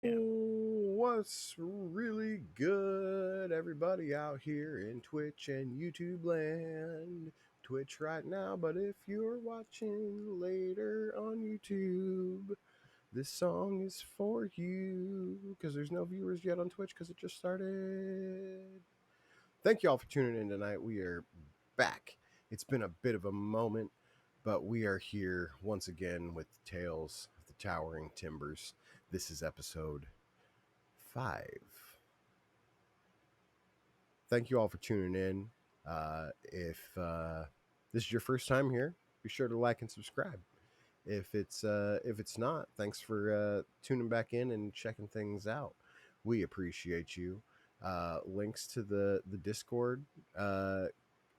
What's really good, everybody out here in Twitch and YouTube land? Twitch right now, but if you're watching later on YouTube, this song is for you because there's no viewers yet on Twitch because it just started. Thank you all for tuning in tonight. We are back. It's been a bit of a moment, but we are here once again with Tales of the Towering Timbers. This is episode 5. Thank you all for tuning in. If this is your first time here, be sure to like and subscribe. If it's not, thanks for tuning back in and checking things out. We appreciate you. Links to the Discord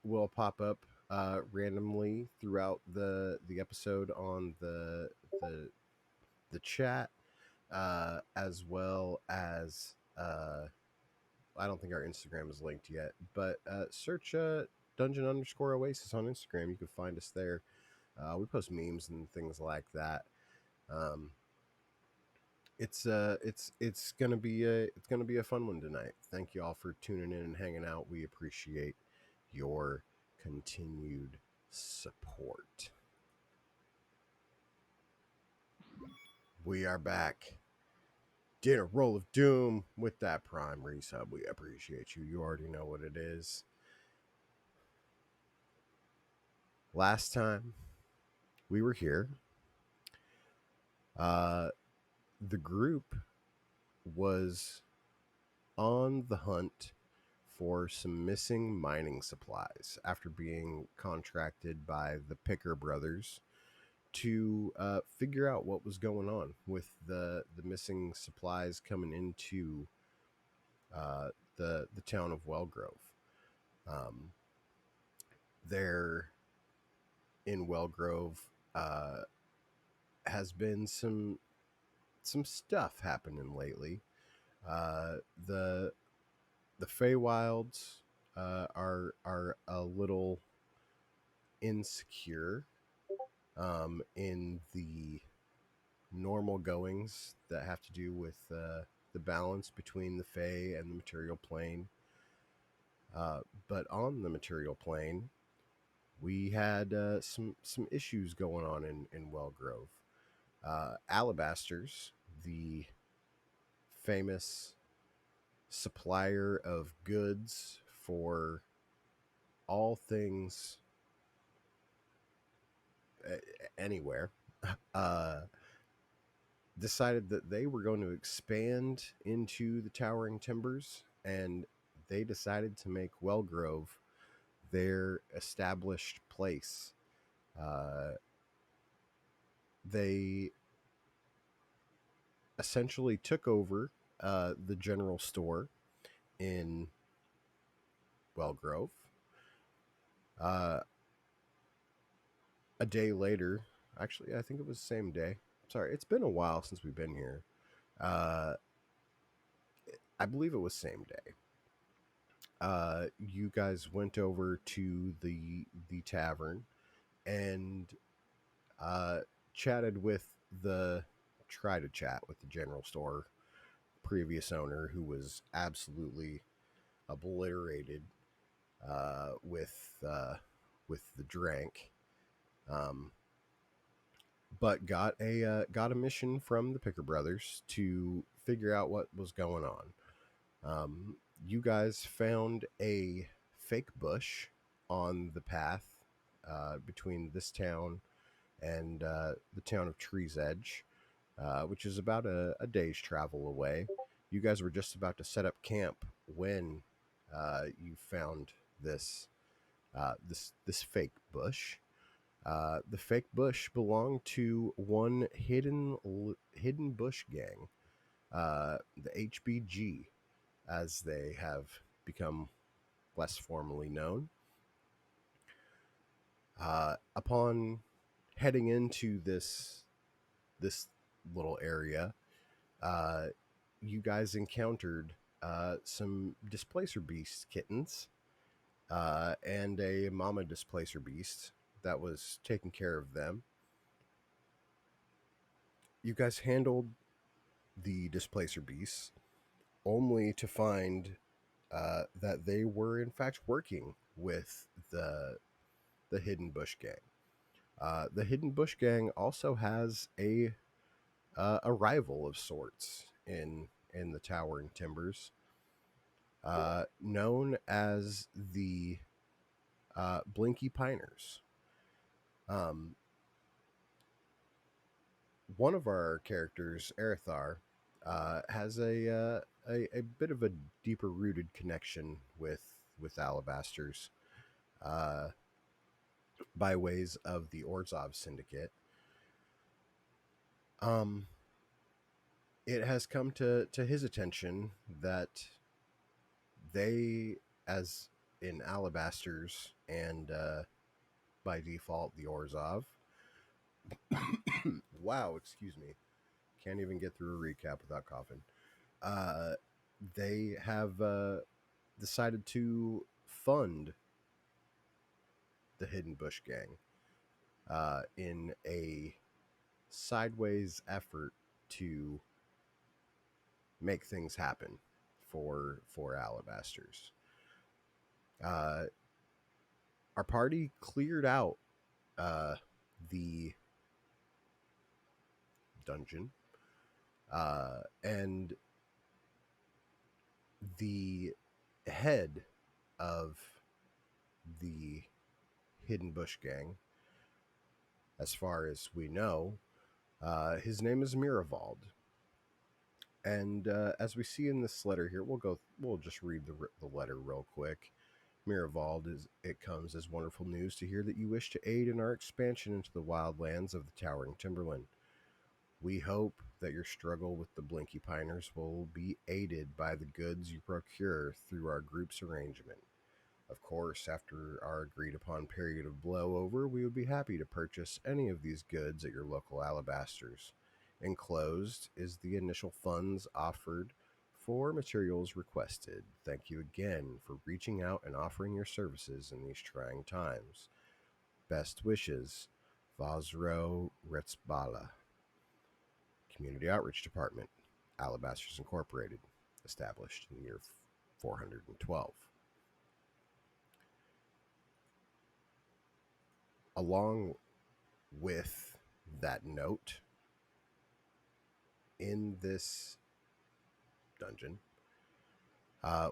will pop up randomly throughout the episode on the chat, as well as I don't think our Instagram is linked yet, but search Dungeon underscore Oasis on Instagram. You can find us there. We post memes and things like that. Um, it's gonna be a fun one tonight. Thank you all for tuning in and hanging out. We appreciate your continued support. We are back. Did a roll of doom with that prime resub. We appreciate you. You already know what it is. Last time we were here, uh, the group was on the hunt for some missing mining supplies after being contracted by the Picker brothers to figure out what was going on with the missing supplies coming into the town of Wellgrove. Um, there in Wellgrove has been some stuff happening lately. Uh, the the Feywilds are a little insecure in the normal goings that have to do with the balance between the Fey and the material plane. But on the material plane, we had some issues going on in Wellgrove. Alabasters, the famous supplier of goods for all things anywhere, uh, decided that they were going to expand into the Towering Timbers, and they decided to make Wellgrove their established place. They essentially took over the general store in Wellgrove. Uh, a day later, actually, I think it was the same day. Sorry, it's been a while since we've been here. Uh, I believe it was same day. You guys went over to the tavern and uh, chatted with the try to chat with the general store previous owner, who was absolutely obliterated with the drink, um, but got a mission from the Picker brothers to figure out what was going on. You guys found a fake bush on the path between this town and the town of Tree's Edge, which is about a day's travel away. You guys were just about to set up camp when you found this this fake bush. The fake bush belonged to one hidden bush gang, the HBG, as they have become less formally known. Upon heading into this little area, uh, you guys encountered some displacer beast kittens and a mama displacer beast that was taking care of them. You guys handled the displacer beasts, only to find that they were in fact working with the Hidden Bush Gang. The Hidden Bush Gang also has a rival of sorts in the Towering Timbers, known as the Blinky Piners. Um, One of our characters, Erithar, has a bit of a deeper rooted connection with Alabasters, uh, by ways of the Orzov Syndicate. Um, it has come to his attention that they, as in Alabasters and by default the Orzov, wow, excuse me, can't even get through a recap without coughing. Uh, they have decided to fund the Hidden Bush Gang in a sideways effort to make things happen for Alabasters. Uh, our party cleared out the dungeon, and the head of the Hidden Bush Gang, as far as we know, his name is Miravald. And as we see in this letter here, we'll just read the letter real quick. Miravald, it comes as wonderful news to hear that you wish to aid in our expansion into the wild lands of the Towering Timberland. We hope that your struggle with the Blinky Piners will be aided by the goods you procure through our group's arrangement. Of course, after our agreed upon period of blow over, we would be happy to purchase any of these goods at your local Alabasters. Enclosed is the initial funds offered for materials requested. Thank you again for reaching out and offering your services in these trying times. Best wishes, Vazro Retzbala, Community Outreach Department, Alabasters Incorporated, established in the year 412. Along with that note, in this dungeon,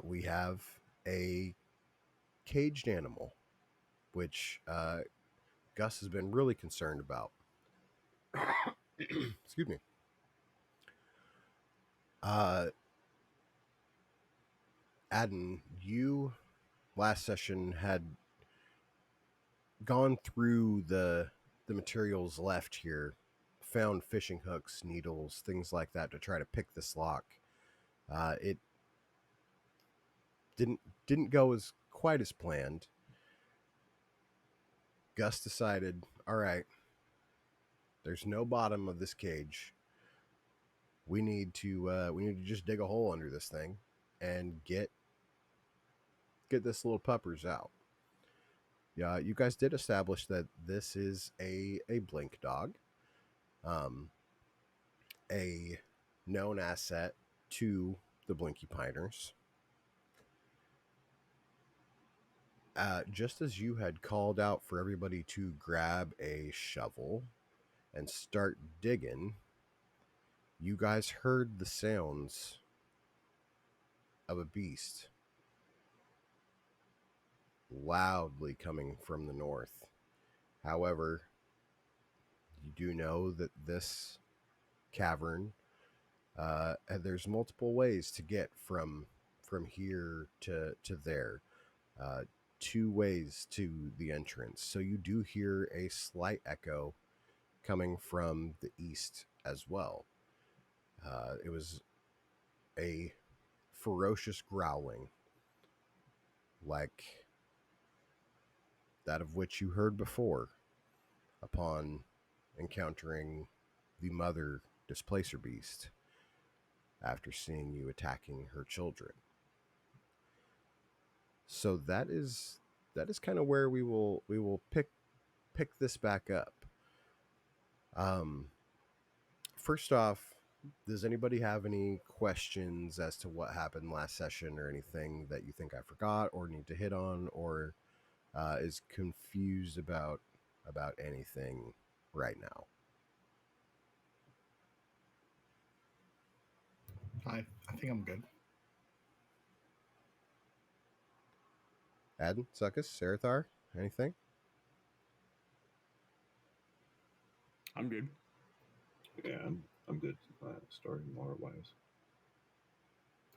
we have a caged animal, which Gus has been really concerned about. Excuse me. Adden, you last session had gone through the materials left here, found fishing hooks, needles, things like that to try to pick this lock. It didn't go as quite as planned. Gus decided, all right, there's no bottom of this cage. We need to just dig a hole under this thing and get this little puppers out. Yeah, you guys did establish that this is a blink dog, um, a known asset to the Blinky Piners. Just as you had called out for everybody to grab a shovel and start digging, you guys heard the sounds of a beast loudly coming from the north. However, you do know that this cavern, there's multiple ways to get from here to there. Uh, Two ways to the entrance. So you do hear a slight echo coming from the east as well. It was a ferocious growling, like that of which you heard before upon encountering the mother displacer beast after seeing you attacking her children. So that is kind of where we will pick this back up. Um, First off, Does anybody have any questions as to what happened last session, or anything that you think I forgot or need to hit on, or is confused about anything right now? I think I'm good. Adden, Suckus, Sarathar, anything? I'm good. Yeah, I'm good. Story lore wise.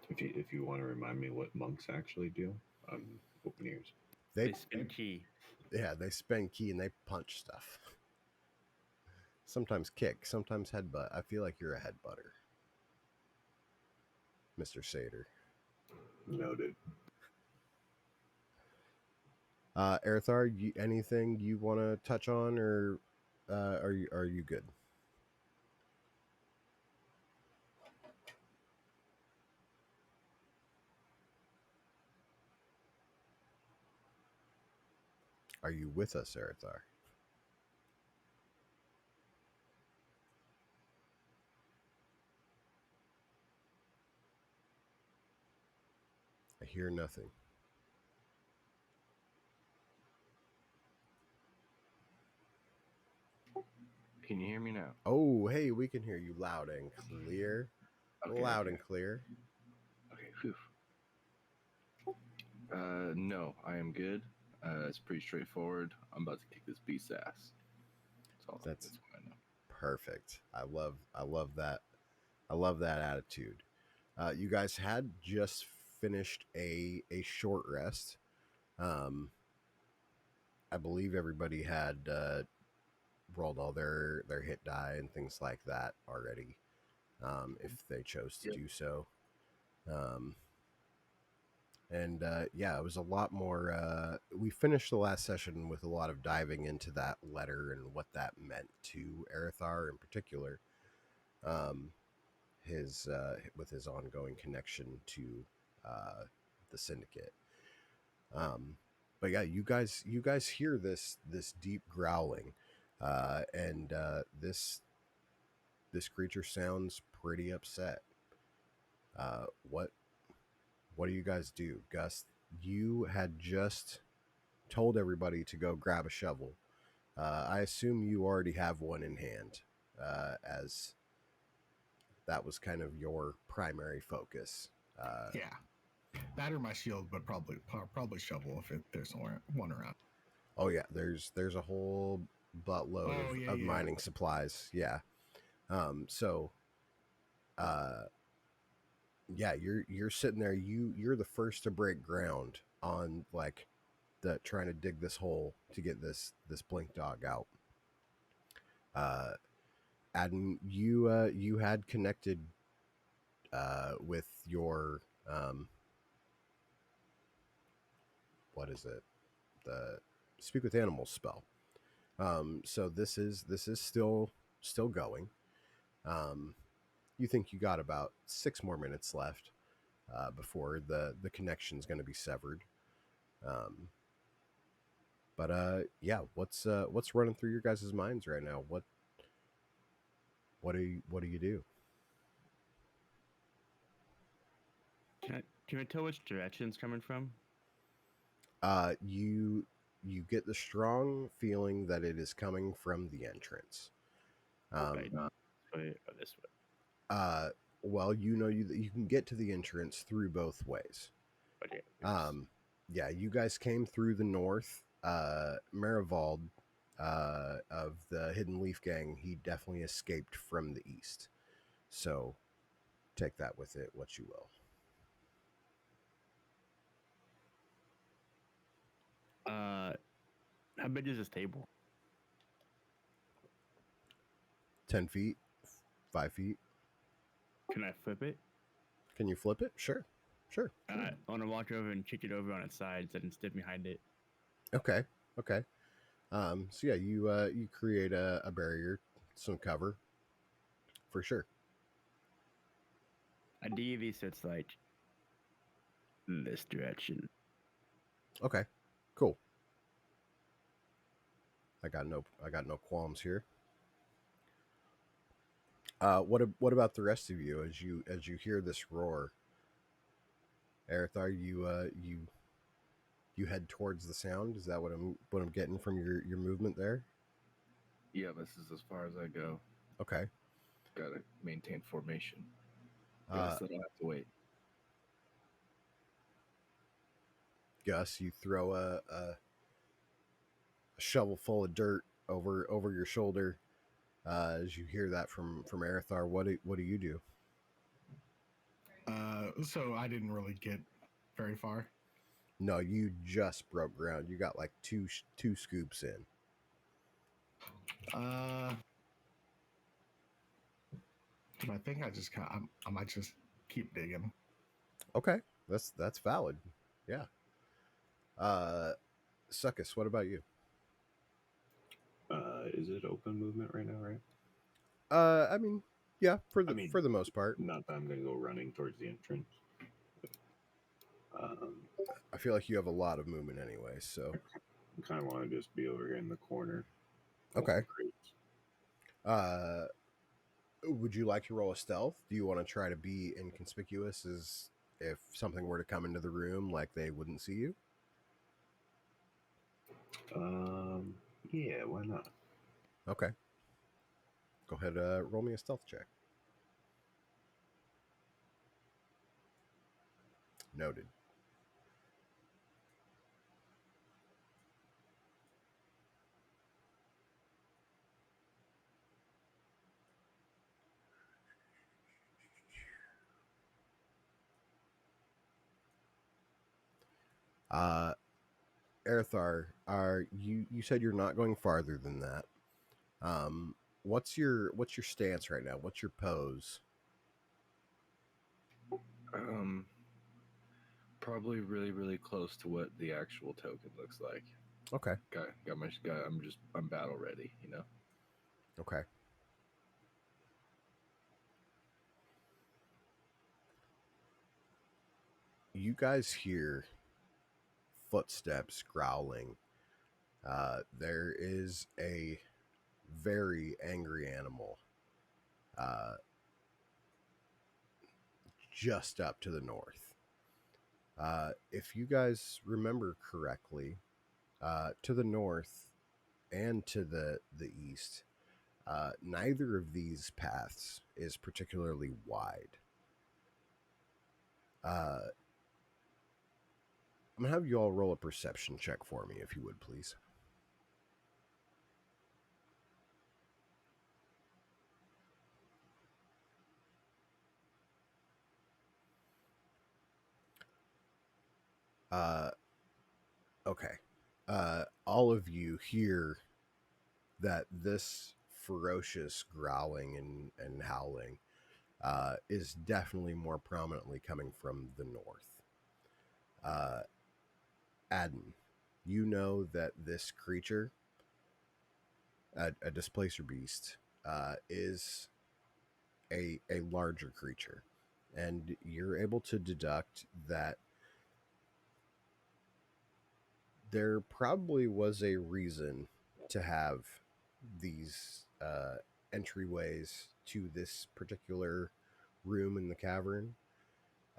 If you want to remind me what monks actually do, I'm open ears. They spin key. Yeah, they spend key and they punch stuff. Sometimes kick, sometimes headbutt. I feel like you're a headbutter, Mr. Sater. Noted. Erthar, anything you want to touch on, or are you good? Are you with us, Erthar? I hear nothing. Can you hear me now? Oh, hey, we can hear you loud and clear. Loud and clear. Okay, phew. No, I am good. It's pretty straightforward. I'm about to kick this beast's ass. That's what I know. Perfect. I love that. I love that attitude. You guys had just finished a short rest. I believe everybody had rolled all their hit die and things like that already, if they chose to do so. And yeah, it was a lot more. We finished the last session with a lot of diving into that letter and what that meant to Erithar in particular. His with his ongoing connection to the syndicate. But yeah, you guys hear this deep growling, and this creature sounds pretty upset. What do you guys do, Gus? You had just told everybody to go grab a shovel. I assume you already have one in hand, as that was kind of your primary focus. Yeah, that or my shield, but probably shovel if there's one around. Oh yeah, there's a whole buttload of mining supplies. Yeah. So yeah, you're sitting there. You're the first to break ground on like the trying to dig this hole to get this blink dog out. Adam, you had connected with your what is it? The speak with animals spell. So this is still going. Um, you think you got about 6 more minutes left before the connection's going to be severed. Um, but yeah, what's running through your guys' minds right now? What do you do? Can I tell which direction it's coming from? You get the strong feeling that it is coming from the entrance. Right. This way. Well, you can get to the entrance through both ways. Okay. Yeah, you guys came through the north. Marivald, of the Hidden Leaf Gang, he definitely escaped from the east. So take that with it what you will. How big is this table? 10 feet, 5 feet. Can I flip it? Can you flip it? Sure. I want to walk over and kick it over on its sides and stick behind it. Okay. So yeah, you create a barrier, some cover, for sure. Ideally, so it's like in this direction. Okay, cool. I got no qualms here. What about the rest of you as you hear this roar? Arithar, you head towards the sound. Is that what I'm getting from your movement there? Yeah, this is as far as I go. Okay. Gotta maintain formation. I Uh, guess that'll have to wait. Gus, you throw a shovel full of dirt over your shoulder as you hear that from Arithar. What do you do? So I didn't really get very far. No, you just broke ground. You got like two scoops in. I think I might just keep digging. Okay, that's valid. Yeah. Suckus, what about you? Is it open movement right now, right? I mean, yeah, I mean, for the most part. not that I'm going to go running towards the entrance. I feel like you have a lot of movement anyway, so I kind of want to just be over here in the corner. okay. Crates. Would you like to roll a stealth? Do you want to try to be inconspicuous as if something were to come into the room, like they wouldn't see you? Yeah, why not? Okay. Go ahead, roll me a stealth check. Noted. Uh, Erthar, are you said you're not going farther than that? What's your stance right now? What's your pose? Probably really, really close to what the actual token looks like. Okay. I'm battle ready, you know. Okay. You guys hear footsteps growling. There is a very angry animal just up to the north. If you guys remember correctly, to the north and to the east, neither of these paths is particularly wide. I'm gonna have you all roll a perception check for me, if you would, please. Okay. All of you hear that this ferocious growling and howling is definitely more prominently coming from the north. Adden, you know that this creature, a displacer beast, is a larger creature. And you're able to deduct that there probably was a reason to have these entryways to this particular room in the cavern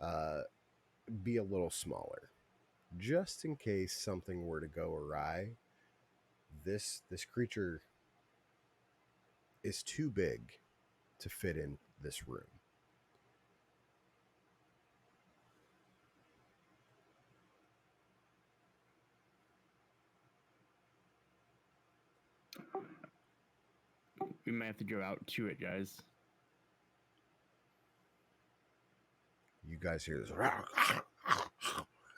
uh, be a little smaller, just in case something were to go awry. This creature is too big to fit in this room. We might have to go out to it, guys. You guys hear this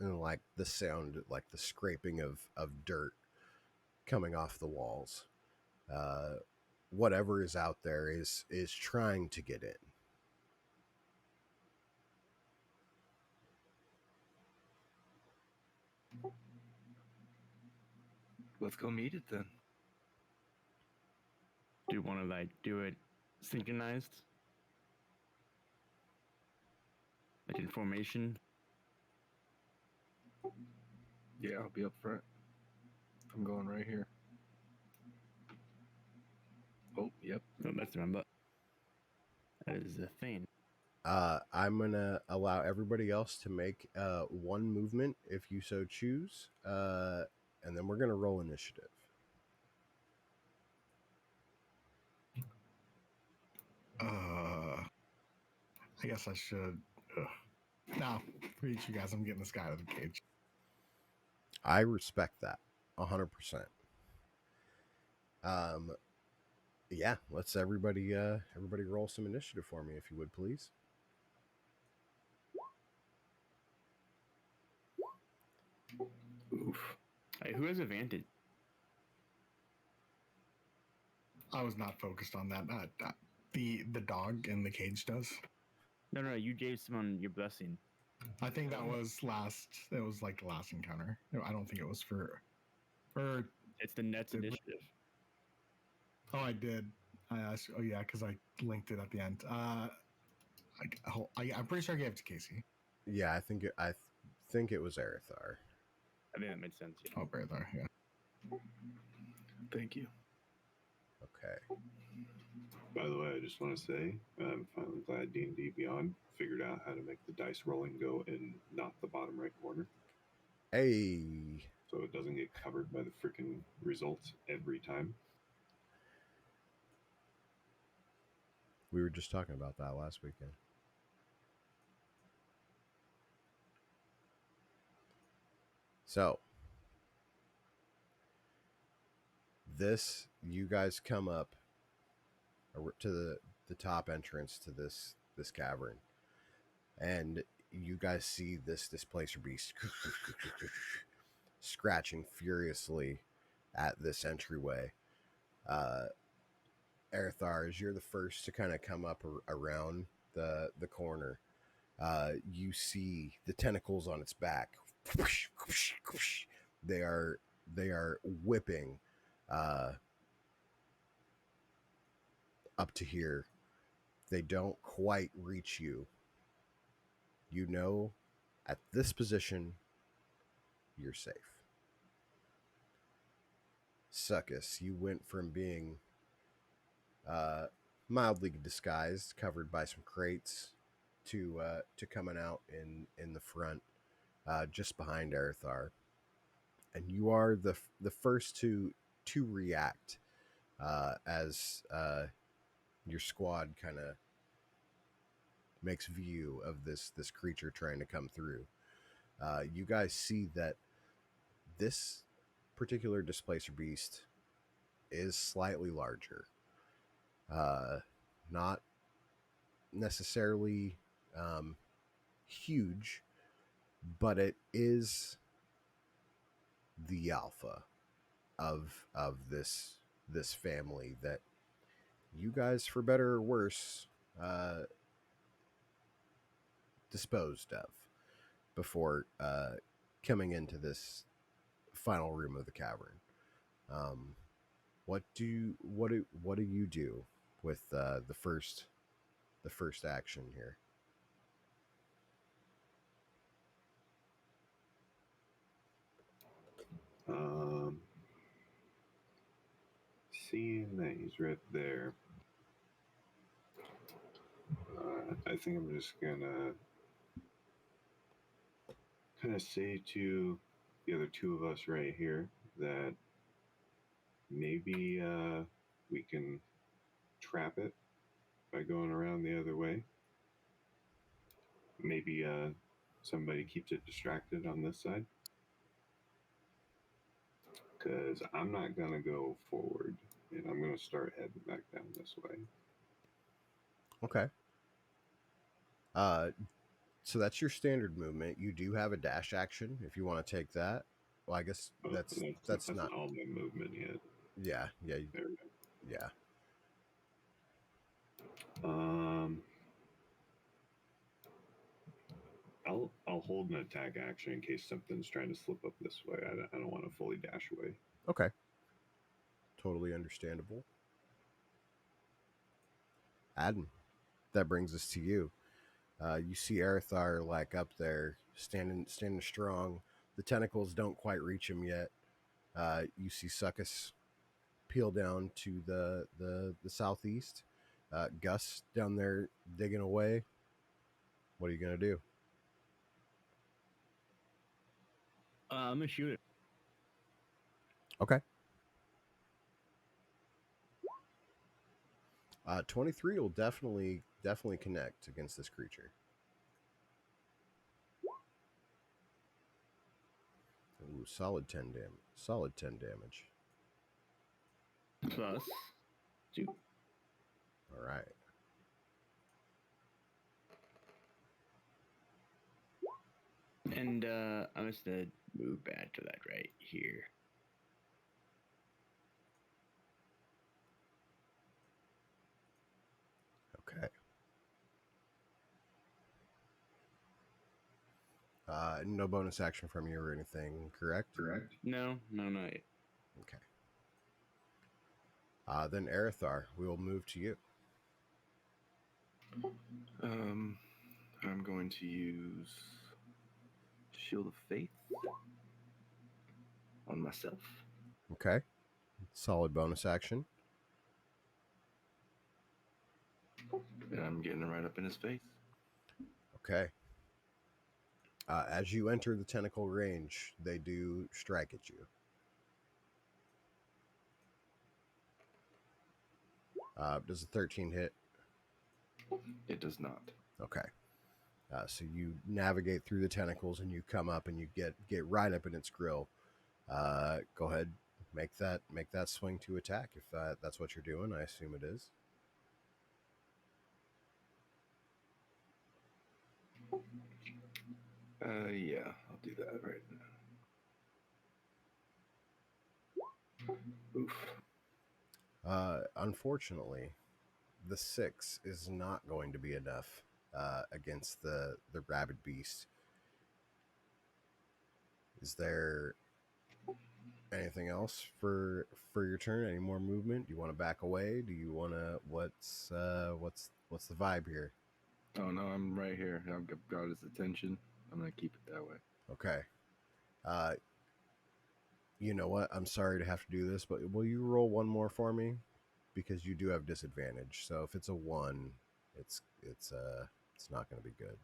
and like the sound, like the scraping of dirt coming off the walls. Whatever is out there is trying to get in. Let's go meet it then. Do you want to do it synchronized? Like in formation? Yeah, I'll be up front. I'm going right here. Oh, yep. No, that's remember. That is a thing. I'm gonna allow everybody else to make one movement if you so choose, and then we're gonna roll initiative. I guess I should. No, for each of you guys, I'm getting this guy out of the cage. I respect that 100%. Yeah, let's everybody roll some initiative for me if you would, please. Oof. Hey, who has advantage? I was not focused on that. The dog in the cage does. No, you gave someone your blessing. I think that was last. It was like the last encounter. I don't think it was for. Or It's the Nets Did we- initiative. oh, I did. I asked. Oh yeah, because I linked it at the end. I'm pretty sure I gave it to Casey. Yeah, I think it was Arithar. I think that made sense. Yeah. Oh, right there. Yeah. Thank you. Okay. By the way, I just want to say I'm finally glad D&D Beyond figured out how to make the dice rolling go in not the bottom right corner, Hey, so it doesn't get covered by the freaking results every time. we were just talking about that last weekend. So, you guys come up to the top entrance to this cavern, and you guys see this displacer beast scratching furiously at this entryway. Arithar, as you're the first to kind of come up around the corner, you see the tentacles on its back. They are whipping up to here. They don't quite reach you. You know, at this position, you're safe. Succus, you went from being mildly disguised, covered by some crates, to coming out in the front, just behind Arithar, and you are the first to react as your squad kind of makes view of this creature trying to come through. You guys see that this particular displacer beast is slightly larger. Not necessarily huge, but it is the alpha of this family that you guys, for better or worse, disposed of before coming into this final room of the cavern. What do you do with the first action here? Seeing that he's right there, I think I'm just gonna kind of say to the other two of us right here that maybe we can trap it by going around the other way. Maybe somebody keeps it distracted on this side. Because I'm not going to go forward, and I'm going to start heading back down this way. Okay. So that's your standard movement. You do have a dash action if you want to take that. Well, I guess that's not all my movement yet. Yeah. There we go. Yeah. I'll hold an attack action in case something's trying to slip up this way. I don't want to fully dash away. Okay. Totally understandable. Adam, that brings us to you. You see Arithar like up there, standing strong. The tentacles don't quite reach him yet. You see Succus peel down to the southeast, Gus down there digging away. What are you gonna do? I'm gonna shoot it. Okay. 23 will definitely connect against this creature. Ooh, solid 10 damage. Solid 10 damage. Plus 2. All right. And I'm just gonna move back to that right here. Okay. No bonus action from you or anything, correct? Correct. No, not yet. Okay. Then Arathar, we will move to you. I'm going to use Shield of Faith on myself. Okay. Solid bonus action. And I'm getting right up in his face. Okay. As you enter the tentacle range, they do strike at you. Does a 13 hit? It does not. Okay. So you navigate through the tentacles and you come up and you get right up in its grill. Go ahead, make that swing to attack if that's what you're doing. I assume it is. Yeah, I'll do that right now. Oof. Unfortunately, the 6 is not going to be enough against the rabid beast. Is there anything else for your turn? Any more movement? Do you want to back away? Do you want to what's the vibe here? Oh no, I'm right here. I've got his attention. I'm gonna keep it that way. Okay. You know what? I'm sorry to have to do this, but will you roll one more for me? Because you do have disadvantage. So if it's a 1, it's not going to be good.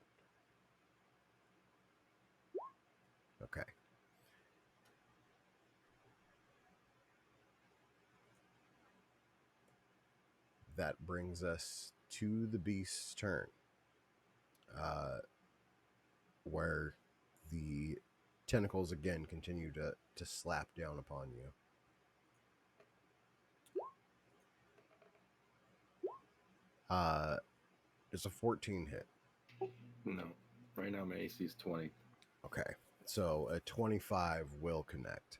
Okay. That brings us to the beast's turn, where the tentacles again continue to slap down upon you. It's a 14 hit. No, right now my AC is 20. Okay, so a 25 will connect.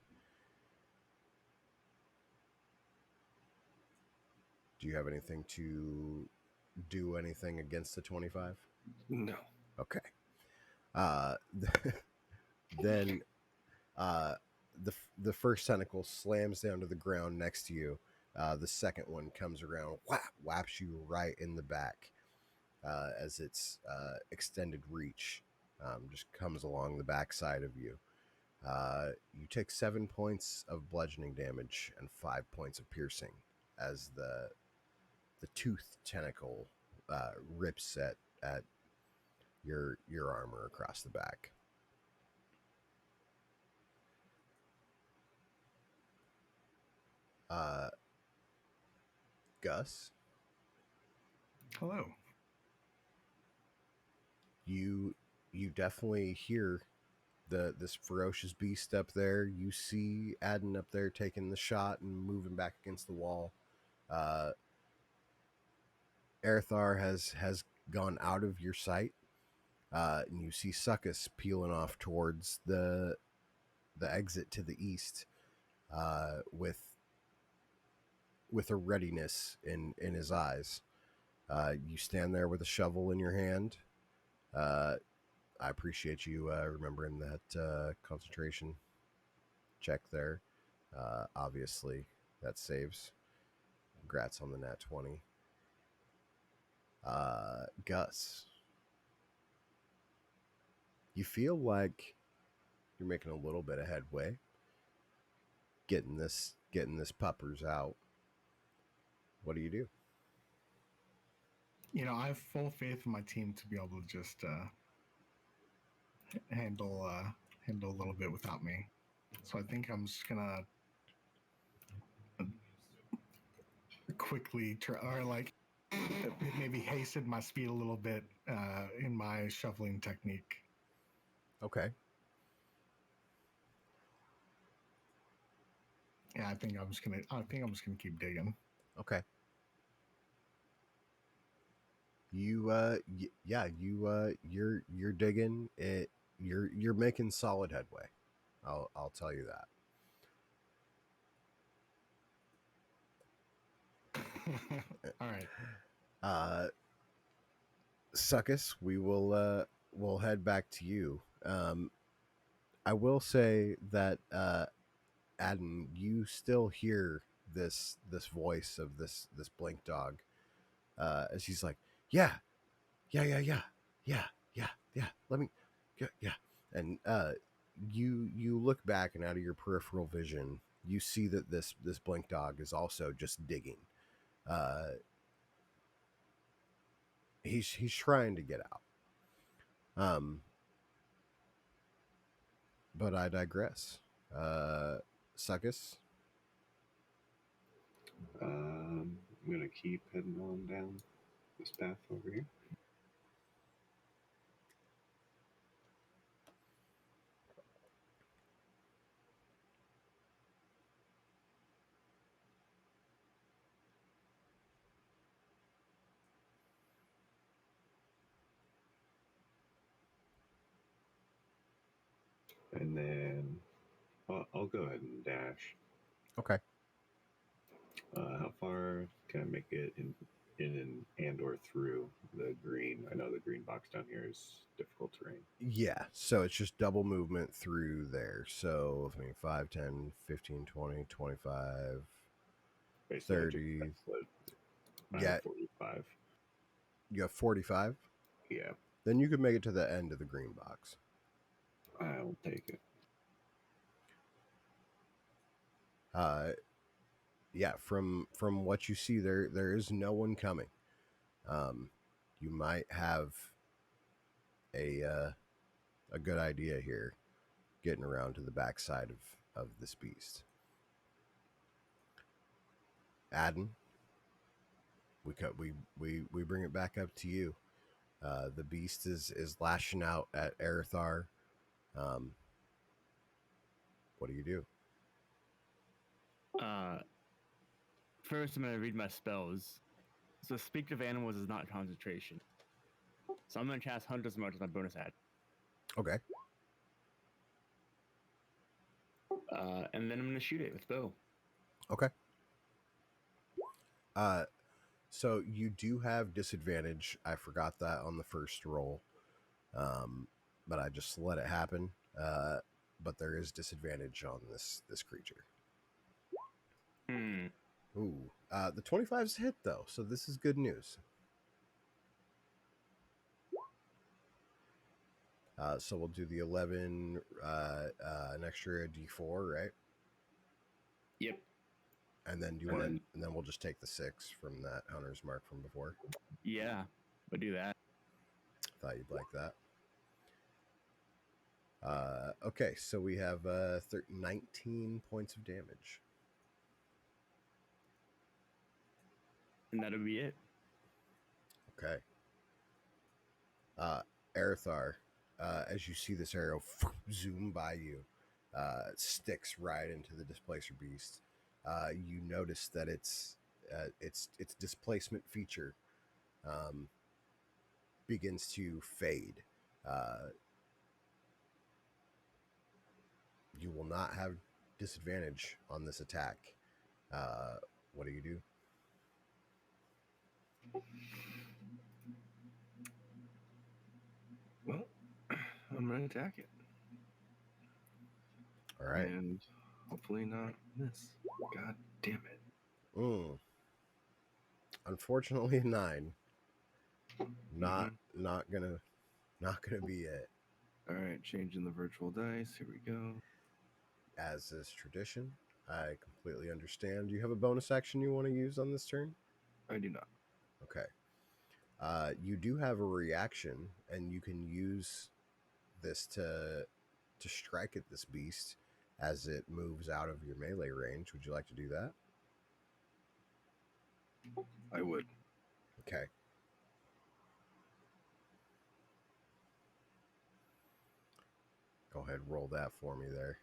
Do you have anything to do anything against the 25? No. Okay. Then the first tentacle slams down to the ground next to you. The second one comes around, whaps you right in the back as its extended reach just comes along the backside of you. You take 7 points of bludgeoning damage and 5 points of piercing as the toothed tentacle rips at your armor across the back. Gus, Hello. you definitely hear this ferocious beast up there. You see Adden up there taking the shot and moving back against the wall. Arathar has gone out of your sight, and you see Succus peeling off towards the exit to the east, with a readiness in his eyes. You stand there with a shovel in your hand. I appreciate you remembering that concentration check there. Obviously, that saves. Congrats on the nat 20. Gus, you feel like you're making a little bit of headway getting this puppers out. What do you do? I have full faith in my team to be able to just handle handle a little bit without me. So I think I'm just gonna quickly or like maybe hasten my speed a little bit in my shoveling technique. Okay. Yeah, I think I'm just gonna keep digging. Okay. You you're digging it. You're making solid headway. I'll tell you that. All right. Suckus, we'll head back to you. I will say that Adam, you still hear this voice of this blink dog as he's like, yeah, yeah, yeah, yeah, yeah, yeah, yeah. Let me, yeah. And you look back and out of your peripheral vision, you see that this blink dog is also just digging. He's trying to get out. But I digress. Suckus. I'm gonna keep heading on down this path over here. And then I'll go ahead and dash. Okay. How far can I make it in and or through the green? I know the green box down here is difficult terrain. Yeah, so it's just double movement through there. So, 5, 10, 15, 20, 25, Basically, 30. I Yeah, have 45. you have 45. Yeah, Then you could make it to the end of the green box. I'll take it. Yeah, from what you see, there is no one coming. You might have a good idea here, getting around to the backside of this beast. Adden, we bring it back up to you. The beast is lashing out at Erithar. What do you do? First, I'm gonna read my spells. So, speak of animals is not concentration. So I'm gonna cast Hunter's Mark as my bonus action. Okay. And then I'm gonna shoot it with bow. Okay. So you do have disadvantage. I forgot that on the first roll, but I just let it happen. But there is disadvantage on this creature. Ooh, the 25's hit though, so this is good news. So we'll do the 11, an extra D4, right? Yep. And then do you want to? And then we'll just take the 6 from that Hunter's Mark from before. Yeah, we'll do that. Thought you'd like that. Okay, so we have 19 points of damage. And that'll be it. Okay. Erithar, as you see this arrow zoom by you, sticks right into the displacer beast. You notice that its displacement feature begins to fade. You will not have disadvantage on this attack. What do you do? Well, I'm gonna attack it. All right. And hopefully not miss. God damn it. Unfortunately, 9. Not gonna be it. All right, changing the virtual dice. Here we go. As is tradition, I completely understand. Do you have a bonus action you want to use on this turn? I do not. Okay. You do have a reaction, and you can use this to strike at this beast as it moves out of your melee range. Would you like to do that? I would. Okay. Go ahead, roll that for me there.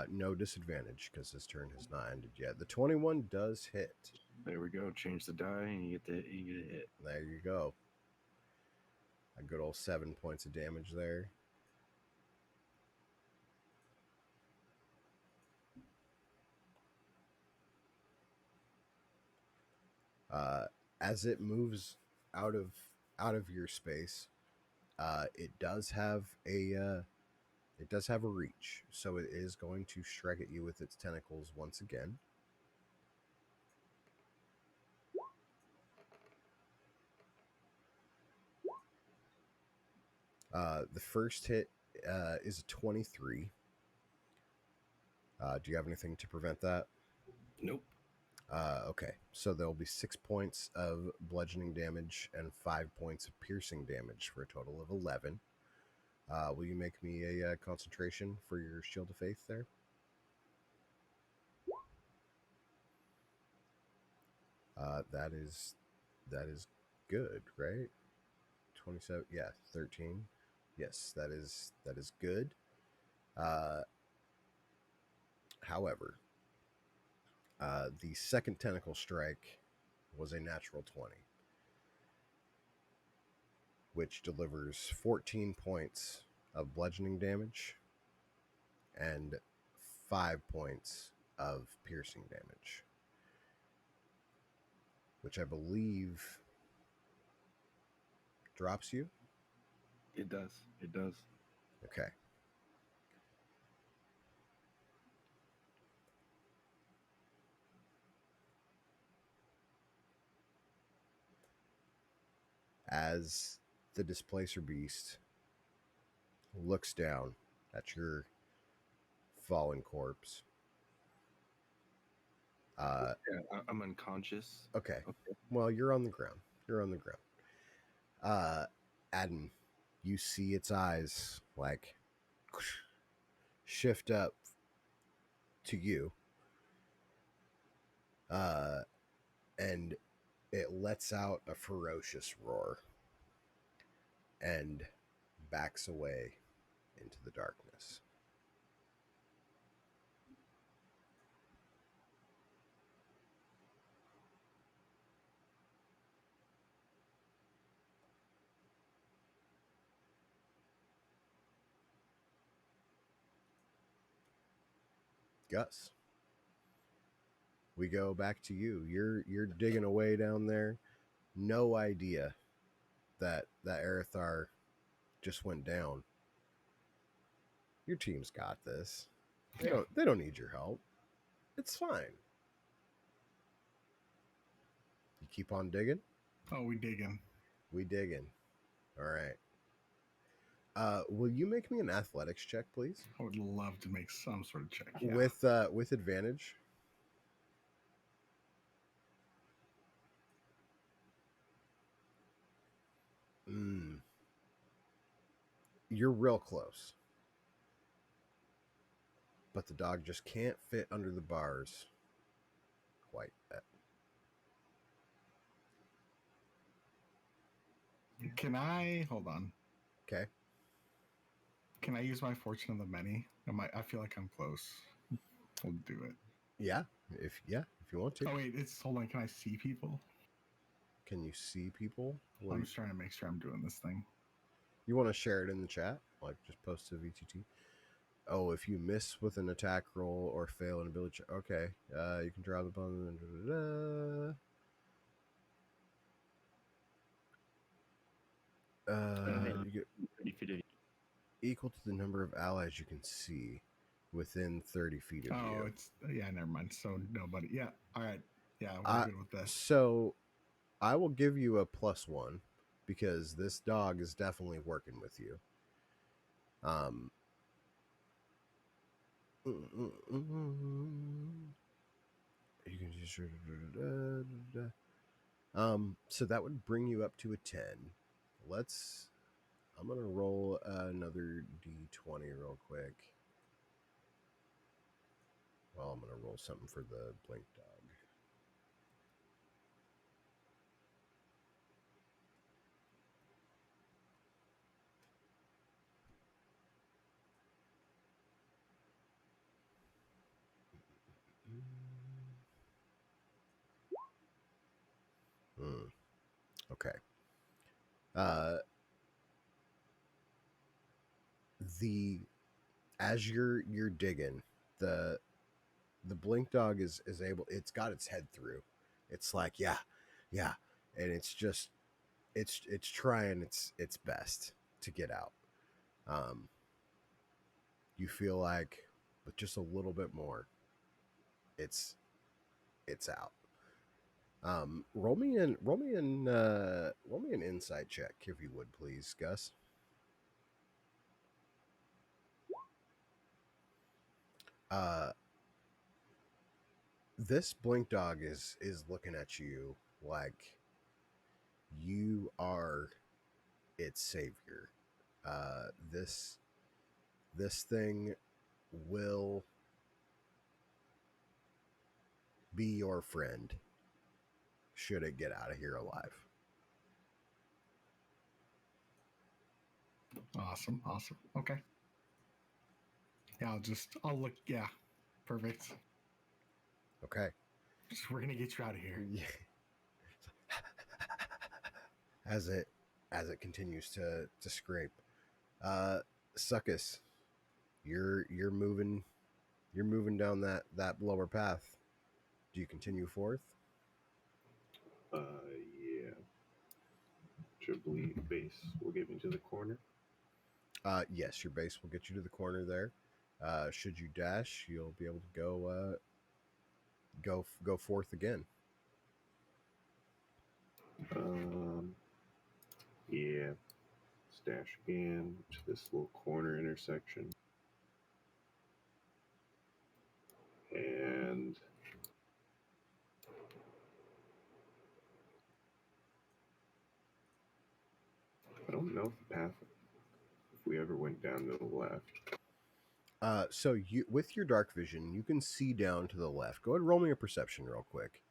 No disadvantage because this turn has not ended yet. The 21 does hit. There we go. Change the die, and you get a hit. There you go. A good old 7 points of damage there. As it moves out of your space, it does have a reach, so it is going to strike at you with its tentacles once again. The first hit is a 23. Do you have anything to prevent that? Nope. Okay, so there'll be 6 points of bludgeoning damage and 5 points of piercing damage for a total of 11. Will you make me a concentration for your Shield of Faith there? That is good, right? 27, yeah, 13. Yes, that is good. However, the second tentacle strike was a natural 20, which delivers 14 points of bludgeoning damage and 5 points of piercing damage, which I believe drops you. It does. It does. Okay. As the displacer beast looks down at your fallen corpse. Yeah, I'm unconscious. Okay. Okay. Well, you're on the ground. Adam, you see its eyes like shift up to you. And it lets out a ferocious roar and backs away into the darkness. Gus, we go back to you. You're digging away down there. No idea that Arathar just went down. Your team's got this. They don't need your help. It's fine. You keep on digging? Oh, we digging. We digging. All right. Will you make me an athletics check, please? I would love to make some sort of check. Yeah. With advantage. You're real close. But the dog just can't fit under the bars quite yet. Can I hold on? Okay. Can I use my fortune of the many? I feel like I'm close. We'll do it. Yeah, if you want to. Oh wait, hold on. Can I see people? Can you see people? I'm just trying to make sure I'm doing this thing. You want to share it in the chat? Like just post to VTT. Oh, if you miss with an attack roll or fail an ability check. Okay. You can draw the button. You get 30 feet of equal to the number of allies you can see within 30 feet of you. Oh, it's never mind. So nobody. Yeah. All right. Yeah, we're good with this. So I will give you a +1 because this dog is definitely working with you. You can just So that would bring you up to a 10. I'm going to roll another d20 real quick. Well, I'm going to roll something for the blink dog. Okay. The as you're digging, the blink dog is able. It's got its head through. It's like yeah, yeah, and it's trying its best to get out. You feel like with just a little bit more, it's out. Roll me an insight check if you would please, Gus. This blink dog is looking at you like you are its savior. This thing will be your friend should it get out of here alive. Awesome. Okay. Yeah, I'll look. Yeah, perfect. Okay. We're gonna get you out of here. Yeah. As it continues to scrape. Succus, you're moving down that lower path. Do you continue forth? Yeah. Should believe base will get me to the corner. Yes, your base will get you to the corner there. Should you dash, you'll be able to go forth again. Yeah. Stash again to this little corner intersection. And I don't know if the path, if we ever went down to the left. So you, with your dark vision, you can see down to the left. Go ahead and roll me a perception real quick.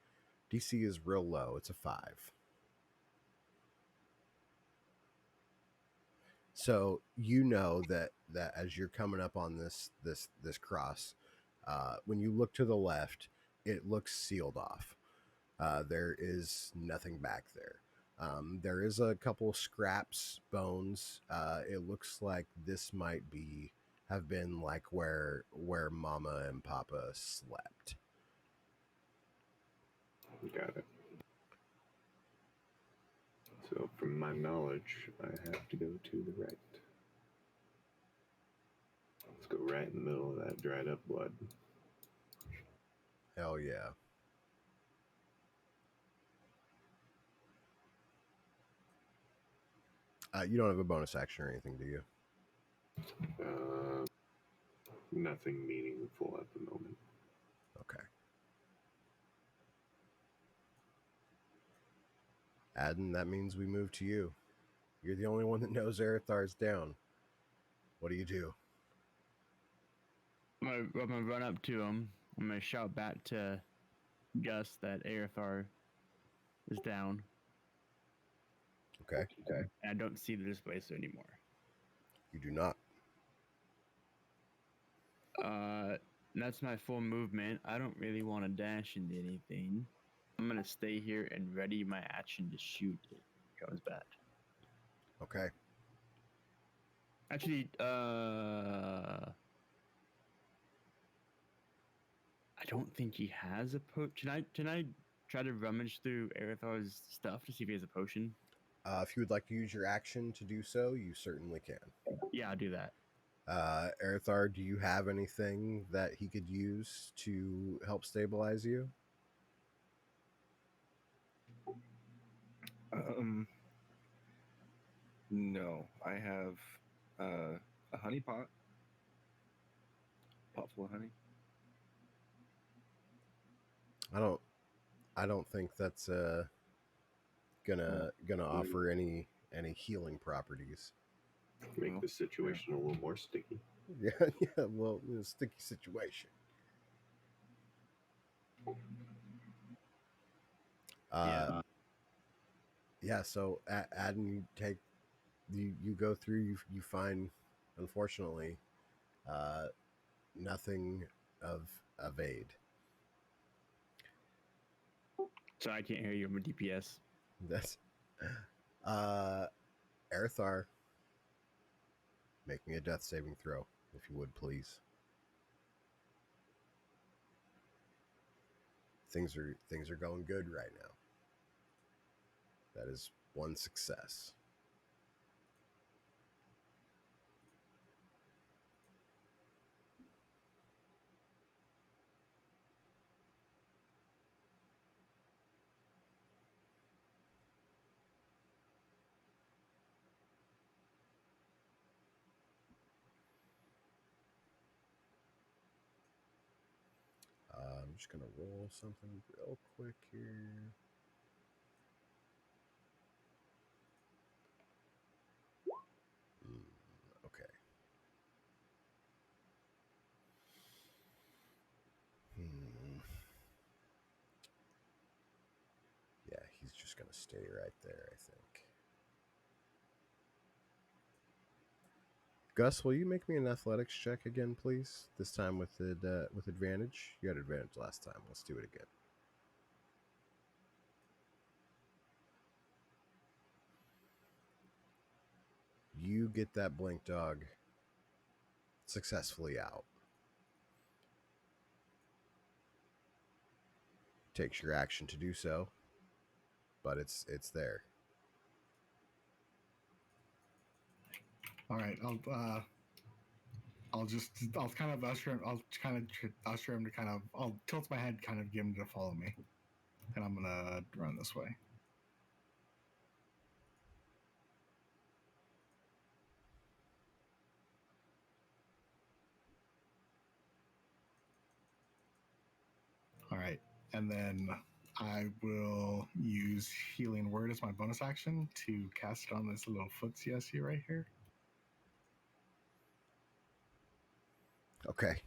DC is real low. It's a 5. So you know that as you're coming up on this cross, when you look to the left, it looks sealed off. There is nothing back there. There is a couple scraps, bones. It looks like this might have been like where Mama and Papa slept. Got it. So, from my knowledge, I have to go to the right. Let's go right in the middle of that dried up blood. Hell yeah. You don't have a bonus action or anything, do you? Nothing meaningful at the moment. Okay. Adden, that means we move to you. You're the only one that knows Arethar's down. What do you do? I'm gonna run up to him. I'm gonna shout back to Gus that Arethar is down. Okay. And I don't see the displacer anymore. You do not. That's my full movement. I don't really want to dash into anything. I'm gonna stay here and ready my action to shoot if it goes bad. Okay. Actually, I don't think he has a potion. Can I try to rummage through Arethar's stuff to see if he has a potion? If you would like to use your action to do so, you certainly can. Yeah, I'll do that. Arethar, do you have anything that he could use to help stabilize you? No, I have a honey pot full of honey. I don't think that's gonna offer any healing properties. Make the situation a little more sticky. Yeah, yeah. Well, a sticky situation. Yeah. So, Adam, you go through. You find, unfortunately, nothing of aid. So I can't hear you. I'm a DPS. That's Erthar, making a death saving throw, if you would please. Things are going good right now. That is one success. I'm just gonna roll something real quick here. Okay. Yeah, he's just gonna stay right there, I think. Gus, will you make me an athletics check again, please? This time with advantage. You had advantage last time. Let's do it again. You get that blink dog successfully out. Takes your action to do so, but it's there. All right, I'll kind of usher him. I'll kind of usher him to kind of. I'll tilt my head, kind of get him to follow me, and I'm gonna run this way. All right, and then I will use Healing Word as my bonus action to cast it on this little footsie I see right here. Okay.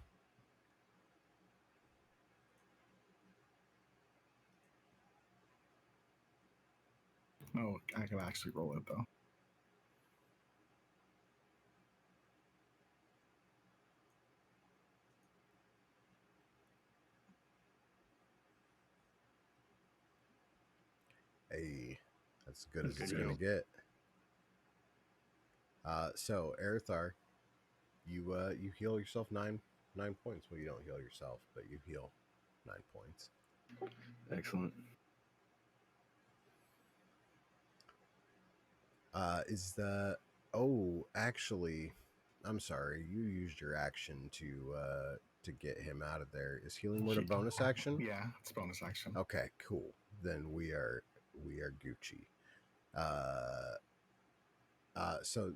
No, I can actually roll it though. Hey, that's as good as it's gonna get. So Erthar, you heal yourself 9 points. Well, you don't heal yourself, but you heal 9 points. Excellent. Actually, I'm sorry. You used your action to get him out of there. Is healing word a bonus action? Yeah, it's bonus action. Okay, cool. Then we are Gucci. So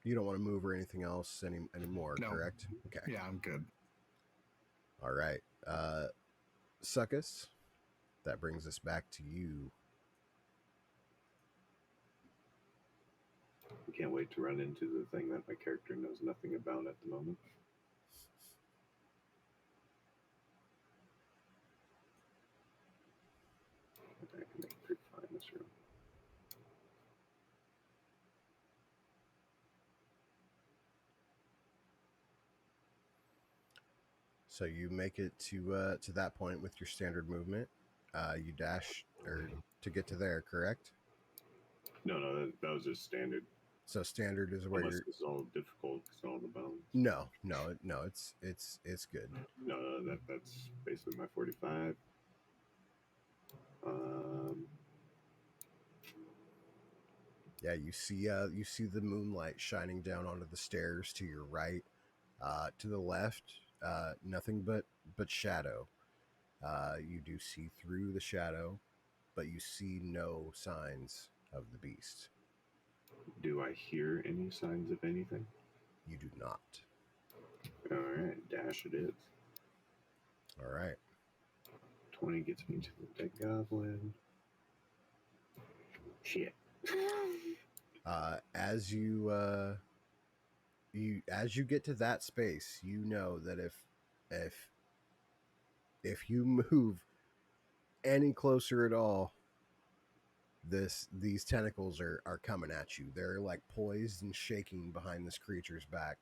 you don't want to move or anything else anymore, No. correct? Okay. Yeah, I'm good. All right. Suckus, that brings us back to you. Can't wait to run into the thing that my character knows nothing about at the moment. I can make it pretty fine in this room. So you make it to that point with your standard movement. You dash or to get to there, correct? No, that was just standard. So standard is where Unless you're. it's all difficult because all the bounds. No, it's good. No, that's basically my 45. Yeah, you see the moonlight shining down onto the stairs to your right. To the left, nothing but shadow. You do see through the shadow, but you see no signs of the beast. Do I hear any signs of anything? You do not. All right, dash it is. All right. 20 gets me to the dead goblin. Shit. As you get to that space, you know that if if you move any closer at all, these tentacles are coming at you. They're like poised and shaking behind this creature's back.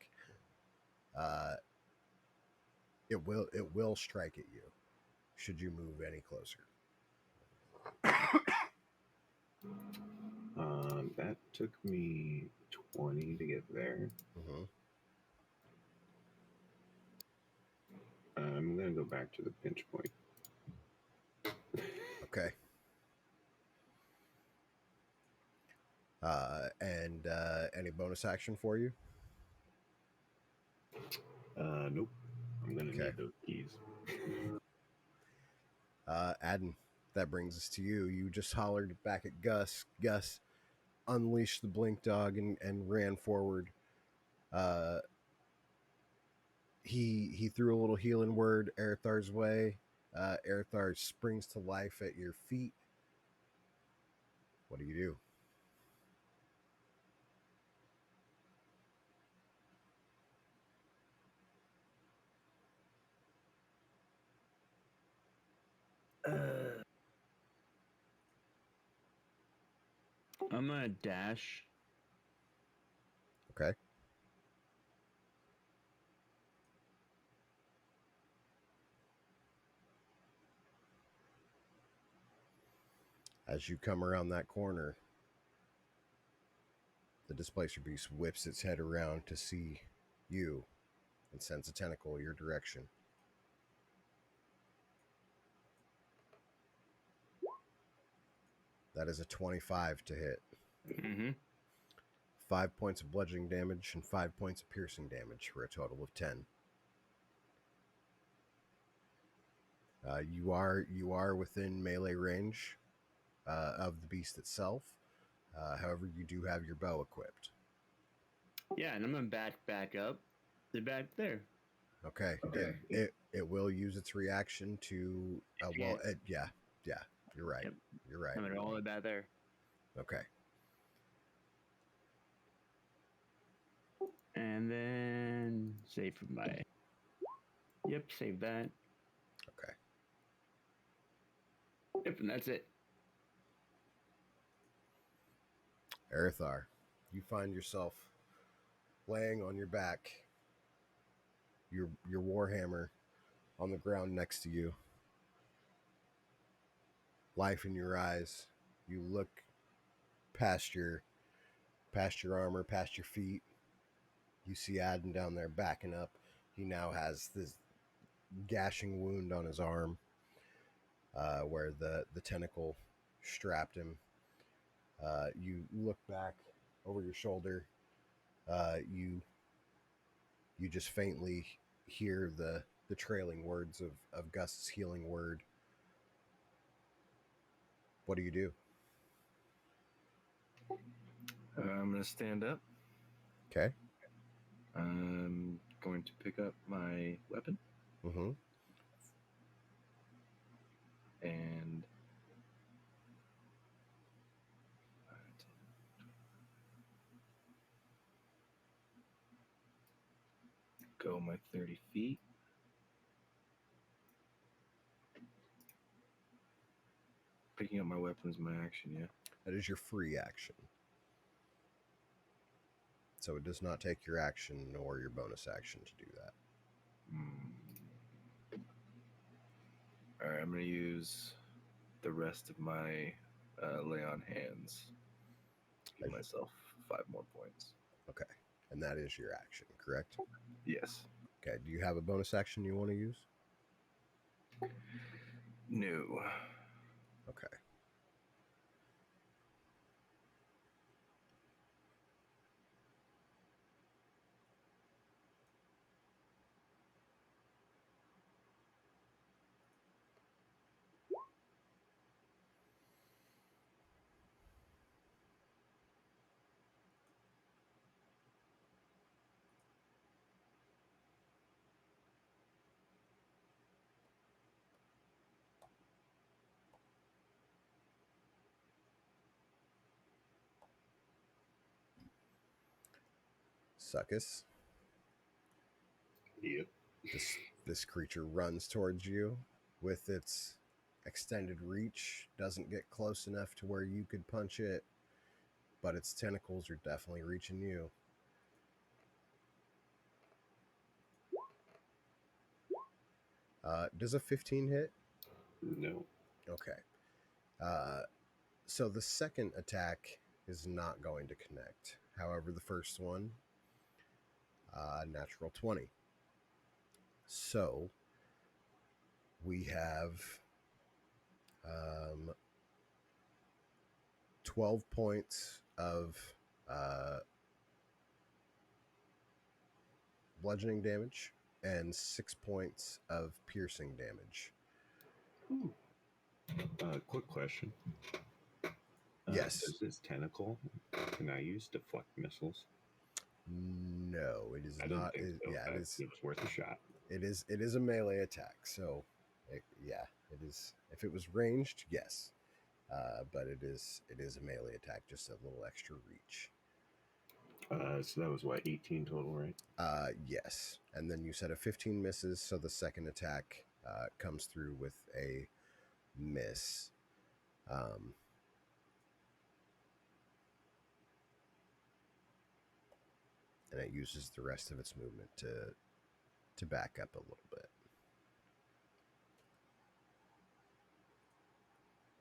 It will strike at you should you move any closer. That took me 20 to get there. Mm-hmm. I'm gonna go back to the pinch point. Okay. And any bonus action for you? Nope. I'm gonna Okay. need those keys. Adden, that brings us to you. You just hollered back at Gus. Gus unleashed the blink dog and ran forward. He threw a little healing word Erethar's way. Erethar springs to life at your feet. What do you do? I'm gonna dash. Okay. As you come around that corner, the displacer beast whips its head around to see you and sends a tentacle your direction. That is a 25 to hit. Mm-hmm. 5 points of bludgeoning damage and 5 points of piercing damage for a total of 10. You are within melee range of the beast itself. However, you do have your bow equipped. Yeah, and I'm gonna back up. They're back there. Okay. Okay. It will use its reaction to. Yeah. You're right. Yep. You're right. And they're all the way back there. Okay. And then save for my. Yep, save that. Okay. Yep, and that's it. Erethar, you find yourself laying on your back, your warhammer on the ground next to you. Life in your eyes. You look past your armor, past your feet. You see Adden down there backing up. He now has this gashing wound on his arm, where the tentacle strapped him. You look back over your shoulder. You just faintly hear the trailing words of Gus's healing word. What do you do? I'm going to stand up. Okay. I'm going to pick up my weapon Mm-hmm. and go my 30 feet. Picking up my weapon is my action, yeah? That is your free action. So it does not take your action nor your bonus action to do that. Alright, I'm going to use the rest of my lay on hands. Give myself 5 more points. Okay. And that is your action, correct? Yes. Okay. Do you have a bonus action you want to use? No. Okay. Succus. Yep. This creature runs towards you with its extended reach. Doesn't get close enough to where you could punch it, but its tentacles are definitely reaching you. Does a 15 hit? No. Okay. So the second attack is not going to connect. However, the first one, natural 20. So we have 12 points of bludgeoning damage and 6 points of piercing damage. Ooh. Quick question. Yes. Does this tentacle, can I use deflect missiles? No, it is I didn't not. think so. Yeah, It was worth a shot. It is a melee attack. So, it is. If it was ranged, yes, but it is a melee attack, just a little extra reach. So that was what, 18 total, right? Yes, and then you said a 15 misses, so the second attack comes through with a miss. And it uses the rest of its movement to back up a little bit.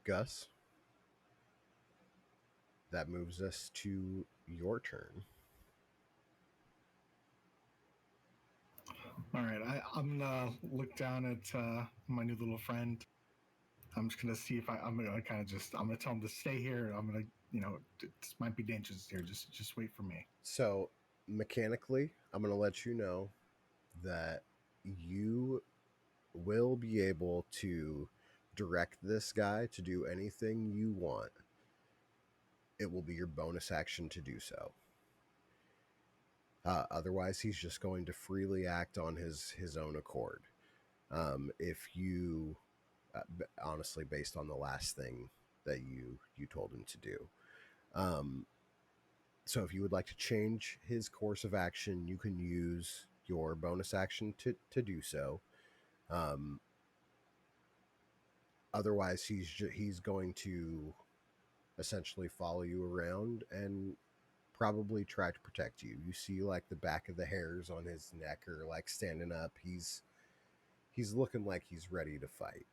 Gus, that moves us to your turn. All right, I'm gonna look down at my new little friend. I'm just gonna see if I'm gonna kind of I'm gonna tell him to stay here. I'm gonna, this might be dangerous here. Just wait for me. So mechanically, I'm going to let you know that you will be able to direct this guy to do anything you want. It will be your bonus action to do so. Otherwise, he's just going to freely act on his own accord. If you, honestly, based on the last thing that you told him to do. So if you would like to change his course of action, you can use your bonus action to do so. Otherwise, he's going to essentially follow you around and probably try to protect you. You see, like, the back of the hairs on his neck are like standing up. He's looking like he's ready to fight.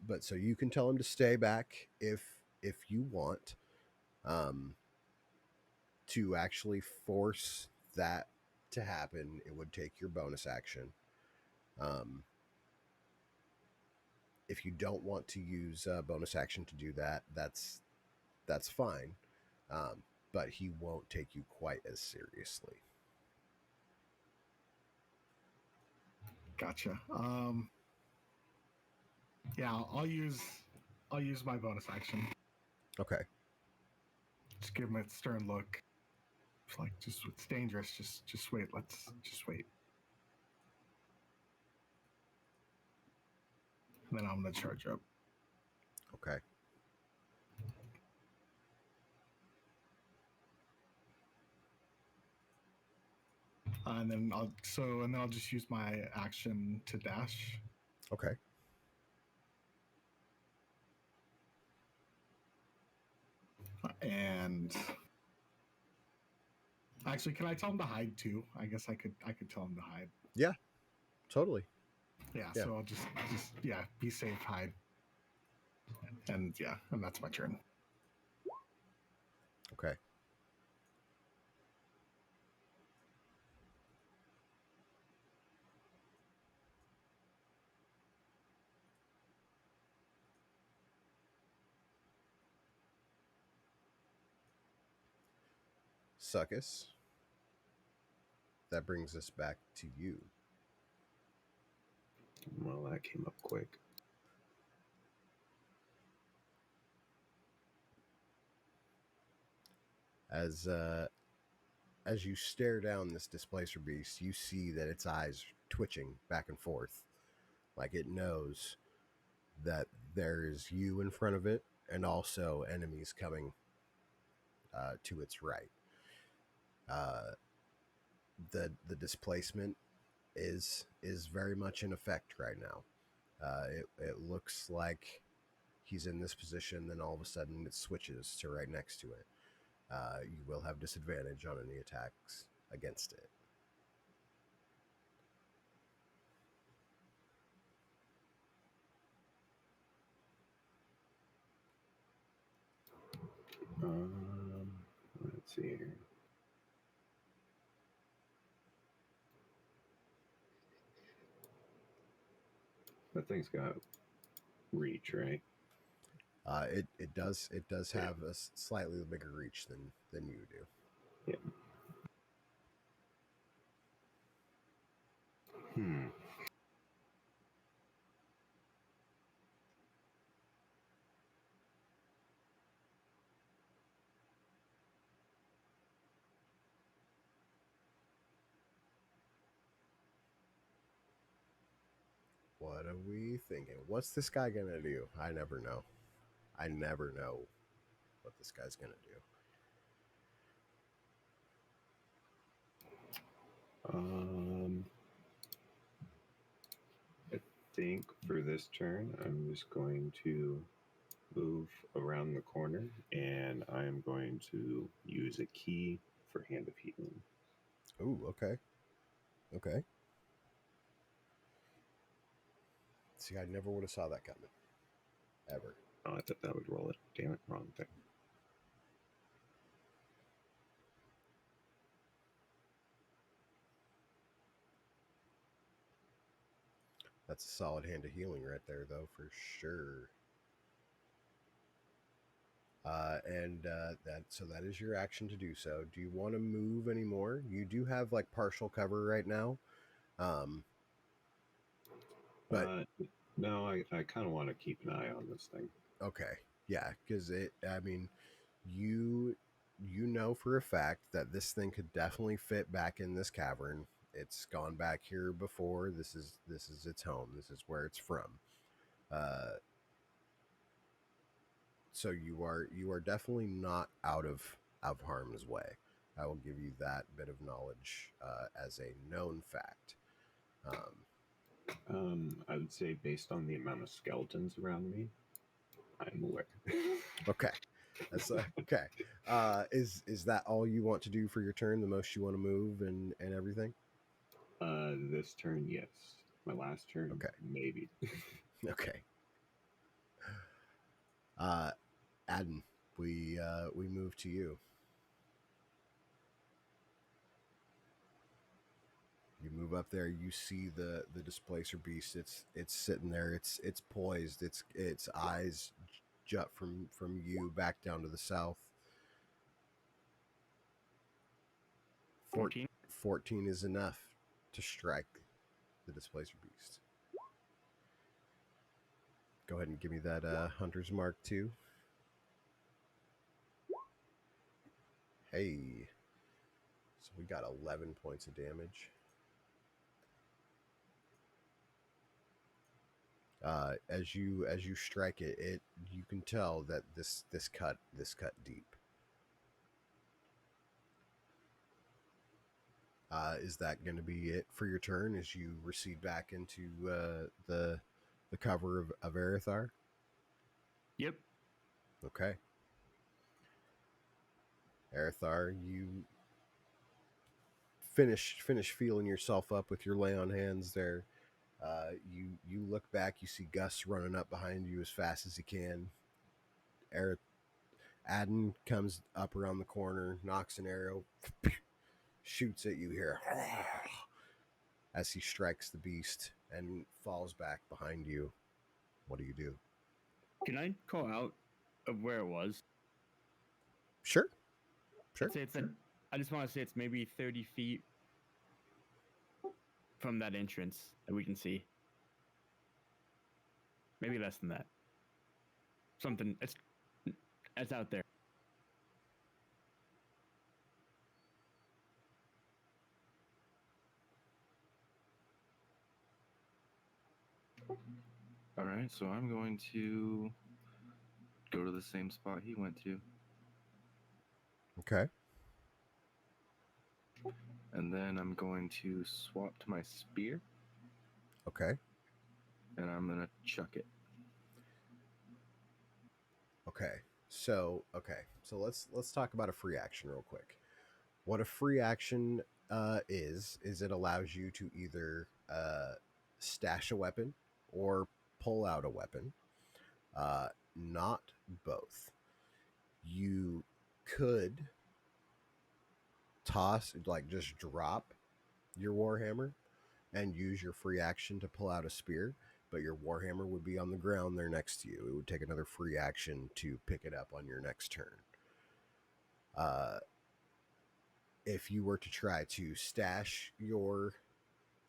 But so you can tell him to stay back if you want. To actually force that to happen, it would take your bonus action. If you don't want to use a bonus action to do that, that's fine. But he won't take you quite as seriously. Gotcha. Yeah, I'll use my bonus action. Okay. Just give him a stern look. It's like, it's dangerous. Just wait. Let's just wait. And then I'm gonna charge up. Okay. And then I'll just use my action to dash. Okay. And actually, can I tell him to hide too? I guess I could tell him to hide. Yeah. Totally. Yeah. Yeah. So I'll just be safe, hide. And that's my turn. Okay. Succus. That brings us back to you. Well, that came up quick. As you stare down this displacer beast, you see that its eyes twitching back and forth, like it knows that there is you in front of it and also enemies coming to its right. The displacement is very much in effect right now. It looks like he's in this position, then all of a sudden it switches to right next to it. You will have disadvantage on any attacks against it. Let's see here. That thing's got reach, right? It does have a slightly bigger reach than you do. Yeah. What are we thinking? What's this guy gonna do? I never know. I never know what this guy's gonna do. I think for this turn, I'm just going to move around the corner, and I'm going to use a key for Hand of Healing. Ooh, okay. Okay. See, I never would have saw that coming. Ever. Oh, I thought that would roll it. Damn it, wrong thing. That's a solid hand of healing right there, though, for sure. That is your action to do so. Do you want to move anymore? You do have like partial cover right now, but no, I kind of want to keep an eye on this thing. okay, yeah, because I mean, you know for a fact that this thing could definitely fit back in this cavern. It's gone back here before. This is its home. This is where it's from. Uh, so you are definitely not out of harm's way. I will give you that bit of knowledge as a known fact. I would say based on the amount of skeletons around me, I'm aware. Okay, that's okay. Is that all you want to do for your turn? The most you want to move and everything? This turn, yes. My last turn, Okay. maybe. Okay. Adden, we move to you. You move up there. You see the displacer beast. It's sitting there. It's poised. Its eyes jut from you back down to the south. 14. 14 is enough to strike the displacer beast. Go ahead and give me that hunter's mark too. Hey, so we got 11 points of damage. As you strike it, you can tell that this cut deep. Is that going to be it for your turn as you recede back into the cover of Erithar? Yep. Okay. Erithar, you finish feeling yourself up with your lay on hands there. You look back, you see Gus running up behind you as fast as he can. Adden comes up around the corner, knocks an arrow, shoots at you here as he strikes the beast and falls back behind you. What do you do? Can I call out of where it was? Sure. I'd say I just want to say it's maybe 30 feet from that entrance that we can see. Maybe less than that. Something. It's out there. All right, so I'm going to go to the same spot he went to. Okay. And then I'm going to swap to my spear, Okay. and I'm gonna chuck it. Okay. So let's talk about a free action real quick. What a free action is it allows you to either stash a weapon or pull out a weapon. Not both. You could toss, like just drop your warhammer and use your free action to pull out a spear, but your warhammer would be on the ground there next to you. It would take another free action to pick it up on your next turn. If you were to try to stash your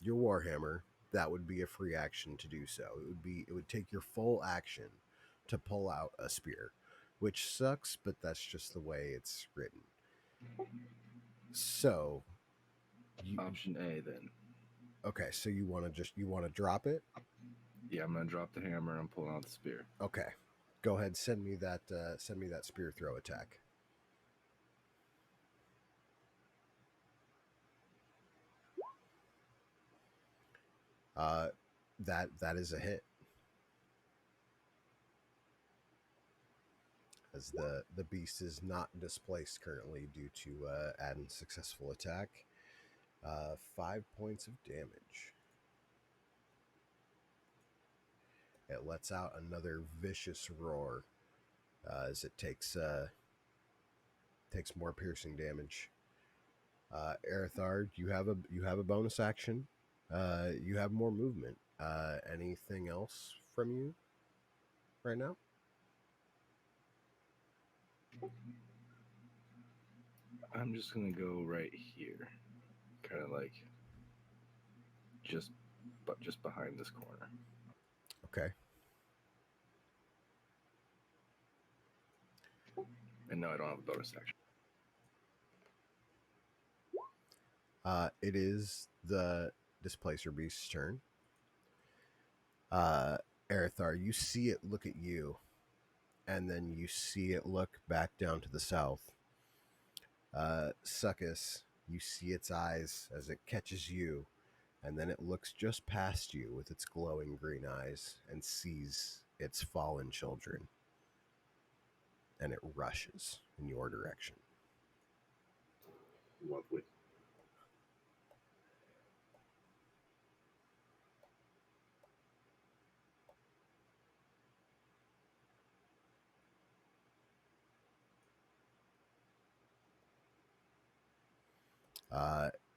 warhammer, that would be a free action to do so. It would take your full action to pull out a spear, which sucks, but that's just the way it's written. So, Option A, then. okay, so you want to drop it? Yeah, I'm gonna drop the hammer and I'm pulling out the spear. Okay, go ahead. Send me that spear throw attack. That is a hit. As the beast is not displaced currently due to an successful attack. 5 points of damage. It lets out another vicious roar as it takes more piercing damage. Aerithard, you have a bonus action. You have more movement. Anything else from you right now? I'm just gonna go right here, kind of like just behind this corner. Okay. And no, I don't have a bonus action. It is the Displacer Beast's turn. Aerithar, you see it look at you, and then you see it look back down to the south. Succus, you see its eyes as it catches you, and then it looks just past you with its glowing green eyes and sees its fallen children, and it rushes in your direction. Lovely.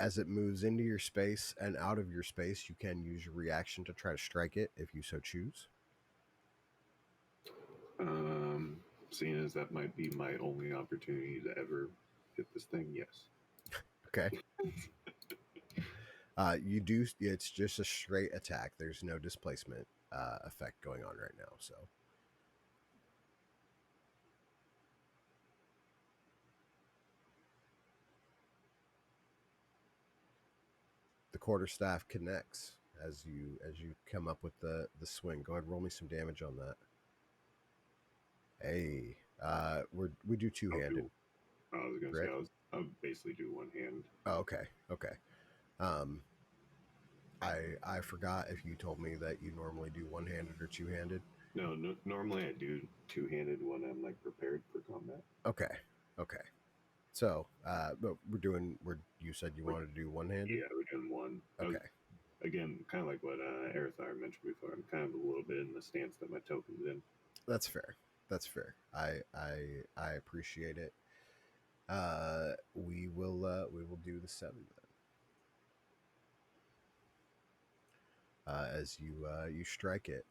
As it moves into your space and out of your space, you can use your reaction to try to strike it if you so choose. Seeing as that might be my only opportunity to ever hit this thing, yes. Okay. You do. It's just a straight attack. There's no displacement effect going on right now. So the quarterstaff connects as you come up with the swing. Go ahead, roll me some damage on that. Hey, we do two handed. I was gonna right? say I'll basically do one hand. Oh, okay. I forgot if you told me that you normally do one handed or two handed. No, normally I do two handed when I'm like prepared for combat. Okay. So, but you said you wanted to do one handed. Yeah, we're doing one. Okay. Again, kind of like what Aerithar mentioned before. I'm kind of a little bit in the stance that my token's in. That's fair. I appreciate it. We will do the 7 then. As you strike it,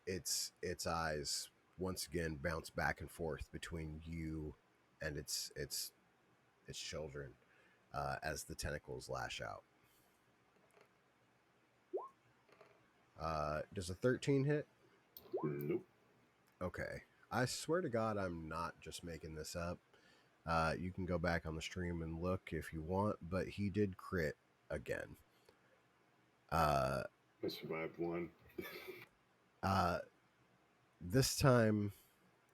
its eyes once again bounce back and forth between you and its children as the tentacles lash out. Does a 13 hit? Nope. Okay. I swear to God, I'm not just making this up. You can go back on the stream and look if you want, but he did crit again. I survived one. This time,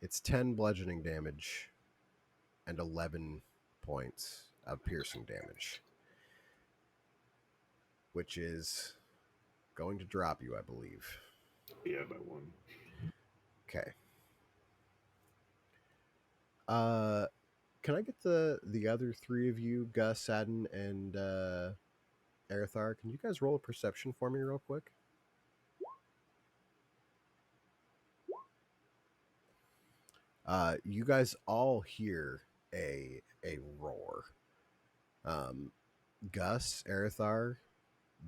it's 10 bludgeoning damage and 11 points of piercing damage. which is going to drop you, I believe. Yeah, by one. Okay. Can I get the other three of you, Gus, Sadden, and Arathar? Can you guys roll a perception for me real quick? You guys all hear a roar. Gus, Arathar,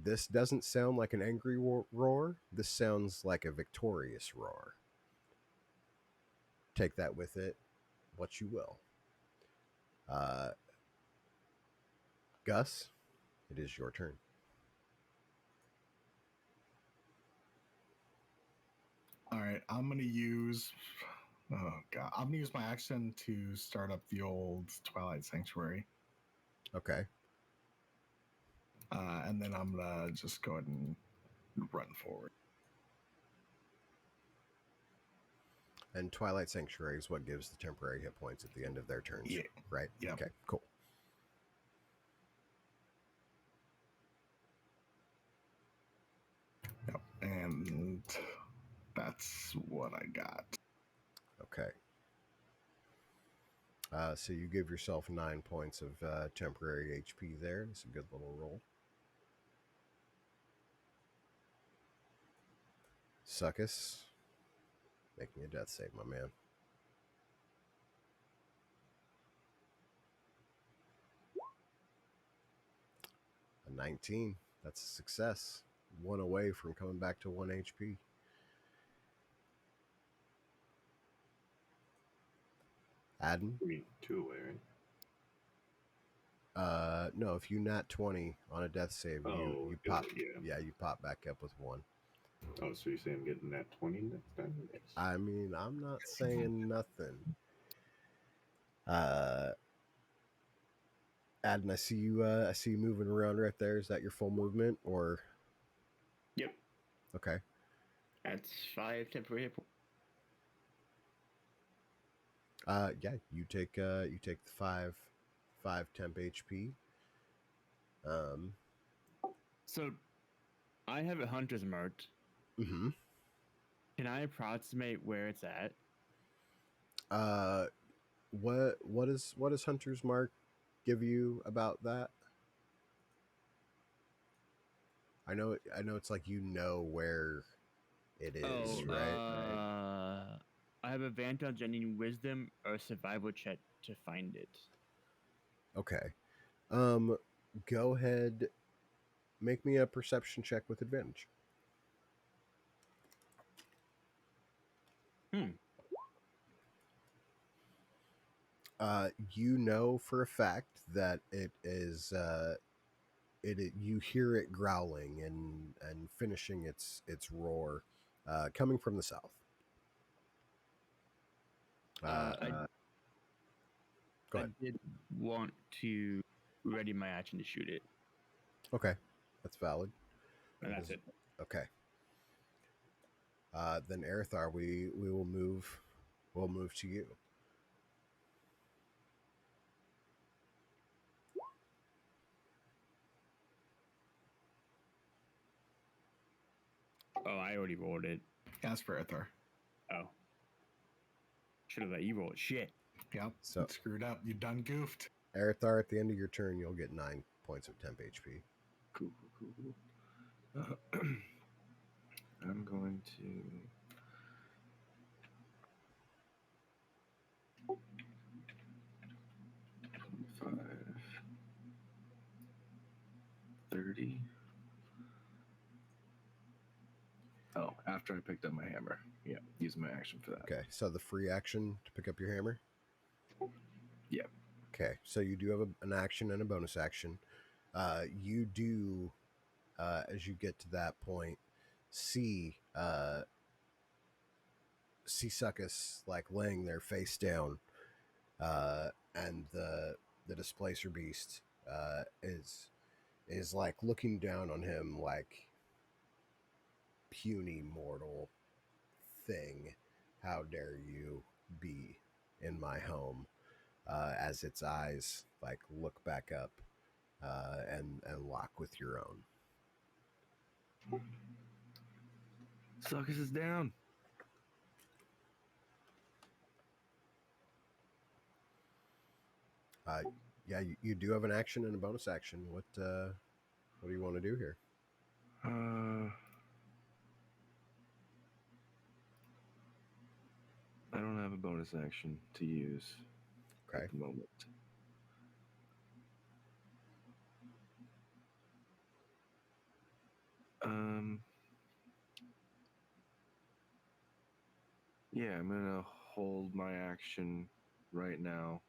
this doesn't sound like an angry roar. This sounds like a victorious roar. Take that with it, what you will. Gus, it is your turn. All right, I'm gonna use. Oh god, I'm gonna use my action to start up the old Twilight Sanctuary, Okay. and then I'm gonna just go ahead and run forward. And Twilight Sanctuary is what gives the temporary hit points at the end of their turns, Yeah. right? Yep. Okay, cool. Yep, and that's what I got. Okay. So you give yourself 9 points of temporary HP there. It's a good little roll. Suckus, make me a death save, my man. A 19. That's a success. One away from coming back to 1 HP. Adden? I mean, 2 away, right? No, if you nat 20 on a death save, you pop. Yeah. You pop back up with 1. Oh, so you're saying I'm getting that 20 next time? Nice. I mean, I'm not saying nothing. Adden, I see you. I see you moving around right there. Is that your full movement, or? Yep. Okay. That's 5 temporary hit points. Yeah, you take the five temp HP. So I have a hunter's mark. Mm-hmm. Can I approximate where it's at? What does Hunter's Mark give you about that? I know it's like where it is, right? I have advantage on any wisdom or survival check to find it. Okay. Go ahead, make me a perception check with advantage. You know for a fact that it is you hear it growling and finishing its roar, coming from the south. I Go ahead. did want to ready my action to shoot it. Okay, that's valid. And that's it. Okay. Then Arathar, we will move. We'll move to you. Oh, I already rolled it. As for Arthur. Oh. Should have let you roll it. Shit. Yep. So screwed up. You done goofed. Arathar, at the end of your turn, you'll get 9 points of temp HP. Cool. I'm going to. 25, 30. Oh, after I picked up my hammer. Yeah, using my action for that. Okay, so the free action to pick up your hammer? Yeah. Okay, so you do have an action and a bonus action. You do, as you get to that point, see Suckus like laying there face down, and the displacer beast is like looking down on him like, puny mortal thing, how dare you be in my home? As its eyes like look back up and lock with your own. Suckus is down. Yeah, you do have an action and a bonus action. What do you want to do here? I don't have a bonus action to use Okay. at the moment. Yeah, I'm gonna hold my action right now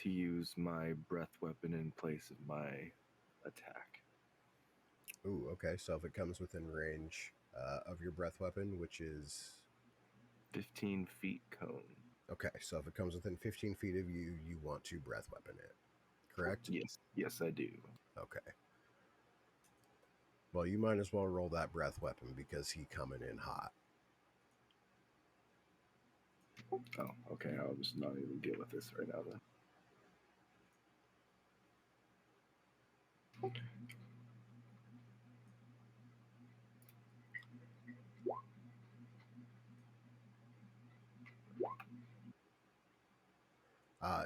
to use my breath weapon in place of my attack. Ooh, okay. So if it comes within range of your breath weapon, which is 15 feet cone. okay, so if it comes within 15 feet of you, you want to breath weapon it, correct? Yes, I do. Okay. Well, you might as well roll that breath weapon because he coming in hot. Oh, okay. I'll just not even deal with this right now then.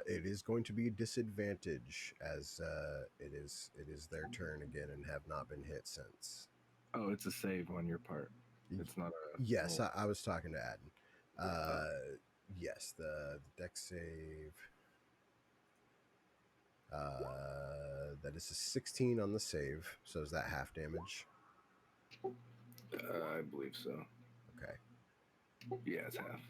It is going to be a disadvantage as it is their turn again and have not been hit since. Oh, it's a save on your part. It's not a. Yes, roll. I was talking to Adden. Yes, the deck save. That is a 16 on the save. So is that half damage? I believe so. Okay. Yeah, it's half.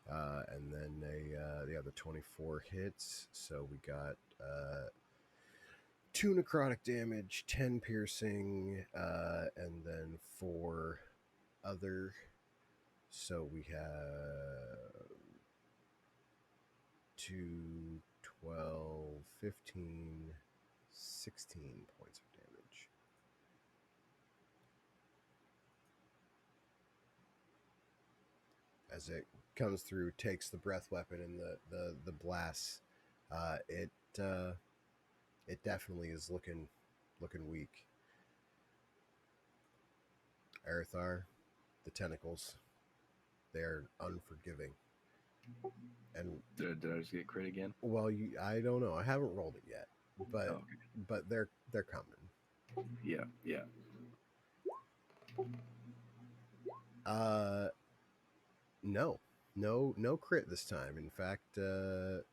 And then the 24 hits. So we got 2 necrotic damage, 10 piercing, and then 4 other. So we have 2, 12, 15, 16 points of damage. As it comes through, takes the breath weapon and the blast. It definitely is looking weak. Arathar, the tentacles, they're unforgiving. And Did I just get crit again? well, I don't know. I haven't rolled it yet, but Oh, okay. but they're coming. Yeah. No crit this time. In fact, a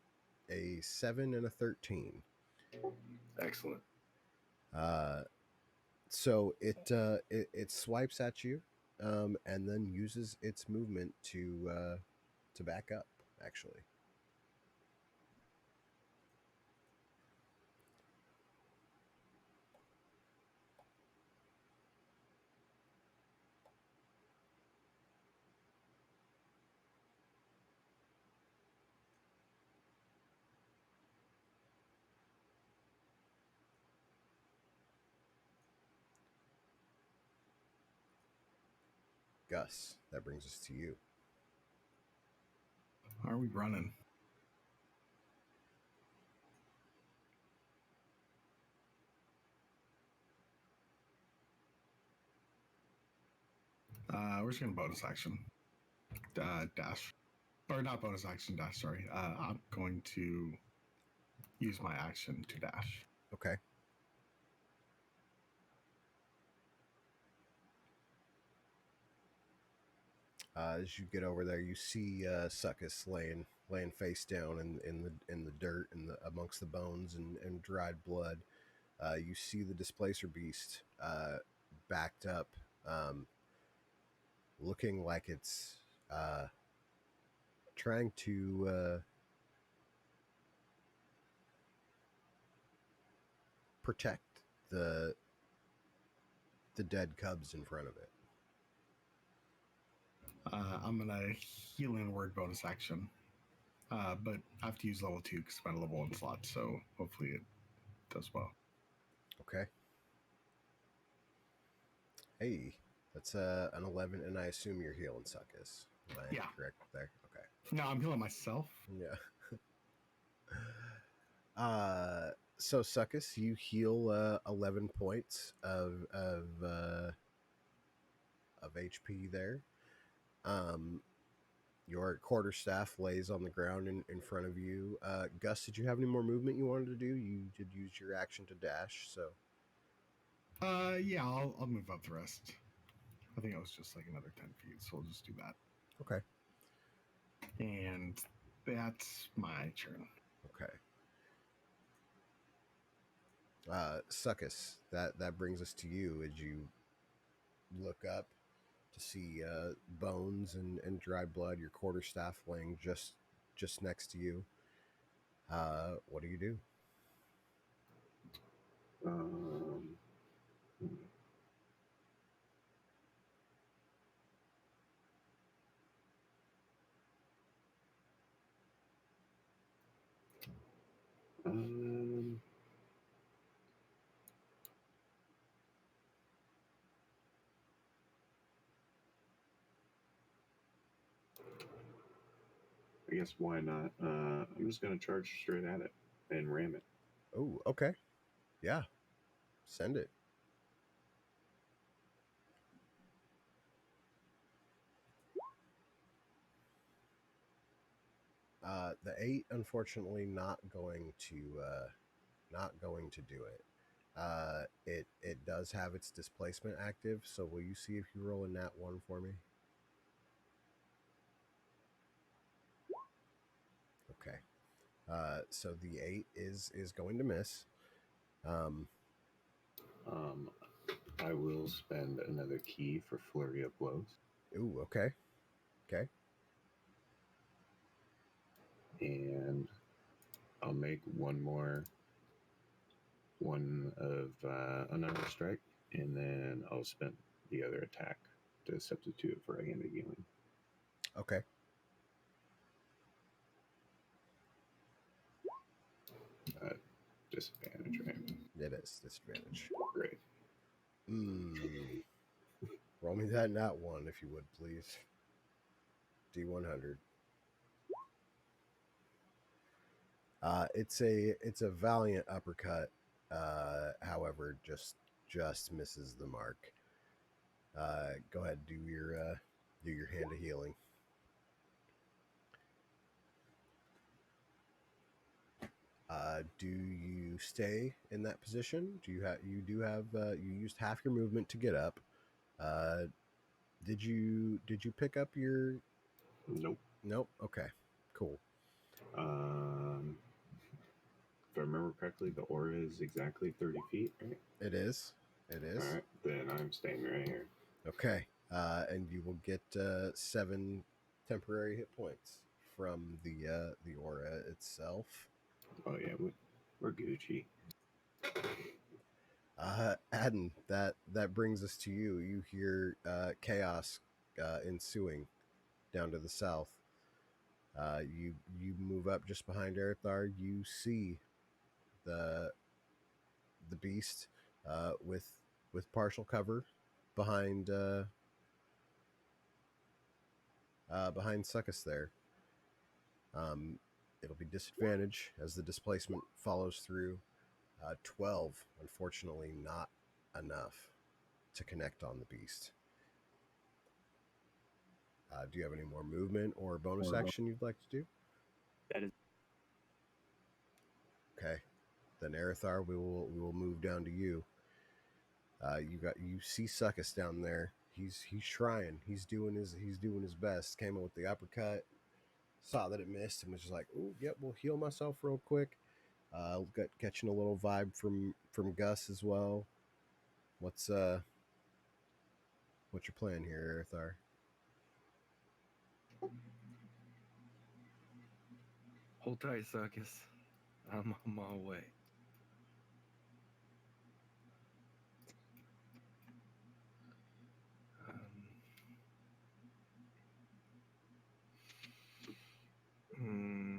7 and a 13. Excellent. So it swipes at you, and then uses its movement to back up. Actually, Gus, that brings us to you. How are we running? We're just gonna bonus action. Dash. Or not bonus action dash, sorry. I'm going to use my action to dash. Okay. As you get over there, you see Suckus laying face down in the dirt and amongst the bones and dried blood. You see the displacer beast backed up, looking like it's trying to protect the dead cubs in front of it. I'm gonna healing word bonus action. But I have to use level 2 because my level 1 slot, so hopefully it does well. Okay. Hey, that's an 11, and I assume you're healing Suckus. Am I Yeah. correct there? Okay. No, I'm healing myself. Yeah. So Succus, you heal 11 points of HP there. Your quarterstaff lays on the ground in front of you. Gus, did you have any more movement you wanted to do? You did use your action to dash, so Yeah, I'll move up the rest. I think it was just like another 10 feet, so I'll just do that. okay. And that's my turn. Okay. Succus, that brings us to you as you look up to see bones and dry blood, your quarterstaff laying just next to you. What do you do? Um, hmm. um, I guess why not? I'm just gonna charge straight at it and ram it. Oh, okay. Yeah. Send it. The 8, unfortunately, not going to do it. It does have its displacement active, so will you see if you roll a nat 1 for me? Okay. So the 8 is going to miss. Um, Um, I will spend another key for flurry of blows, ooh, okay. Okay. and I'll make one of another strike, and then I'll spend the other attack to substitute for a hand of healing. Okay. Disadvantage, right? It is disadvantage. Great. Roll me that nat 1 if you would, please. D100. It's a valiant uppercut. However, just misses the mark. Go ahead, do your hand of healing. Do you stay in that position? You do have you used half your movement to get up. Uh, did you pick up your? Nope. Nope. Okay, cool. Um, if I remember correctly, the aura is exactly 30 feet, right? It is. It All is. right, then I'm staying right here. Okay. And you will get 7 temporary hit points from the aura itself. Oh yeah, we're Gucci. Adden, that brings us to you. You hear chaos ensuing down to the south. You move up just behind Erithar. You see the beast with partial cover behind behind Succus there. It'll be disadvantage as the displacement follows through. 12, unfortunately, not enough to connect on the beast. Do you have any more movement or bonus action you'd like to do? That is Okay, then Erithar, we will move down to you. You see Succus down there. He's trying. He's doing his best. Came in with the uppercut, saw that it missed, and was just like, "Oh, yep, we'll heal myself real quick." Got catching a little vibe from Gus as well. What's your plan here, Erithar? Hold tight, Succus. I'm on my way. Hmm.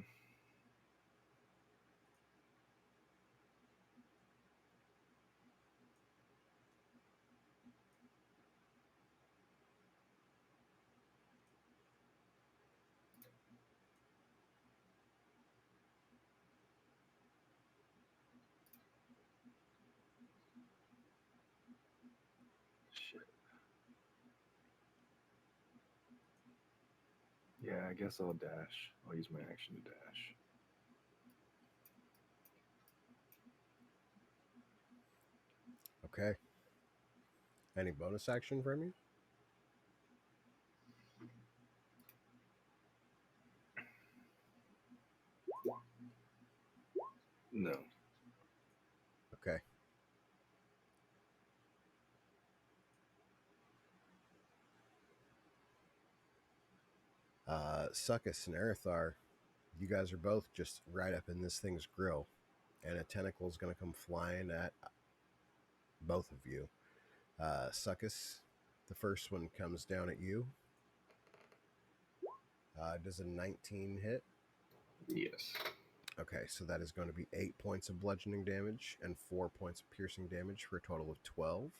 I guess I'll dash. I'll use my action to dash. Okay. Any bonus action from you? No. Okay. Succus and Erithar, you guys are both just right up in this thing's grill, and a tentacle is going to come flying at both of you. Succus, the first one comes down at you. Does a 19 hit? Yes. Okay, so that is going to be 8 points of bludgeoning damage and 4 points of piercing damage for a total of 12.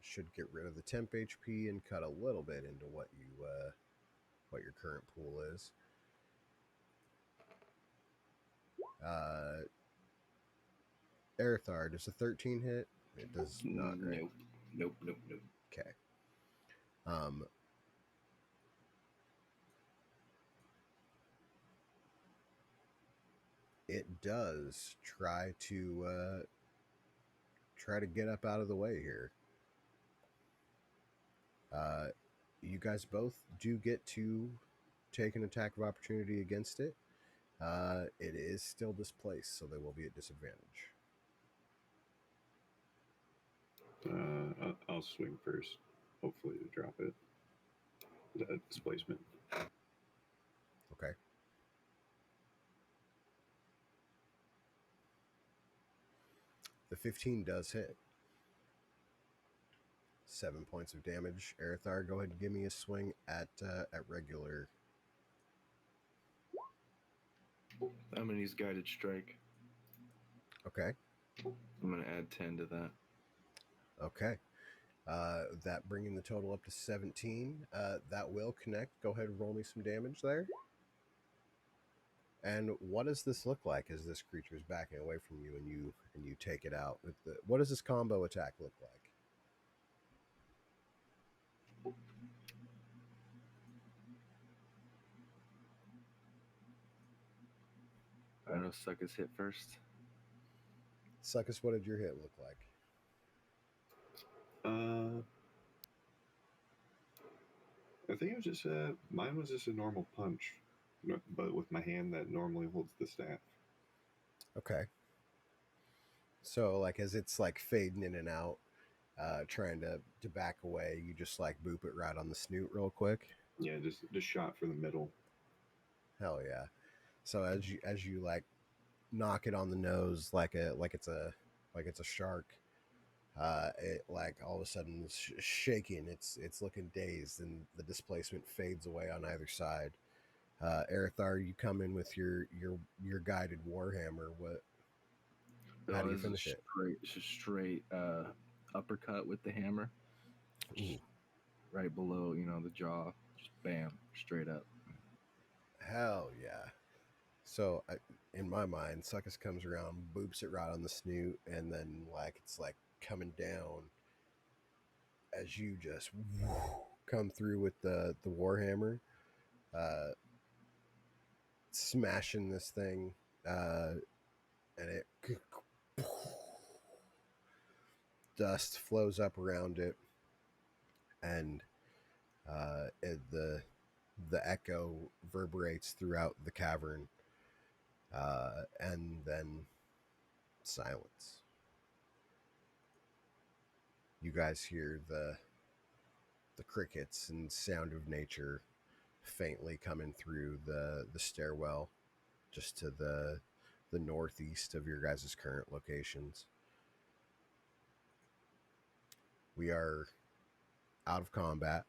Should get rid of the temp HP and cut a little bit into what your current pool is. Erithar, does a 13 hit? It does not, right? Nope. Okay. It does try to get up out of the way here. You guys both do get to take an attack of opportunity against it. It is still displaced, so they will be at disadvantage. I'll swing first, hopefully to drop it. The displacement. Okay. The 15 does hit. 7 points of damage. Erithar, go ahead and give me a swing at regular. I'm gonna use guided strike. Okay. I'm gonna add 10 to that. Okay. That bringing the total up to 17. That will connect. Go ahead and roll me some damage there. And what does this look like as this creature is backing away from you and you take it out? What does this combo attack look like? I don't know, Succus hit first. Succus, what did your hit look like? I think it was just mine was just a normal punch, but with my hand that normally holds the staff. Okay. So like as it's like fading in and out, trying to back away, you just like boop it right on the snoot real quick. Yeah, just shot for the middle. Hell yeah. So as you like knock it on the nose like it's a shark, it like all of a sudden is shaking. It's looking dazed, and the displacement fades away on either side. Erithar, you come in with your guided warhammer. How do you finish it? It's a straight uppercut with the hammer. Ooh, Right below, the jaw. Just bam, straight up. hell yeah. So in my mind, Succus comes around, boops it right on the snoot, and then like it's like coming down as you just come through with the warhammer, uh, smashing this thing, and it dust flows up around it, and the echo reverberates throughout the cavern, and then silence. You guys hear the crickets and sound of nature faintly coming through the stairwell just to the northeast of your guys' current locations. We are out of combat,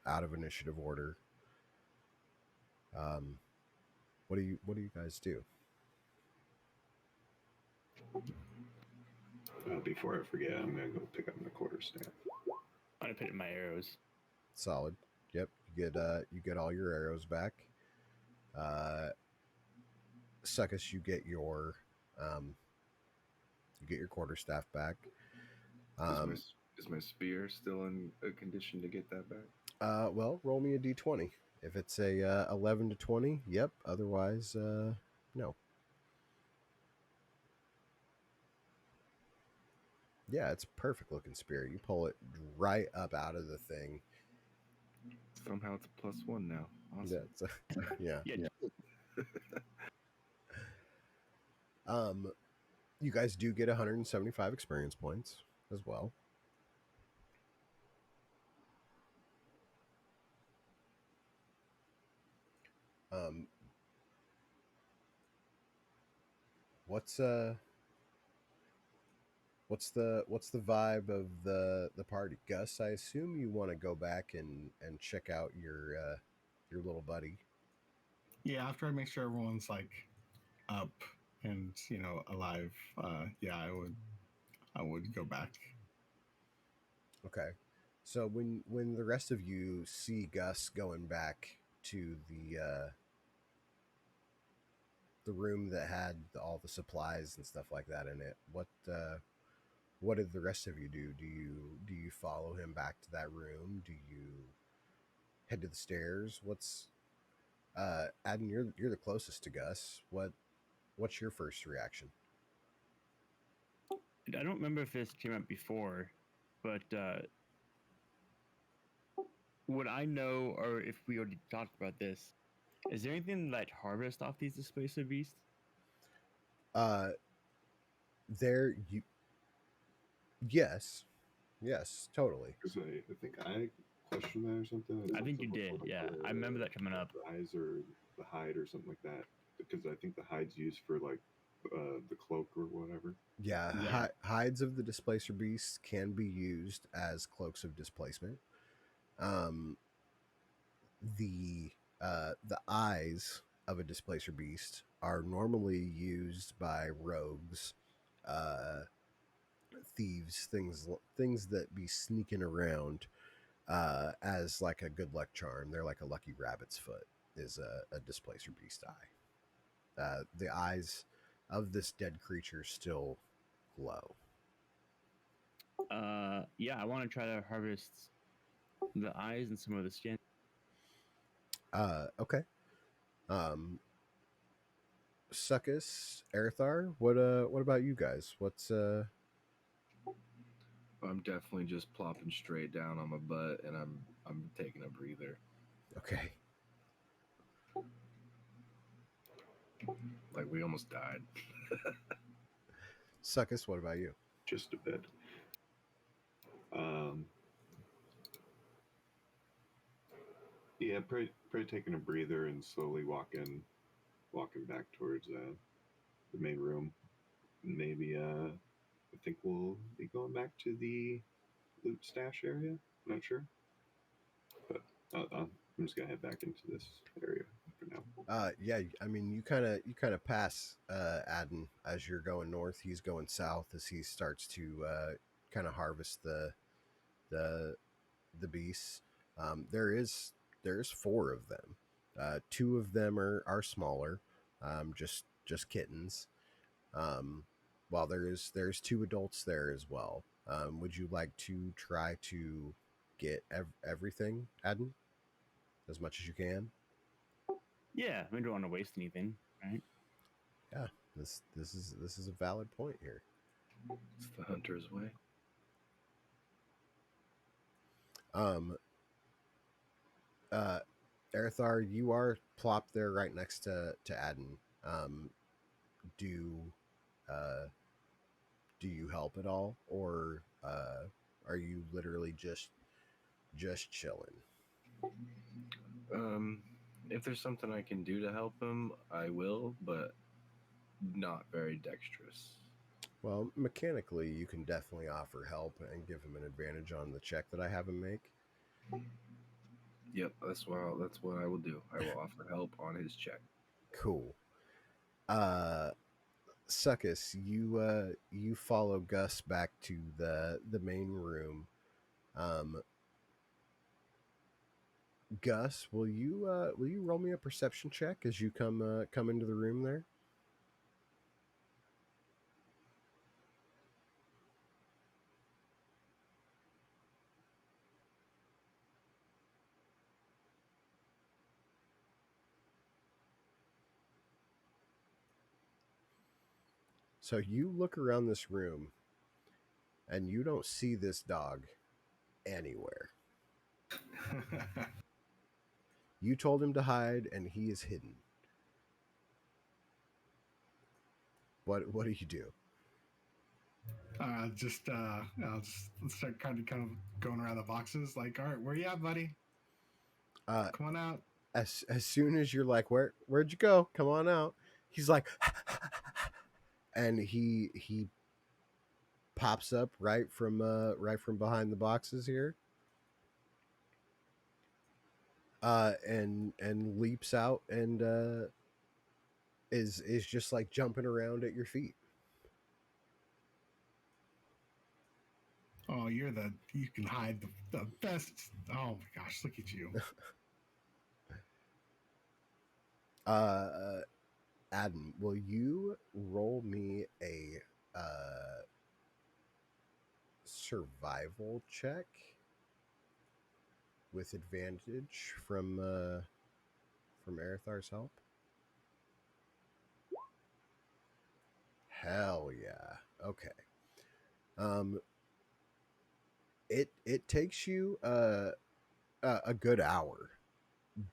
out of initiative order. What do you guys do? Before I forget, I'm gonna go pick up my quarterstaff. I'm gonna put in my arrows. Solid. Yep, you get all your arrows back. Succus, you get your quarterstaff back. Is my spear still in a condition to get that back? Well, roll me a d20. If it's a 11 to 20, yep. Otherwise, no. Yeah, it's a perfect looking spear. You pull it right up out of the thing. Somehow it's a +1 now. Awesome. That's yeah. Yeah. You guys do get 175 experience points as well. Um, what's what's the vibe of the party, Gus? I assume you want to go back and check out your little buddy. Yeah, after I make sure everyone's like up and alive, yeah, I would go back. Okay. So when the rest of you see Gus going back to the room that had all the supplies and stuff like that in it, what did the rest of you do? Do you follow him back to that room? Do you head to the stairs? What's Adam, you're the closest to Gus. What's your first reaction? I don't remember if this came up before, but would I know, or if we already talked about this, is there anything that harvest off these displacer beasts? Uh there you yes. Yes, totally. Because I think I questioned that or something. I think you Something did, like yeah. I remember that coming up. The eyes or the hide or something like that. Because I think the hide's used for like the cloak or whatever. Yeah, Yeah. hides of the displacer beasts can be used as cloaks of displacement. Um, the eyes of a displacer beast are normally used by rogues, uh, thieves, things that be sneaking around as like a good luck charm. They're like a lucky rabbit's foot is a displacer beast eye. The eyes of this dead creature still glow. Yeah, I want to try to harvest the eyes and some of the skin. Okay. Um, Suckus, Erthar, what about you guys? What's I'm definitely just plopping straight down on my butt, and I'm taking a breather. okay? Like we almost died. Suckus, what about you? Just a bit. Yeah, probably taking a breather and slowly walking back towards the main room. Maybe I think we'll be going back to the loot stash area. I'm not sure, but I'm just gonna head back into this area for now. Yeah, I mean you kind of pass Adden as you're going north. He's going south as he starts to kind of harvest the the beasts. There's four of them. Two of them are smaller, just kittens. Um, while there's two adults there as well. Would you like to try to get everything, Adden, as much as you can? Yeah, we don't want to waste anything, right? Yeah, this is a valid point here. It's the hunter's way. Um, uh, Erthar, you are plopped there right next to Adden. Do uh, do you help at all, or are you literally just chilling? Um, if there's something I can do to help him, I will, but not very dexterous. Well, mechanically, you can definitely offer help and give him an advantage on the check that I have him make. Yep, that's what I will do. I will offer help on his check. Cool. Uh, Suckus, you follow Gus back to the main room. Um, Gus, will you roll me a perception check as you come into the room there? So you look around this room and you don't see this dog anywhere. You told him to hide and he is hidden. What do you do? I'll just start kind of going around the boxes. Like, all right, where you at, buddy? Come on out. As soon as you're like, where'd you go? Come on out. He's like, and he pops up right from behind the boxes here. And leaps out and is just like jumping around at your feet. Oh, you can hide the best. Oh my gosh, look at you. Adam, will you roll me a survival check with advantage from Arethar's help? Hell yeah. Okay. It takes you a good hour,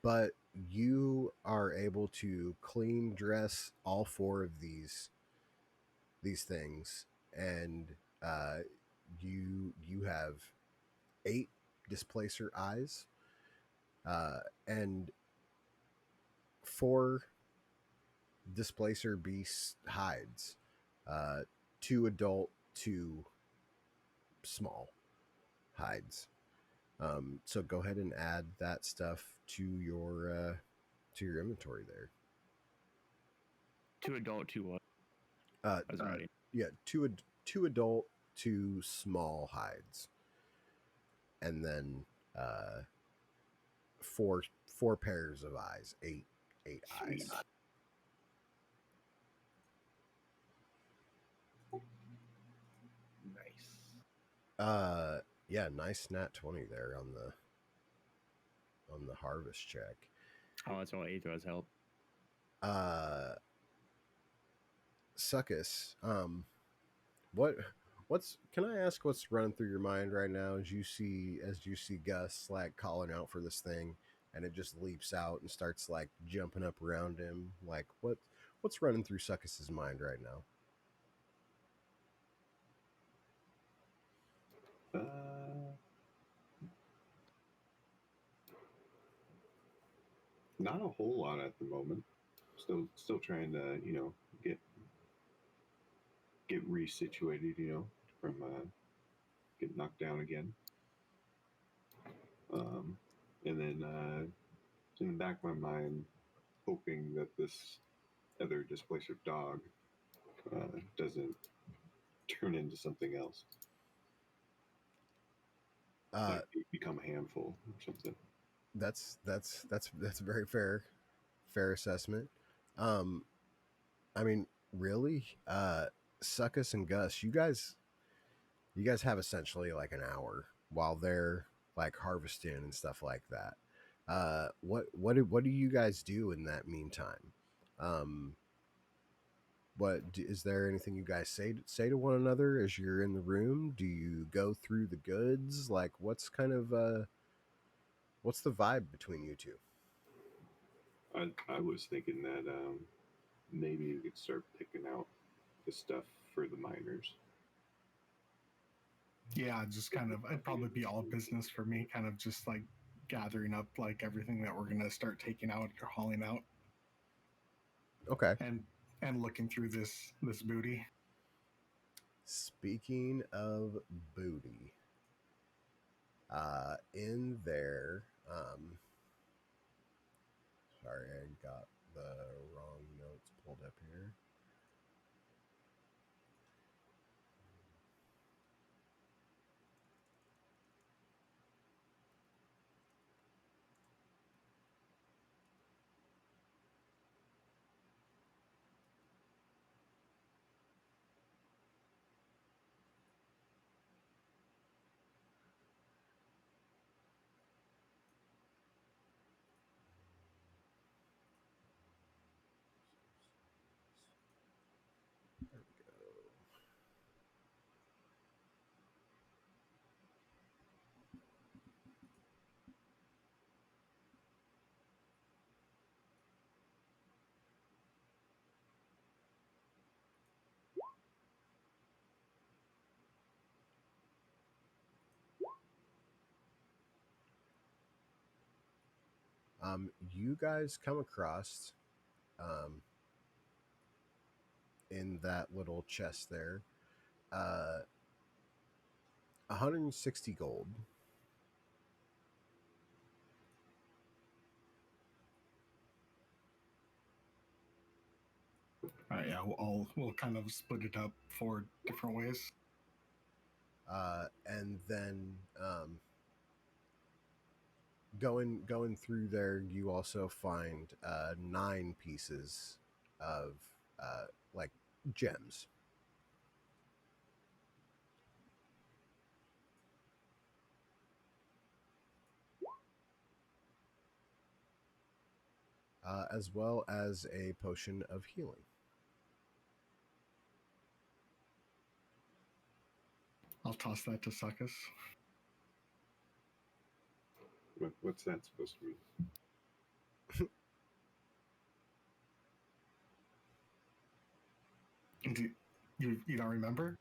but you are able to clean dress all four of these things, and you have 8 displacer eyes, and 4 displacer beast hides, 2 adult, 2 small hides. So go ahead and add that stuff to your inventory there. 2 adult, 2 what? Uh, I was writing. yeah, 2 adult, 2 small hides, and then 4 pairs of eyes, 8 eyes. Nice. Yeah, nice nat 20 there on the harvest check. Oh, that's all Aether's help. Suckus, what's can I ask what's running through your mind right now as you see Gus like calling out for this thing, and it just leaps out and starts like jumping up around him? Like what's running through Suckus's mind right now? Not a whole lot at the moment. Still trying to get resituated. From get knocked down again. And then in the back of my mind, hoping that this other displacer dog doesn't turn into something else, like become a handful or something. That's a very fair assessment. I mean, really, Suckus and Gus, you guys have essentially like an hour while they're like harvesting and stuff like that. What do you guys do in that meantime? Is there anything you guys say to one another as you're in the room? Do you go through the goods? Like, what's kind of what's the vibe between you two? I was thinking that maybe we could start picking out the stuff for the miners. Yeah, just kind of, it'd probably be all business for me, kind of just like gathering up like everything that we're gonna start taking out or hauling out, Okay. and looking through this booty. Speaking of booty, in there, sorry, I got the wrong notes pulled up here. You guys come across in that little chest there, 160 gold. Yeah, we'll kind of split it up 4 different ways. And then going through there, you also find 9 pieces of like gems. As well as a potion of healing. I'll toss that to Suckus. What's that supposed to mean? Do you don't remember?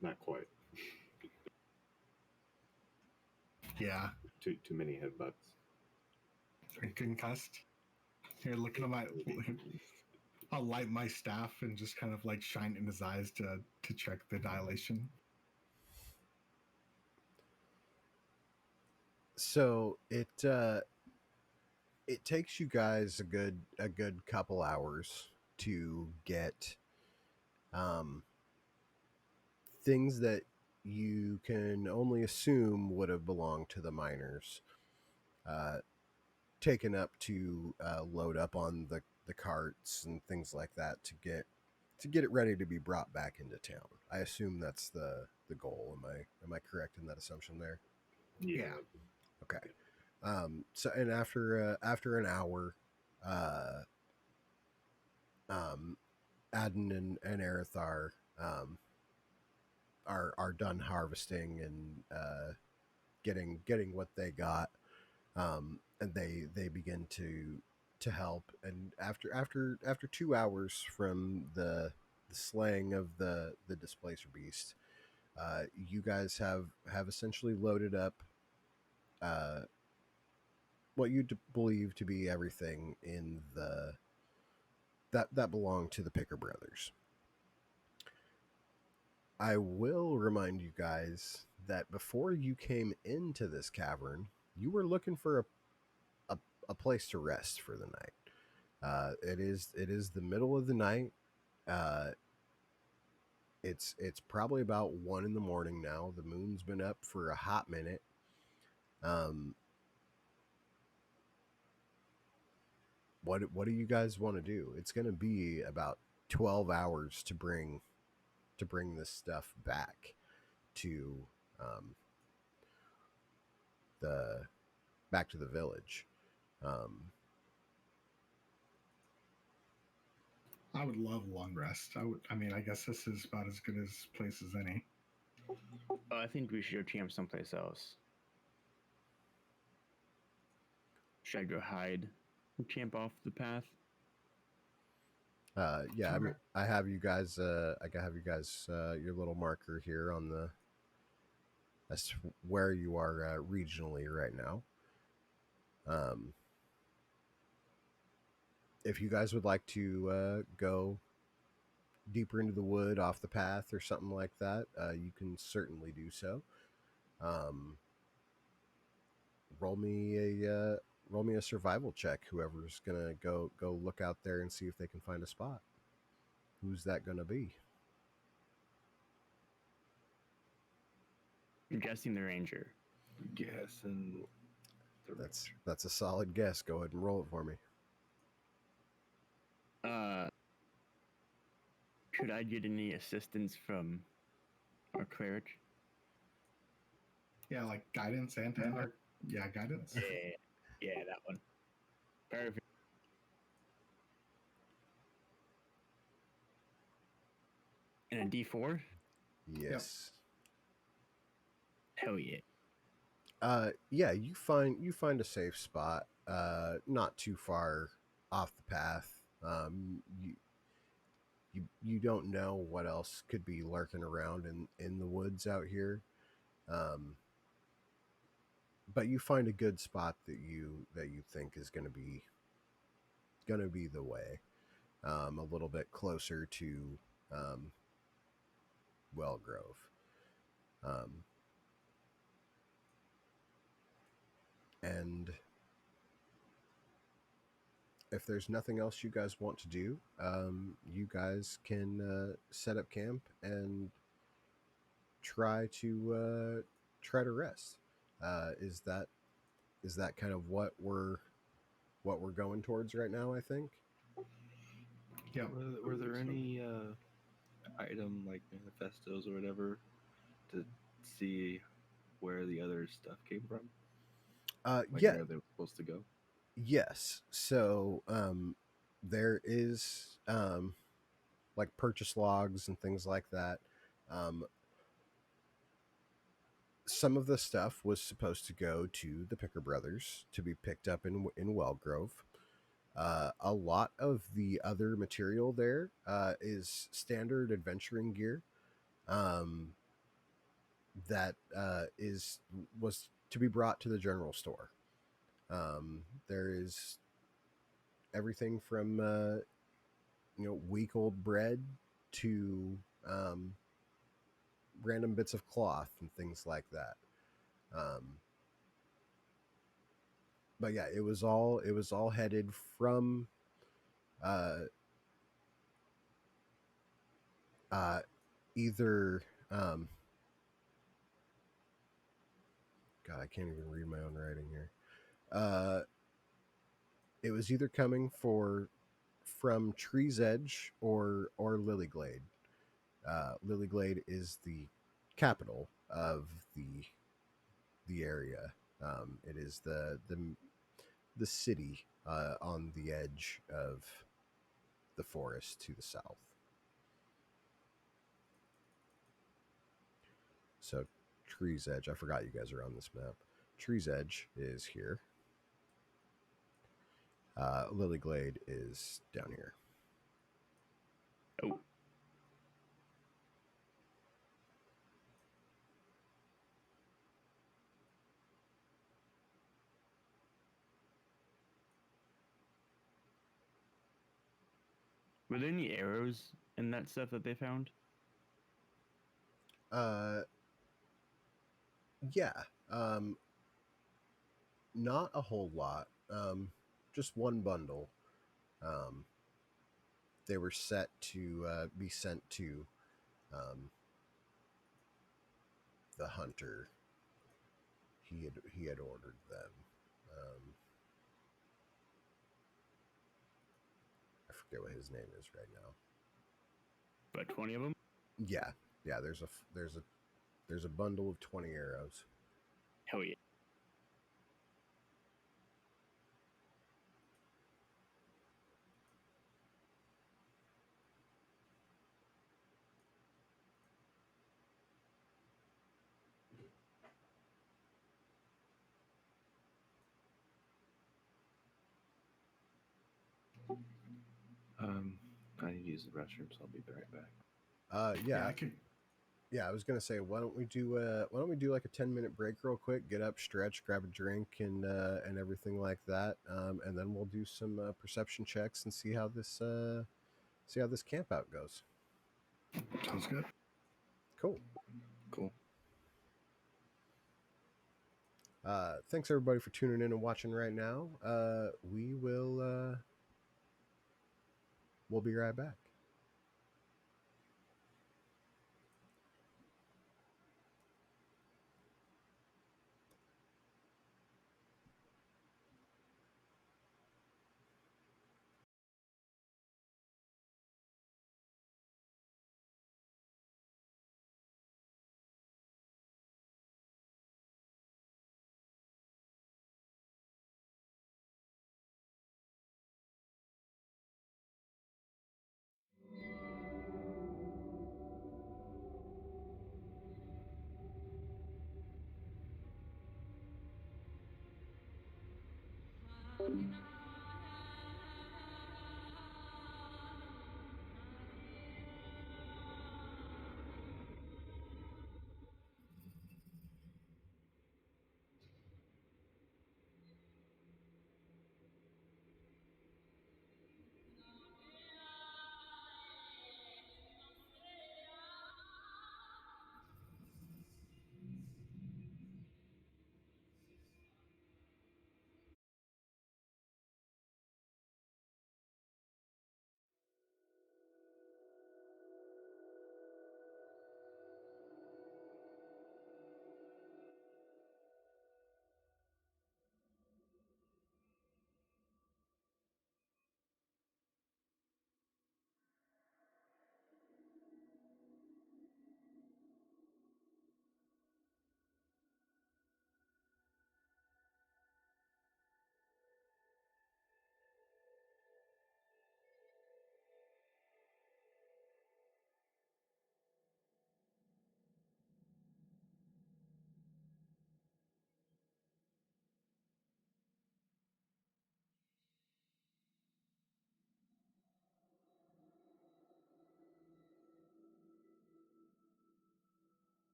Not quite. Yeah, Too many headbutts. concussed. Here, look at my. I'll light my staff and just kind of like shine in his eyes to check the dilation. So it takes you guys a good couple hours to get things that you can only assume would have belonged to the miners, taken up to load up on the carts and things like that to get it ready to be brought back into town. I assume that's the goal. Am I correct in that assumption there? Yeah. Okay. So and after an hour, Adden and Erithar are done harvesting and getting what they got, and they begin to help. And after 2 hours from the slaying of the displacer beast, you guys have essentially loaded up uh, what you believe to be everything in the that belonged to the Picker brothers. I will remind you guys that before you came into this cavern, you were looking for a place to rest for the night. It is the middle of the night. Uh, it's probably about 1 in the morning now. The moon's been up for a hot minute. Um, what do you guys want to do? It's going to be about 12 hours to bring this stuff back to the back to the village. Um, I would love long rest. I mean, I guess this is about as good as place as any. I think we should go camp someplace else. Should I go hide and camp off the path? Yeah, I mean, Okay. I have you guys. I have you guys. Your little marker here on the. That's where you are regionally right now. If you guys would like to go deeper into the wood off the path or something like that, you can certainly do so. Um, roll me a survival check. Whoever's gonna go look out there and see if they can find a spot. Who's that gonna be? I'm guessing the ranger. Guessing the That's a solid guess. Go ahead and roll it for me. Could I get any assistance from our cleric? Yeah, like guidance and guidance. Yeah, that one. Perfect. And a D4? Yes. Hell yeah. Yeah, you find a safe spot, not too far off the path. You don't know what else could be lurking around in the woods out here. Um, but you find a good spot that you think is going to be the way, a little bit closer to um, Wellgrove. Um, and if there's nothing else you guys want to do, you guys can set up camp and try to rest. Is that kind of what we're going towards right now? I think. Yeah. Were there any item like manifestos or whatever to see where the other stuff came from? Like Yeah, where they were supposed to go? yes. So there is like purchase logs and things like that. Um, some of the stuff was supposed to go to the Picker brothers to be picked up in Wellgrove. A lot of the other material there is standard adventuring gear um, that was to be brought to the general store. There is everything from week old bread to um, random bits of cloth and things like that. Um, but yeah, it was all headed from uh, uh, either God, I can't even read my own writing here. Uh, it was either coming for from Tree's Edge or Lilyglade. Lilyglade is the capital of the area. It is the city on the edge of the forest to the south. So Tree's Edge. I forgot you guys are on this map. Tree's Edge is here. Lilyglade is down here. Oh, were there any arrows in that stuff that they found? Uh, yeah. Not a whole lot. Just one bundle. Um, they were set to be sent to um, the hunter. He had ordered them. I forget what his name is right now. About 20 of them? Yeah, yeah. There's a bundle of 20 arrows. Hell yeah. I need to use the restroom, so I'll be right back. Yeah, I could. yeah. I was gonna say, why don't we do like a 10-minute break real quick? Get up, stretch, grab a drink, and everything like that. And then we'll do some perception checks and see how this camp out goes. Sounds good. Cool. Cool. Thanks everybody for tuning in and watching right now. We'll be right back.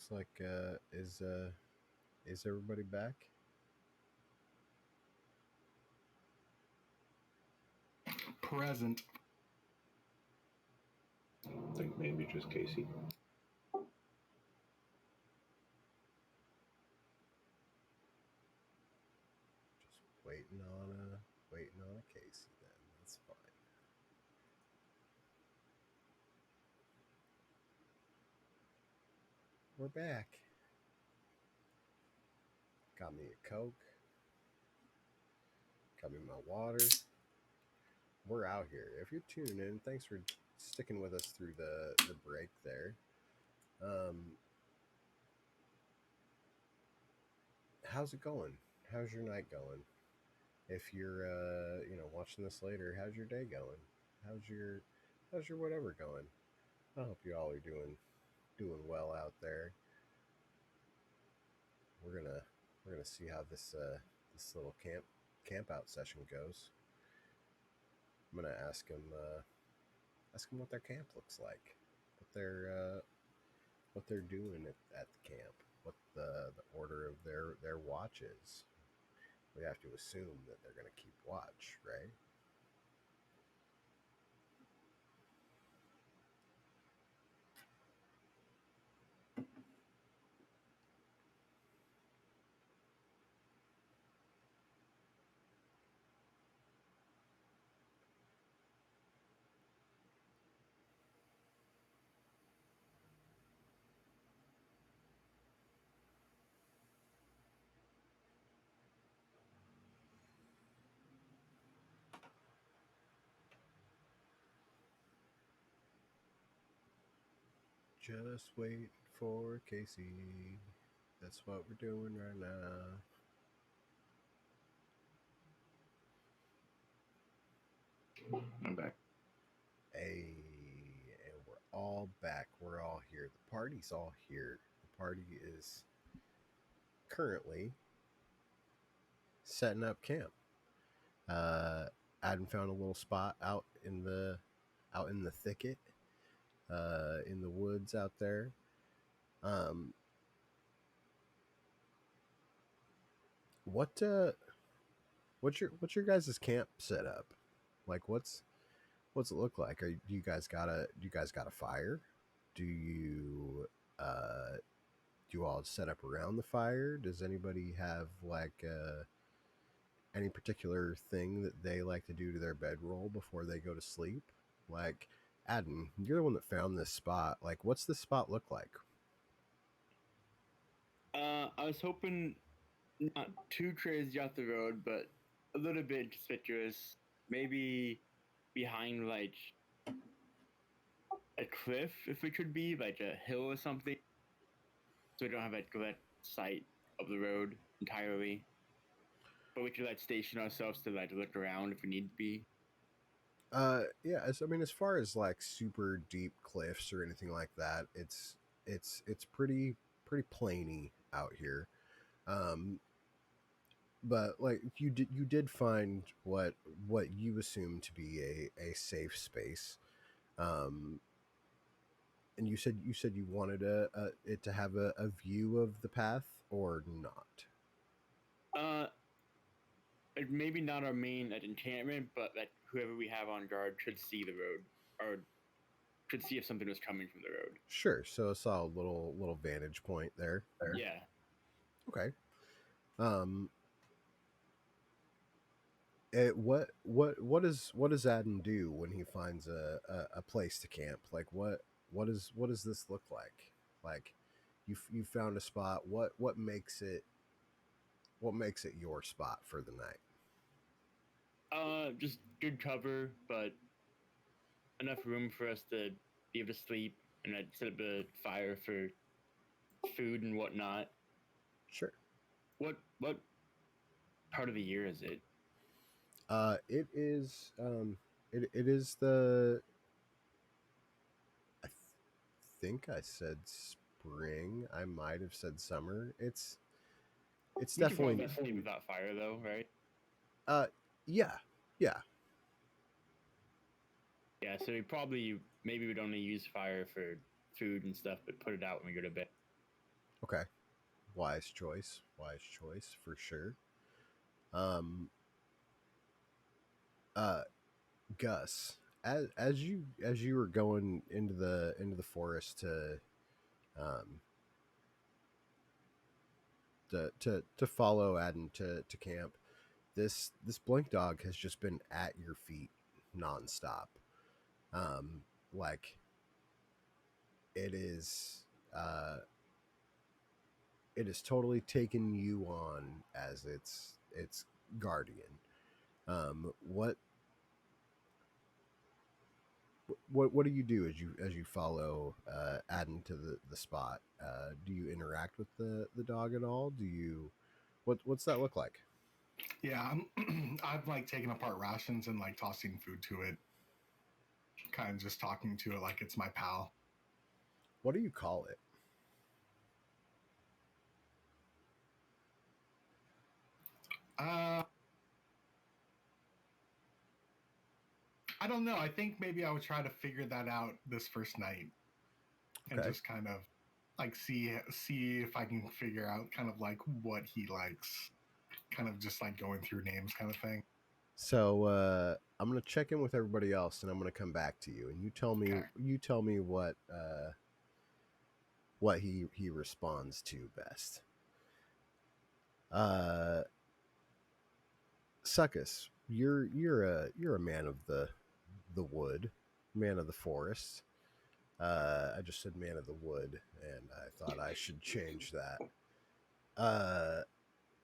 Looks like is everybody back? Present. I think maybe just Casey. Just waiting on a Casey then. That's fine. We're back. Got me a Coke. Got me my water. We're out here. If you're tuning in, thanks for sticking with us through the break there. How's it going? How's your night going? If you're watching this later, how's your day going? How's your whatever going? I hope you all are doing well out there. We're gonna see how this little camp out session goes. I'm gonna ask them what their camp looks like, what they're doing at the camp, what the order of their watch is. We have to assume that they're gonna keep watch, right? Just wait for Casey. That's what we're doing right now. I'm back. Hey, and we're all back. We're all here. The party's all here. The party is currently setting up camp. Adam found a little spot out in the thicket, in the woods out there. Um, what what's your guys' camp set up? Like what's it look like? Do you guys got a fire? Do you uh do you all set up around the fire? Does anybody have like any particular thing that they like to do to their bedroll before they go to sleep? Like, Adam, you're the one that found this spot. Like, what's this spot look like? I was hoping not too crazy off the road, but a little bit conspicuous. Maybe behind like a cliff, if it could be like a hill or something, so we don't have like direct sight of the road entirely. But we could like station ourselves to like look around if we need to be. Yeah, I mean, as far as like super deep cliffs or anything like that, it's pretty plainy out here. Um, but like you did find what you assume to be a safe space. Um, and you said you wanted it to have a view of the path or not. Uh, maybe not our main like, encampment, but like whoever we have on guard could see the road or could see if something was coming from the road. Sure. So a solid little vantage point there. Yeah. Okay. Um. What does Adam do when he finds a place to camp? Like what does this look like? Like you found a spot. What makes it your spot for the night? Just good cover, but enough room for us to be able to sleep and I'd set up a fire for food and whatnot. Sure. What part of the year is it? It is it is the I think I said spring. I might have said summer. It's We could definitely probably sleep without fire though, right? yeah. Yeah. Yeah, so maybe we'd only use fire for food and stuff, but put it out when we go to bed. Okay. Wise choice. Wise choice for sure. Um uh Gus, as you were going into the forest um to follow Adden to camp, this blink dog has just been at your feet nonstop. Um like it is uh it has totally taken you on as its guardian. What what do you do as you follow Adden to the spot? Do you interact with the dog at all? Do you what's that look like? Yeah, I've like taken apart rations and like tossing food to it, kind of just talking to it like it's my pal. What do you call it? Uh, I don't know. I think maybe I would try to figure that out this first night and Okay. just kind of like see if I can figure out kind of like what he likes. Kind of just like going through names kind of thing. So I'm gonna check in with everybody else, and I'm gonna come back to you, and Okay. you tell me what he responds to best. Uh, Suckus, you're a man of the wood, man of the forest. I just said man of the wood, and I thought I should change that.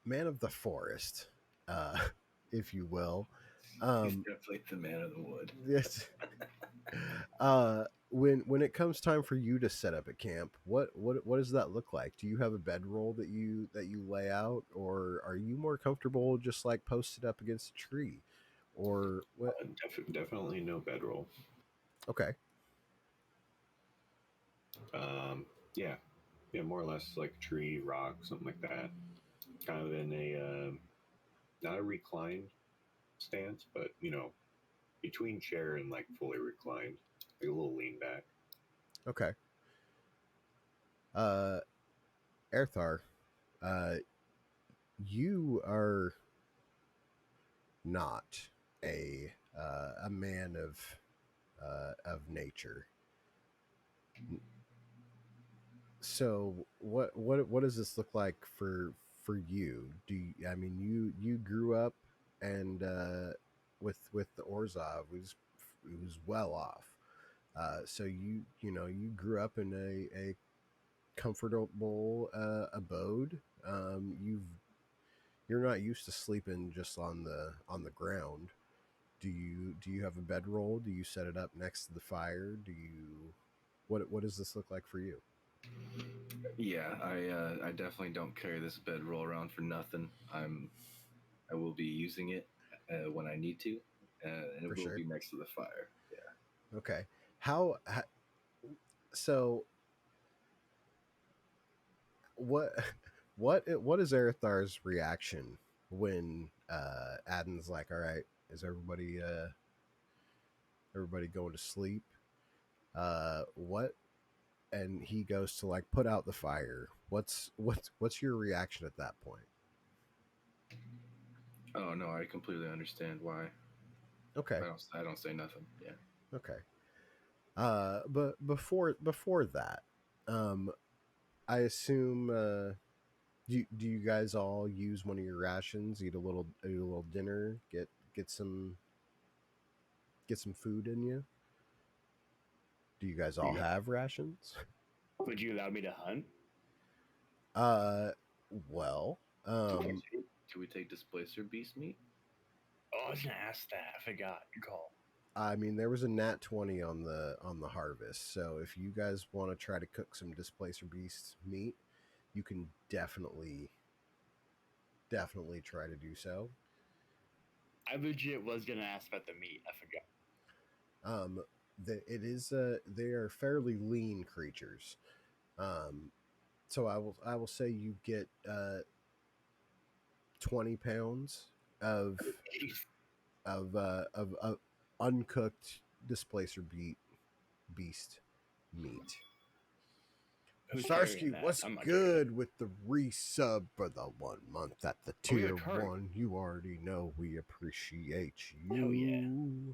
Man of the forest, uh, if you will. He's Um, definitely the man of the wood. yes. When it comes time for you to set up a camp, what does that look like? Do you have a bedroll that you lay out, or are you more comfortable just like posted up against a tree, or what? Definitely no bedroll. Okay, Yeah, yeah, more or less like a tree, rock, something like that. Kind of in a not a reclined stance, but between chair and like fully reclined, like a little lean back. okay. Uh, Erthar, uh, you are not a man of nature. So what does this look like for you? I mean you grew up and with the Orzov it was well off. So you grew up in a comfortable abode. You're not used to sleeping just on the ground. Do you have a bedroll? Do you set it up next to the fire? Do you what does this look like for you? Yeah, I definitely don't carry this bedroll around for nothing. I will be using it when I need to, and For it will sure. be next to the fire. Yeah. Okay. How so what what is Arathar's reaction when Adden's like, all right, is everybody going to sleep? What and he goes to like put out the fire. What's your reaction at that point? Oh no, I completely understand why. Okay. I don't say nothing. Yeah. Okay. But before that, um I assume do you guys all use one of your rations, eat a little dinner, get some food in you? Do you guys all Yeah. have rations? Would you allow me to hunt? Uh, well, um, Do we take displacer beast meat? Oh, I was gonna ask that. I forgot. Good call. I mean, there was a nat 20 on the harvest, so if you guys want to try to cook some displacer beast meat, you can definitely try to do so. I legit was gonna ask about the meat. I forgot. It is they are fairly lean creatures. So I will say you get 20 pounds of Jeez. of uncooked displacer beast meat. Who's Starsky, carrying that? what's I'm not good with the resub for the 1 month at the Oh, we have tier a card. 1? You already know we appreciate you. Hell yeah.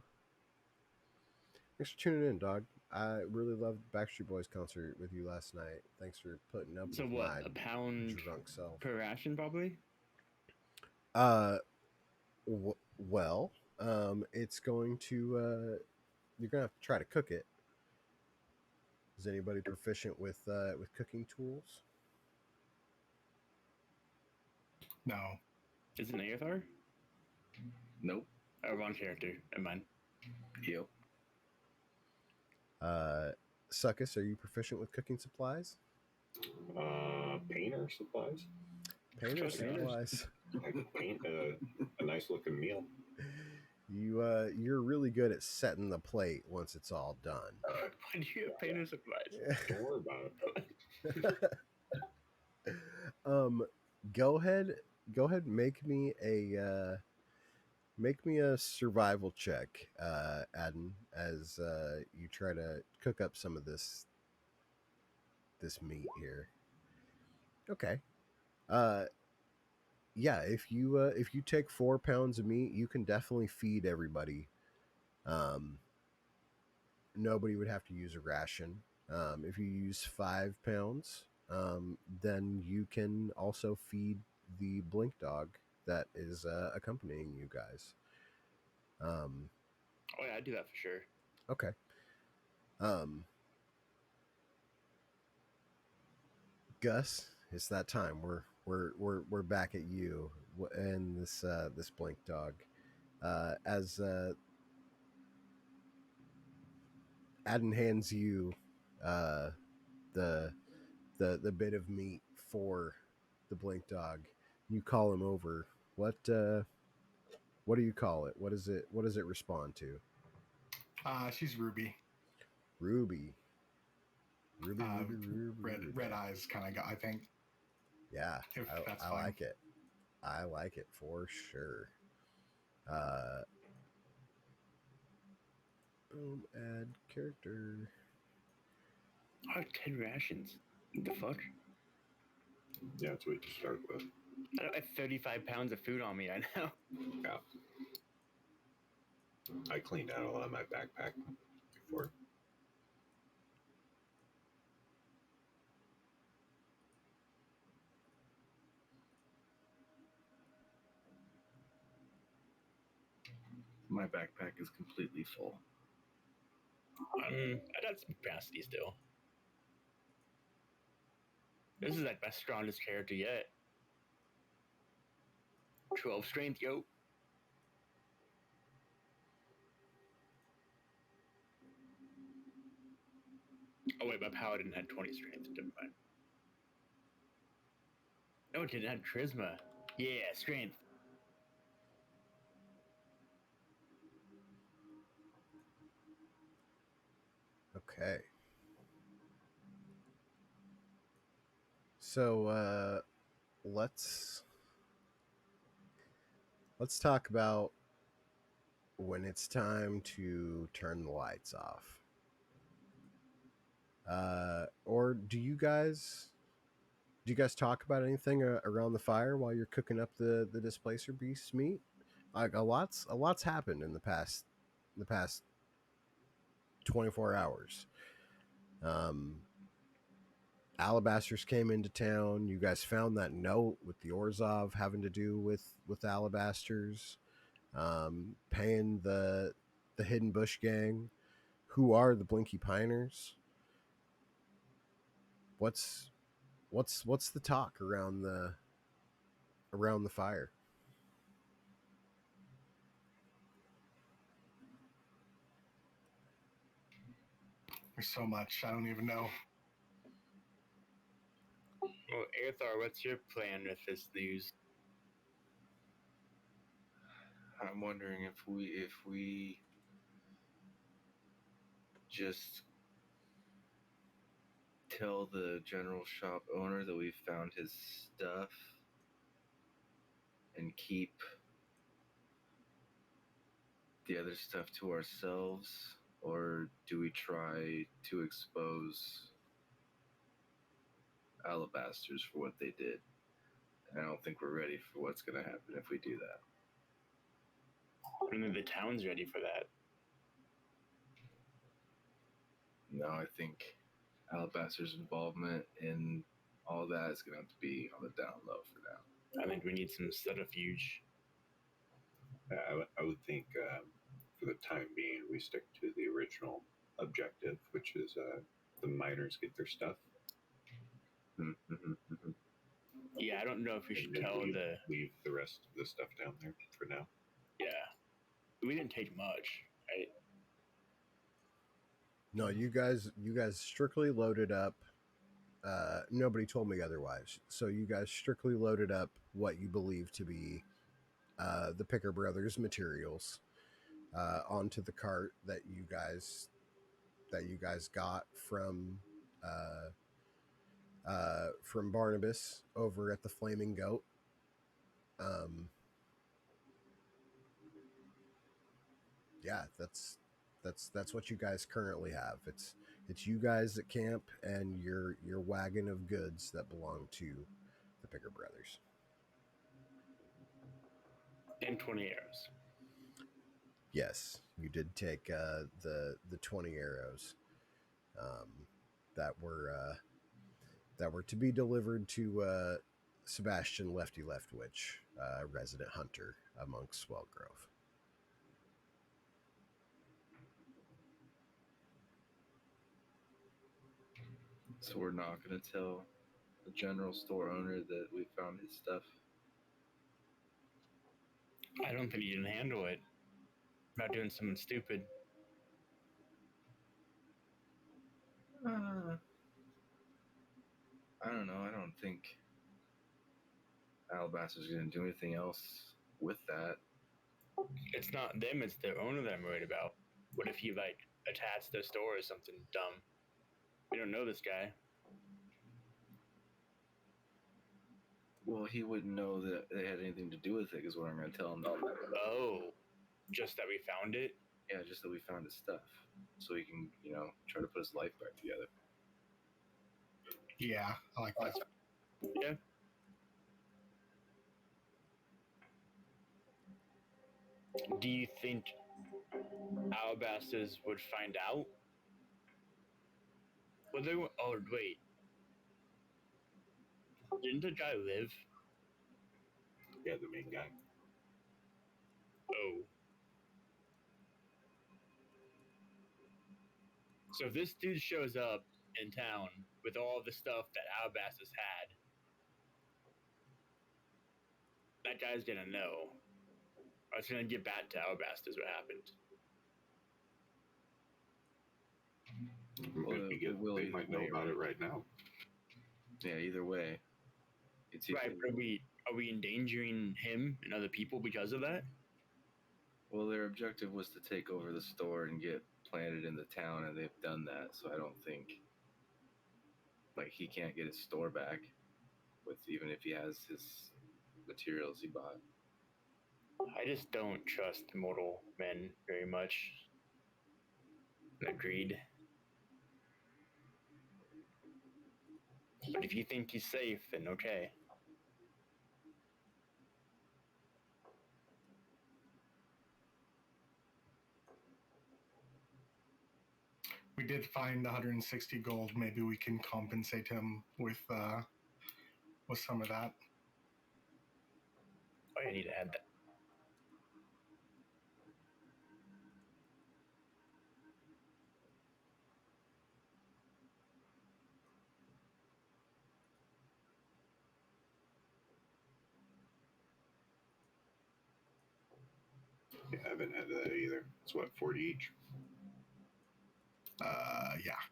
Thanks for tuning in, dog. I really loved Backstreet Boys concert with you last night. Thanks for putting up So with what? my A pound drunk self. per ration, probably. Uh, well, it's going to you're gonna have to try to cook it. Is anybody proficient with cooking tools? No. Is it Neothar? Nope. Or wrong character. Never mind. Yep. Suckus, are you proficient with cooking supplies? Painter supplies. Painter Painters. supplies. I could paint a nice looking meal. You're really good at setting the plate once it's all done. Why do you have painter supplies? Don't worry about it. Go ahead, make me a survival check, Adden, as you try to cook up some of this meat here. Okay. Yeah, if you take 4 pounds of meat, you can definitely feed everybody. Nobody would have to use a ration. If you use 5 pounds, then you can also feed the blink dog that is accompanying you guys. Oh yeah, I'd do that for sure. Okay. Gus, it's that time. We're back at you and this blink dog. As Adden hands you uh, the the bit of meat for the blink dog, you call him over. What do you call it? What is it? What does it respond to? She's Ruby. Ruby. Ruby. Red eyes kind of guy, I think. Yeah, If that's I fine. like it. I like it for sure. Boom, add character. Oh, 10 rations. What the fuck? Yeah, that's what you start with. I have 35 pounds of food on me right now. Yeah. I cleaned out a lot of my backpack before. My backpack is completely full. I'd have some capacity still. This is like my strongest character yet. 12 strength, yo. Oh wait, my paladin had 20 strength. Never mind. No, it didn't have charisma. Yeah, strength. Okay. So let's talk about when it's time to turn the lights off. Or do you guys talk about anything around the fire while you're cooking up the displacer beast meat? Like a lot's happened in the past 24 hours. Alabasters came into town. You guys found that note with the Orzov having to do with Alabasters, paying the Hidden Bush Gang, who are the Blinky Piners. What's the talk around the fire? There's so much. I don't even know. Well, Aethar, what's your plan with this news? I'm wondering if we just tell the general shop owner that we found his stuff and keep the other stuff to ourselves, or do we try to expose alabasters for what they did? And I don't think we're ready for what's going to happen if we do that. I mean, the town's ready for that. No, I think Alabaster's involvement in all that is going to have to be on the down low for now. I think we need some subterfuge. I would think for the time being, we stick to the original objective, which is the miners get their stuff. Yeah, I don't know if we should tell leave the rest of the stuff down there for now. Yeah, we didn't take much, right? No, you guys strictly loaded up. Nobody told me otherwise. So you guys strictly loaded up what you believe to be the Picker Brothers materials onto the cart that you guys got from Barnabas over at the Flaming Goat. Yeah, that's what you guys currently have. It's you guys at camp and your wagon of goods that belong to the Picker Brothers. And 20 arrows. Yes, you did take the 20 arrows that were to be delivered to Sebastian Lefty Leftwich, resident hunter amongst Swellgrove. So we're not going to tell the general store owner that we found his stuff. I don't think you can handle it without doing something stupid. I don't know. I don't think Alabaster's going to do anything else with that. It's not them, it's their owner that I'm worried about. What if he, attached their store or something dumb? We don't know this guy. Well, he wouldn't know that they had anything to do with it, is what I'm going to tell him. Oh, just that we found it? Yeah, just that we found his stuff. So he can, try to put his life back together. Yeah, I like that. Yeah. Do you think Alabasters would find out? Well, they were. Oh, wait. Didn't the guy live? Yeah, the main guy. Oh. So if this dude shows up in town with all the stuff that Alabasters had, that guy's gonna know. I was gonna get back to Alabasters what happened. Well, they might know about it right now. Yeah, either way. It's right, but are we endangering him and other people because of that? Well, their objective was to take over the store and get planted in the town, and they've done that. So I don't think, he can't get his store back, even if he has his materials he bought. I just don't trust mortal men very much. Agreed. But if you think he's safe, then okay. We did find 160 gold. Maybe we can compensate him with some of that. Oh, I need to add that. Yeah, I haven't had that either. It's what, 40 each? Yeah.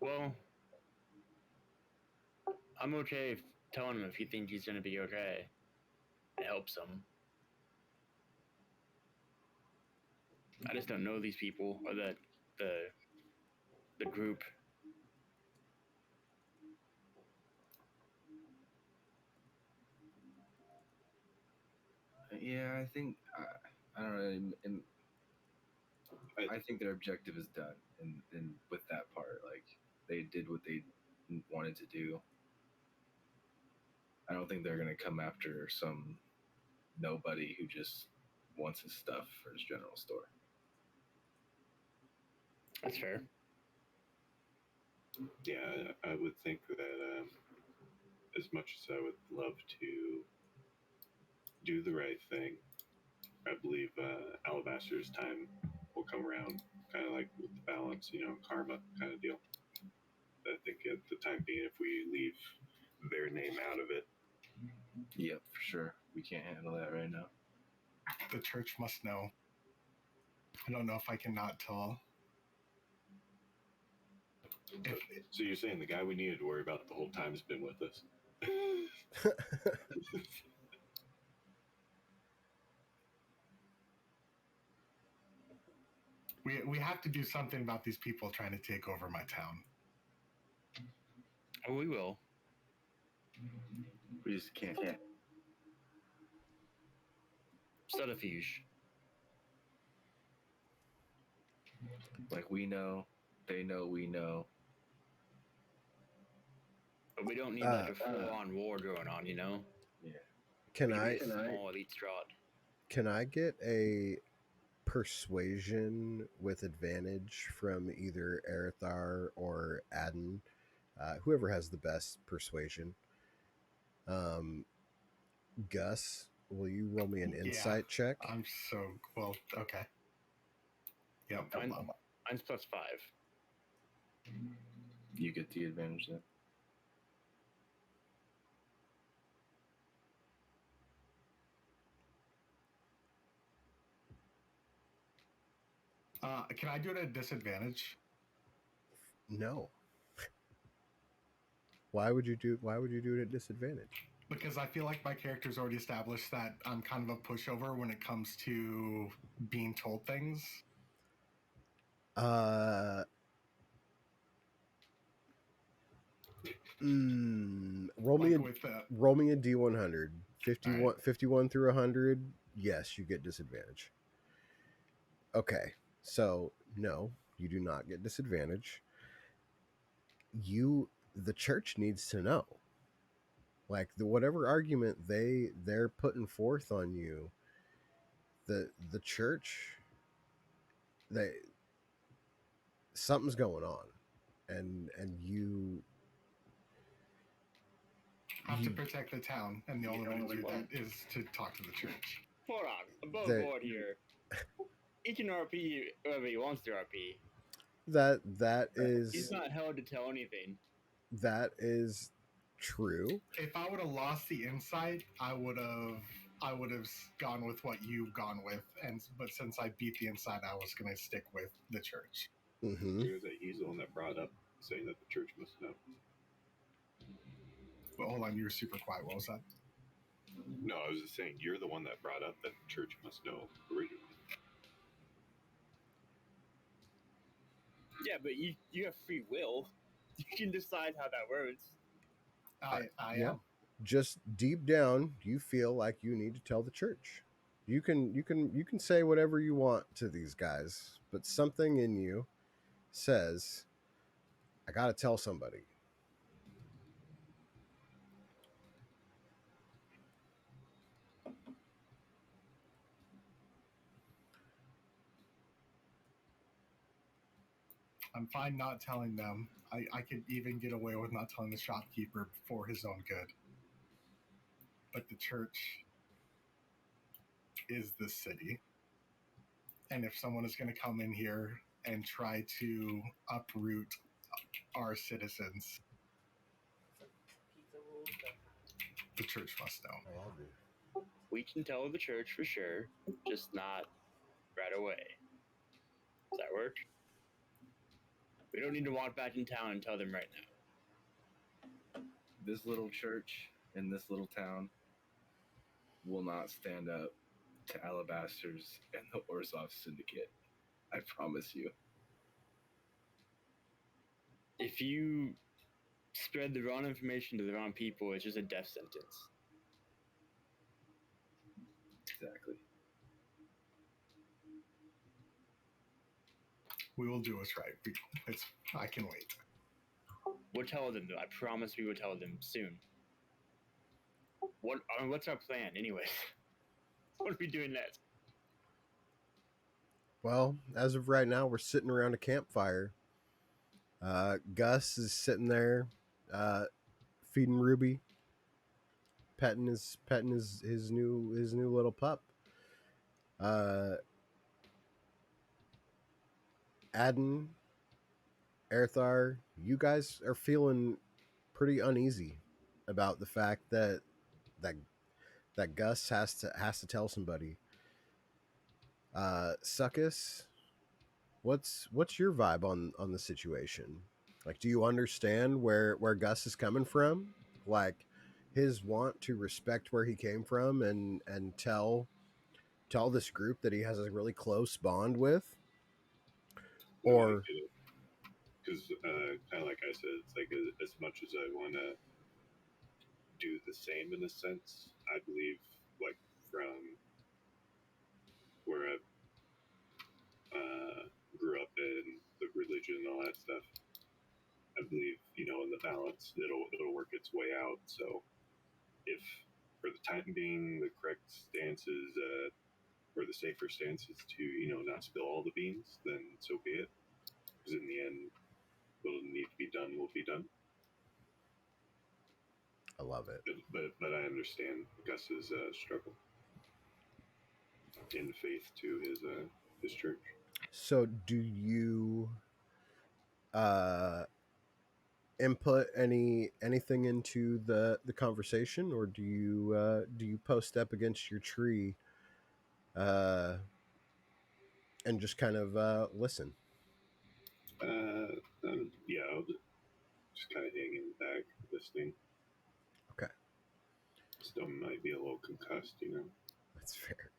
Well, I'm okay telling him if he thinks he's gonna be okay. It helps him. I just don't know these people or the group. Yeah, I think I don't know. I think their objective is done, and with that part, like they did what they wanted to do. I don't think they're gonna come after some nobody who just wants his stuff for his general store. That's fair. Yeah, I would think that as much as I would love to do the right thing, I believe Alabaster's time will come around, kind of like with the balance, karma kind of deal. I think at the time being, if we leave their name out of it, Yep, for sure. We can't handle that right now. The church must know. I don't know if I can not tell. so you're saying the guy we needed to worry about the whole time has been with us? We have to do something about these people trying to take over my town. Oh, we will. We just can't. Subterfuge. Like we know, they know, we know. But we don't need like a full-on war going on, you know? Yeah. Can We I need a small elite strat. can I get a persuasion with advantage from either Erithar or Adden? Whoever has the best persuasion. Gus, will you roll me an insight check? I'm so well. Okay. Yep. Mine's +5. You get the advantage then. Can I do it at disadvantage? No. Why would you do it at disadvantage? Because I feel like my character's already established that I'm kind of a pushover when it comes to being told things. Roll me Like roll me a D100. 51, right. 51 through 100. Yes, you get disadvantage. Okay, so no, you do not get disadvantage. The church needs to know. Like whatever argument they're putting forth on you, the church, they something's going on, and you Have to protect the town, and the only way to do that is to talk to the church. Hold on. Above board here. He can RP whoever he wants to RP. that is He's not held to tell anything. That is true. If I would have lost the insight, I would have gone with what you've gone with, but since I beat the insight, I was going to stick with the church. Mm-hmm. He's the one that brought up saying that the church must know. But hold on, you were super quiet. What was that? No, I was just saying you're the one that brought up that the church must know originally. Yeah, but you have free will. You can decide how that works. I yeah. am. Just deep down, you feel like you need to tell the church. You can say whatever you want to these guys, but something in you says, I got to tell somebody. I'm fine not telling them. I could even get away with not telling the shopkeeper for his own good. But the church is the city. And if someone is going to come in here and try to uproot our citizens, the church must know. We can tell the church for sure, just not right away. Does that work? We don't need to walk back in town and tell them right now. This little church in this little town will not stand up to Alabasters and the Orzov Syndicate. I promise you. If you spread the wrong information to the wrong people, it's just a death sentence. Exactly. We will do what's right. I can wait. We'll tell them, though. I promise we will tell them soon. What's our plan, anyways? What are we doing next? Well, as of right now, we're sitting around a campfire. Gus is sitting there, feeding Ruby, petting his new little pup. Adden, Erthar, you guys are feeling pretty uneasy about the fact that that Gus has to tell somebody. Suckus, what's your vibe on the situation? Like, do you understand where Gus is coming from? Like his want to respect where he came from and tell this group that he has a really close bond with, No, I or get it. Because, kind of like I said, it's like as much as I want to do the same in a sense, I believe, like, from where I grew up in the religion and all that stuff, I believe, in the balance, it'll work its way out. So if for the time being the correct stance is or the safer stance is to not spill all the beans, then so be it. Because in the end, what'll need to be done will be done. I love it. But I understand Gus's struggle in faith to his church. So, do you uh input anything into the conversation, or do you post up against your tree uh and just kind of listen? Yeah, I'll just kind of hang in the back listening. Okay, Still might be a little concussed. that's fair.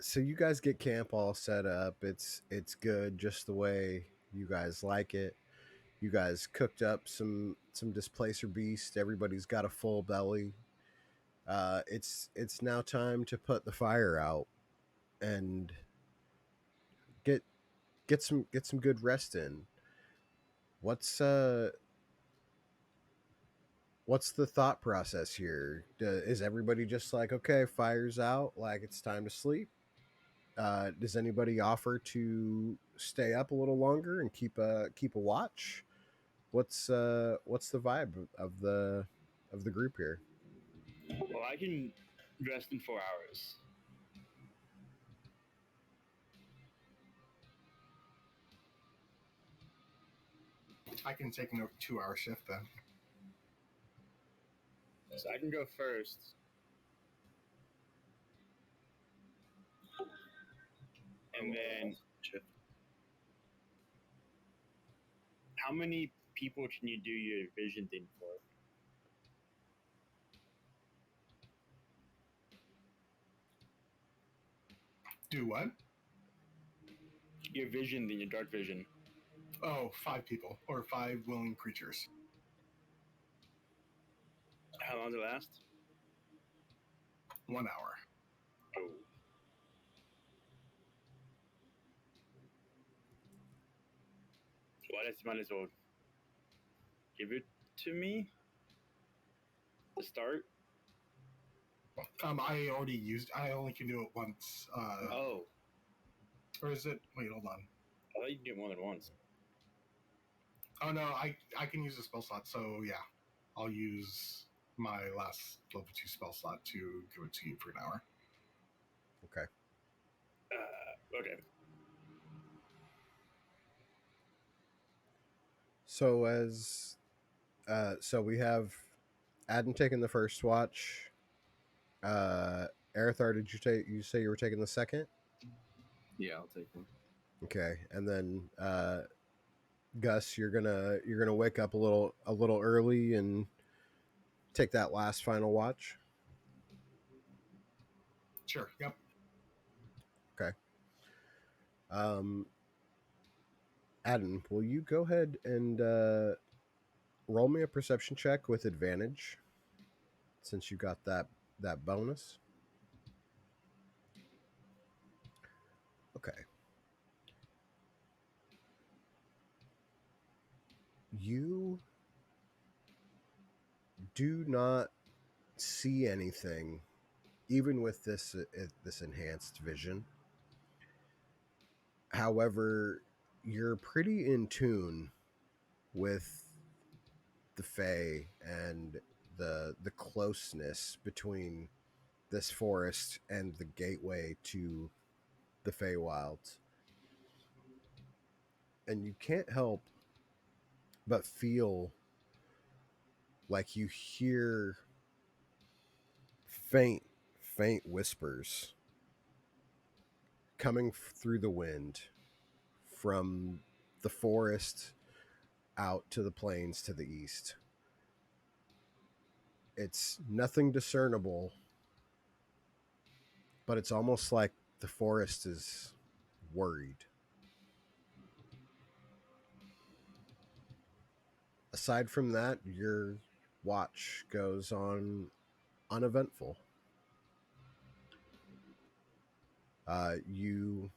So you guys get camp all set up. It's good, just the way you guys like it. You guys cooked up some displacer beast. Everybody's got a full belly. It's now time to put the fire out and get get some good rest in. What's uh what's the thought process here? Is everybody just like, okay, fire's out, like it's time to sleep? Does anybody offer to stay up a little longer and keep a watch? What's the vibe of the group here? Well, I can rest in 4 hours. I can take a 2-hour shift then. So I can go first. And then, how many people can you do your vision thing for? Do what? Your vision thing, your dark vision. Oh, 5 people or 5 willing creatures. How long does it last? 1 hour. Oh. Well, I might as well give it to me to start. I already used. I only can do it once. Oh, Or is it? Wait, hold on. I thought you could do it more than once. Oh no, I can use a spell slot. So yeah, I'll use my last level 2 spell slot to give it to you for an hour. Okay. Okay. So so we have Adam taking the first watch. Arathar, did you say you were taking the second? Yeah, I'll take one. Okay, and then Gus, you're gonna wake up a little early and take that last final watch. Sure. Yep. Okay. Um, Adam, will you go ahead and roll me a perception check with advantage, since you got that bonus? Okay. You do not see anything, even with this enhanced vision. However, you're pretty in tune with the Fae and the closeness between this forest and the gateway to the Feywilds. And you can't help but feel like you hear faint, faint whispers coming through the wind from the forest out to the plains to the east. It's nothing discernible, but it's almost like the forest is worried. Aside from that, your watch goes on uneventful. You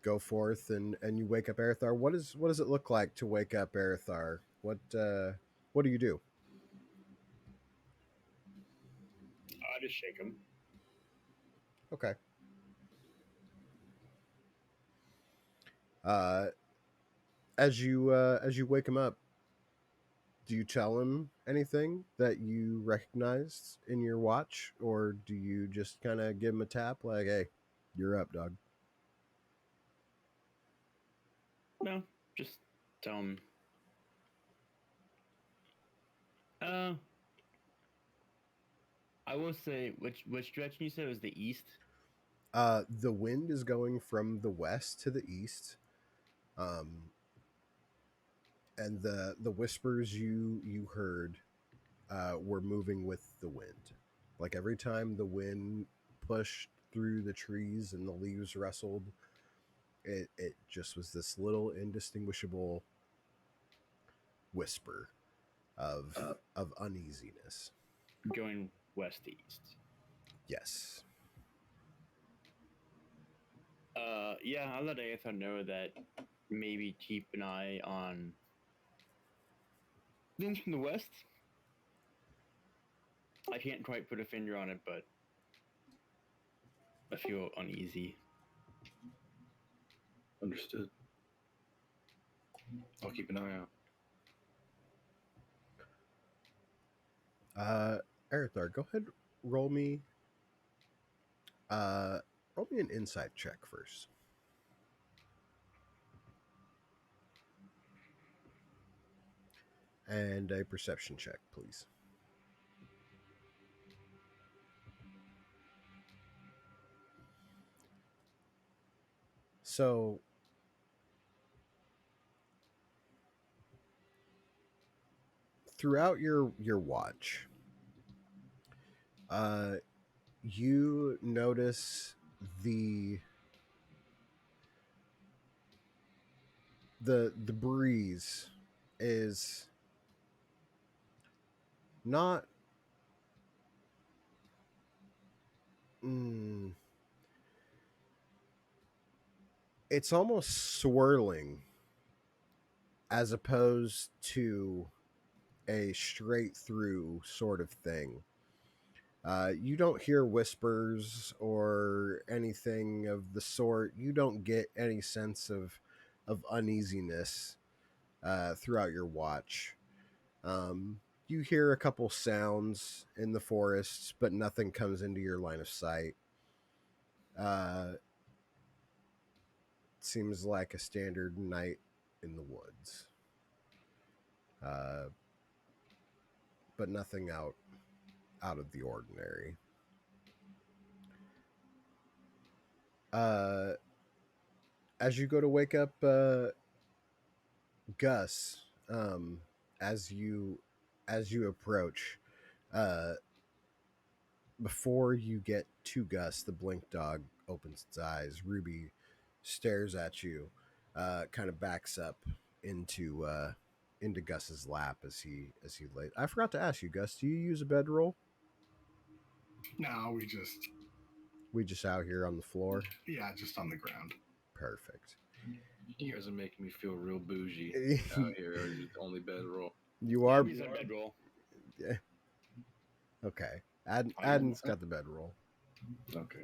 go forth and you wake up Erithar. What does it look like to wake up Erithar? What do you do? I just shake him. Okay. Uh, as you wake him up, do you tell him anything that you recognized in your watch, or do you just kind of give him a tap like, "Hey, you're up, dog"? No, just tell him. I will say which direction you said was the east. The wind is going from the west to the east, um, and the whispers you heard were moving with the wind. Like every time the wind pushed through the trees and the leaves rustled, it just was this little indistinguishable whisper of uneasiness. Going west to east. Yes. Yeah, I'll let Aether know that maybe keep an eye on things from the west. I can't quite put a finger on it, but I feel uneasy. Understood. I'll keep an eye out. Erithar, go ahead, roll me uh roll me an insight check first. And a perception check, please. So throughout your watch, uh you notice the the breeze is not mm, it's almost swirling as opposed to a straight through sort of thing. You don't hear whispers or anything of the sort. You don't get any sense of uneasiness throughout your watch. You hear a couple sounds in the forests, but nothing comes into your line of sight. Uh, seems like a standard night in the woods, uh, but nothing out of the ordinary. Uh, as you go to wake up Gus, as you approach, uh, before you get to Gus, the blink dog opens its eyes. Ruby stares at you, kind of backs up into into Gus's lap as he lays. I forgot to ask you, Gus. Do you use a bedroll? No, We just out here on the floor. just on the ground. Perfect. You guys are making me feel real bougie out here. It's the only bedroll. You Yeah, are we said bedroll. okay. Oh, Adden's got the bedroll. Okay.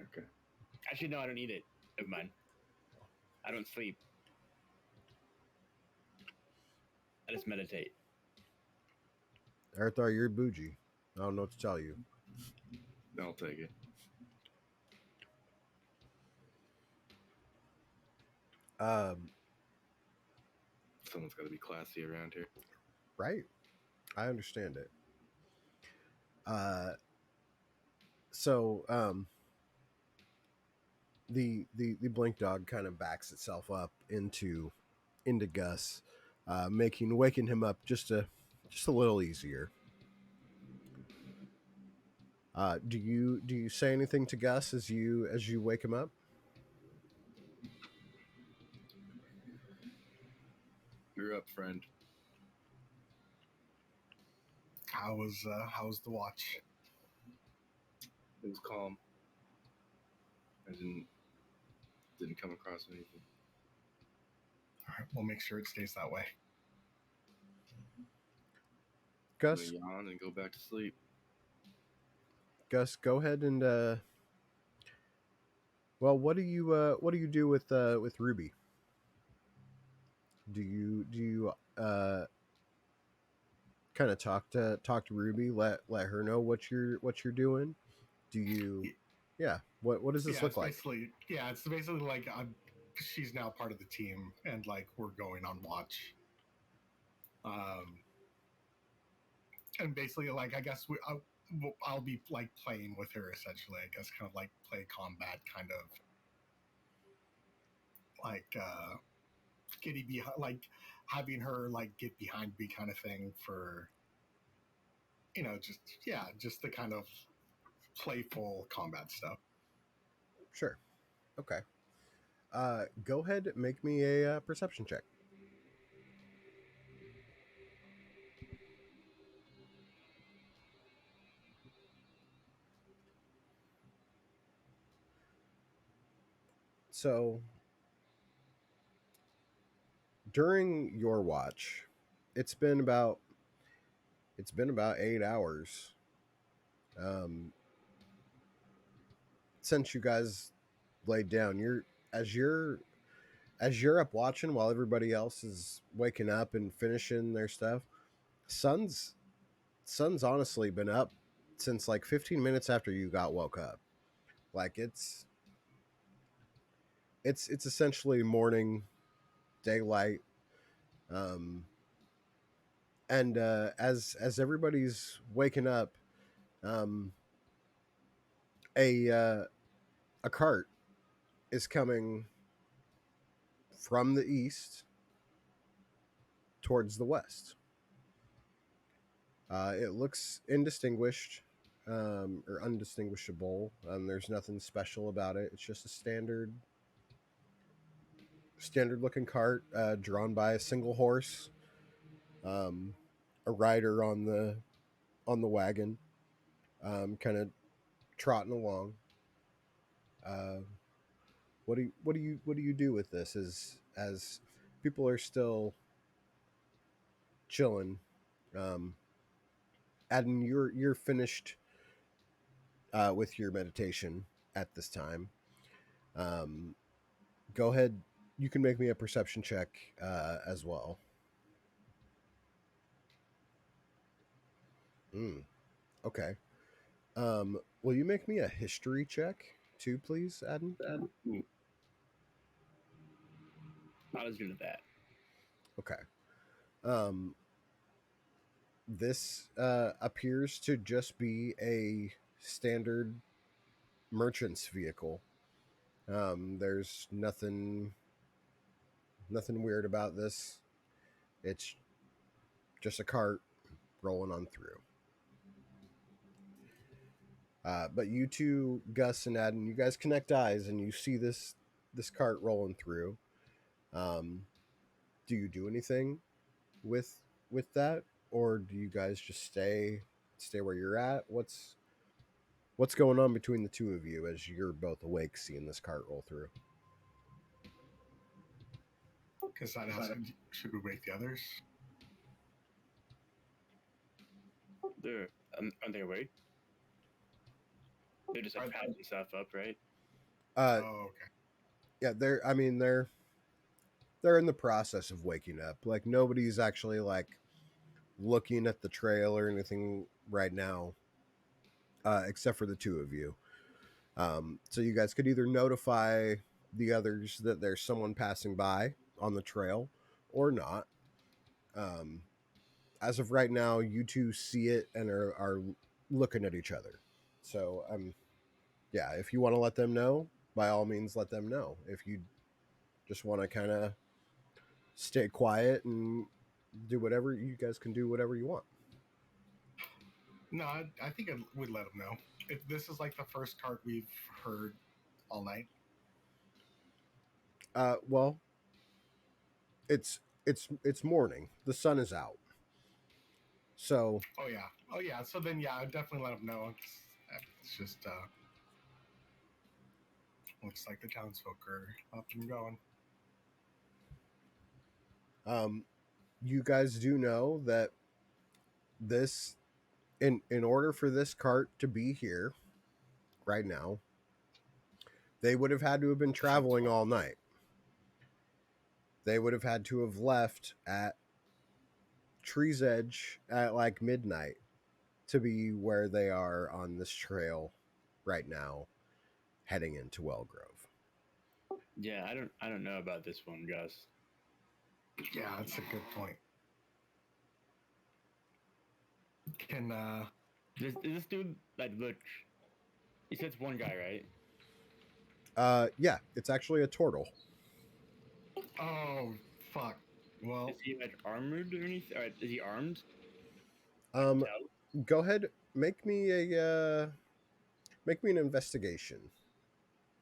Actually, no, I don't need it. Never mind. I don't sleep. I just meditate. Arthur, you're bougie. I don't know what to tell you. I'll take it. Um, Someone's got to be classy around here. right. I understand it. Uh, so the blink dog kind of backs itself up into Gus, waking him up just a little easier. Do you say anything to Gus as you wake him up? You're up, friend. How was the watch? It was calm. I didn't come across anything. All right, we'll make sure it stays that way. I'm Gus, gonna yawn and go back to sleep. Gus, go ahead and well, what do you do with Ruby? Do you kind of talk to Ruby, let her know what you're doing? Do you yeah, what does this Yeah, look like? it's basically like she's now part of the team, and like we're going on watch. And basically, like I guess I'll be like playing with her essentially. I guess kind of like play combat, kind of like getting behind, like having her like get behind me, kind of thing for just the kind of playful combat stuff. Sure. Okay. Go ahead, make me a perception check. So during your watch, it's been about it's been about 8 hours um, since you guys laid down. As you're as you're up watching while everybody else is waking up and finishing their stuff. Sun's Sun's honestly been up since like 15 minutes after you got woke up. Like it's essentially morning daylight. Um, and as everybody's waking up, um, a a cart is coming from the east towards the west. It looks indistinguished or undistinguishable. There's nothing special about it. It's just a standard looking cart drawn by a single horse, um, a rider on the wagon, kind of trotting along. Uh, what do you do with this as people are still chilling? Um, Adam, you're finished with your meditation at this time. Um, Go ahead. You can make me a perception check as well. Mm, okay. Will you make me a history check too, please, Adam? Ooh, not as good as that. Okay. Um, this appears to just be a standard merchant's vehicle. There's nothing weird about this. It's just a cart rolling on through. But you two, Gus and Adam, you guys connect eyes and you see this cart rolling through. Do you do anything with that, or do you guys just stay where you're at? What's going on between the two of you as you're both awake, seeing this cart roll through? Because I'd ask, should we wake the others? They're are they awake? They're just like patching stuff up, right? Oh, okay. Yeah, they're in the process of waking up. Like nobody's actually like looking at the trail or anything right now, except for the two of you. So you guys could either notify the others that there's someone passing by on the trail or not. Um, as of right now, you two see it and are looking at each other. So, yeah, if you want to let them know, by all means, let them know. If you just want to kind of stay quiet and do whatever, you guys can do whatever you want. No, I think I would let them know. If this is like the first cart we've heard all night. Well, it's morning. The sun is out. So, Oh yeah. So then, yeah, I'd definitely let them know. It's just looks like the townsfolk are up and going. you guys do know that this, in order for this cart to be here right now, they would have had to have been traveling all night. They would have had to have left at Tree's Edge at like midnight to be where they are on this trail right now, heading into Wellgrove. Yeah, I don't know about this one, Gus. Yeah, that's a good point. Can Does this dude like look? He said it's one guy, right? Yeah, it's actually a turtle. oh fuck. Well, Is he like armored or anything? Or is he armed? Um, No. go ahead, make me an investigation.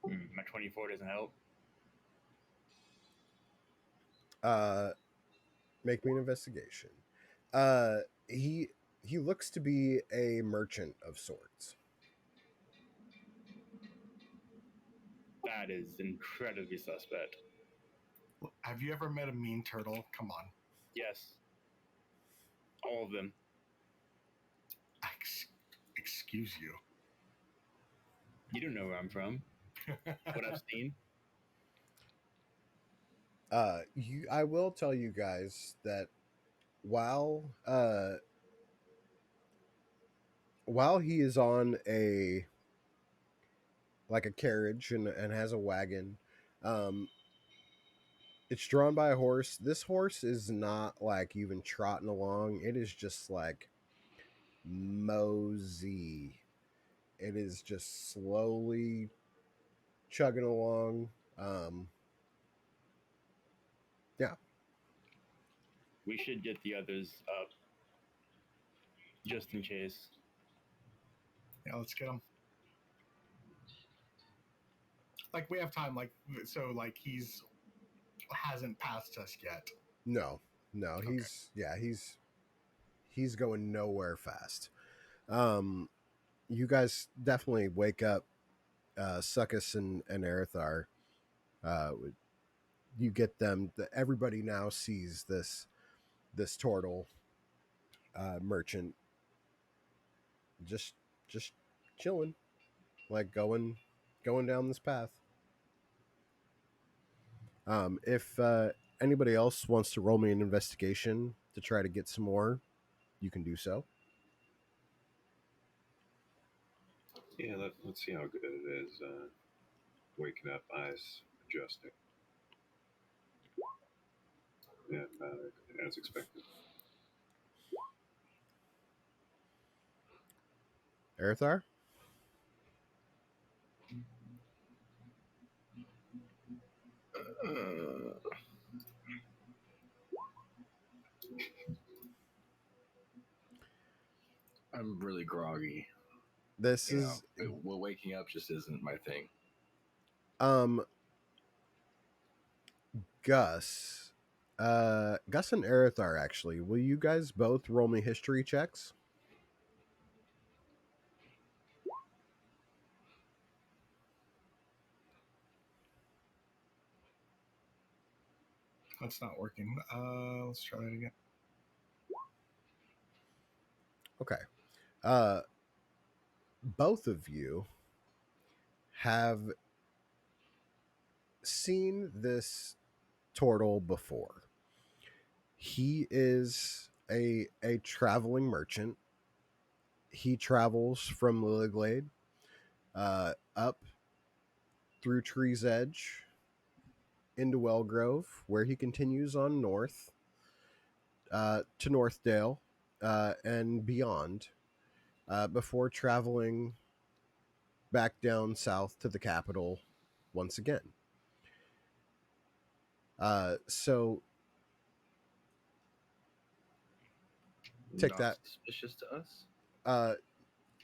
My 24 doesn't help. Uh, make me an investigation. Uh, he he looks to be a merchant of sorts. That is incredibly suspect. have you ever met a mean turtle? Come on. Yes, all of them. Excuse you. You don't know where I'm from. What I've seen. I will tell you guys that while while he is on a like a carriage and has a wagon, um, it's drawn by a horse. This horse is not like even trotting along. It is just like mosey. It is just slowly chugging along. Yeah. We should get the others up just in case. Yeah, let's get him. Like we have time. Like so. Like he's hasn't passed us yet. No. Okay. He's going nowhere fast. You guys definitely wake up Suckus and Erithar. Uh, you get them. Everybody now sees this turtle merchant just chilling, like going down this path. If anybody else wants to roll me an investigation to try to get some more, you can do so. Yeah, let's see how good it is. Waking up, eyes adjusting. Yeah, as expected. Erithar? I'm really groggy. This You is know, well, waking up just isn't my thing. um Gus. Gus and Erithar, actually. Will you guys both roll me history checks? That's not working. Let's try that again. Okay. Both of you have seen this turtle before. He is a traveling merchant. He travels from Liliglade up through Tree's Edge into Wellgrove, where he continues on north to Northdale and beyond before traveling back down south to the capital once again. So take Not that. suspicious to us.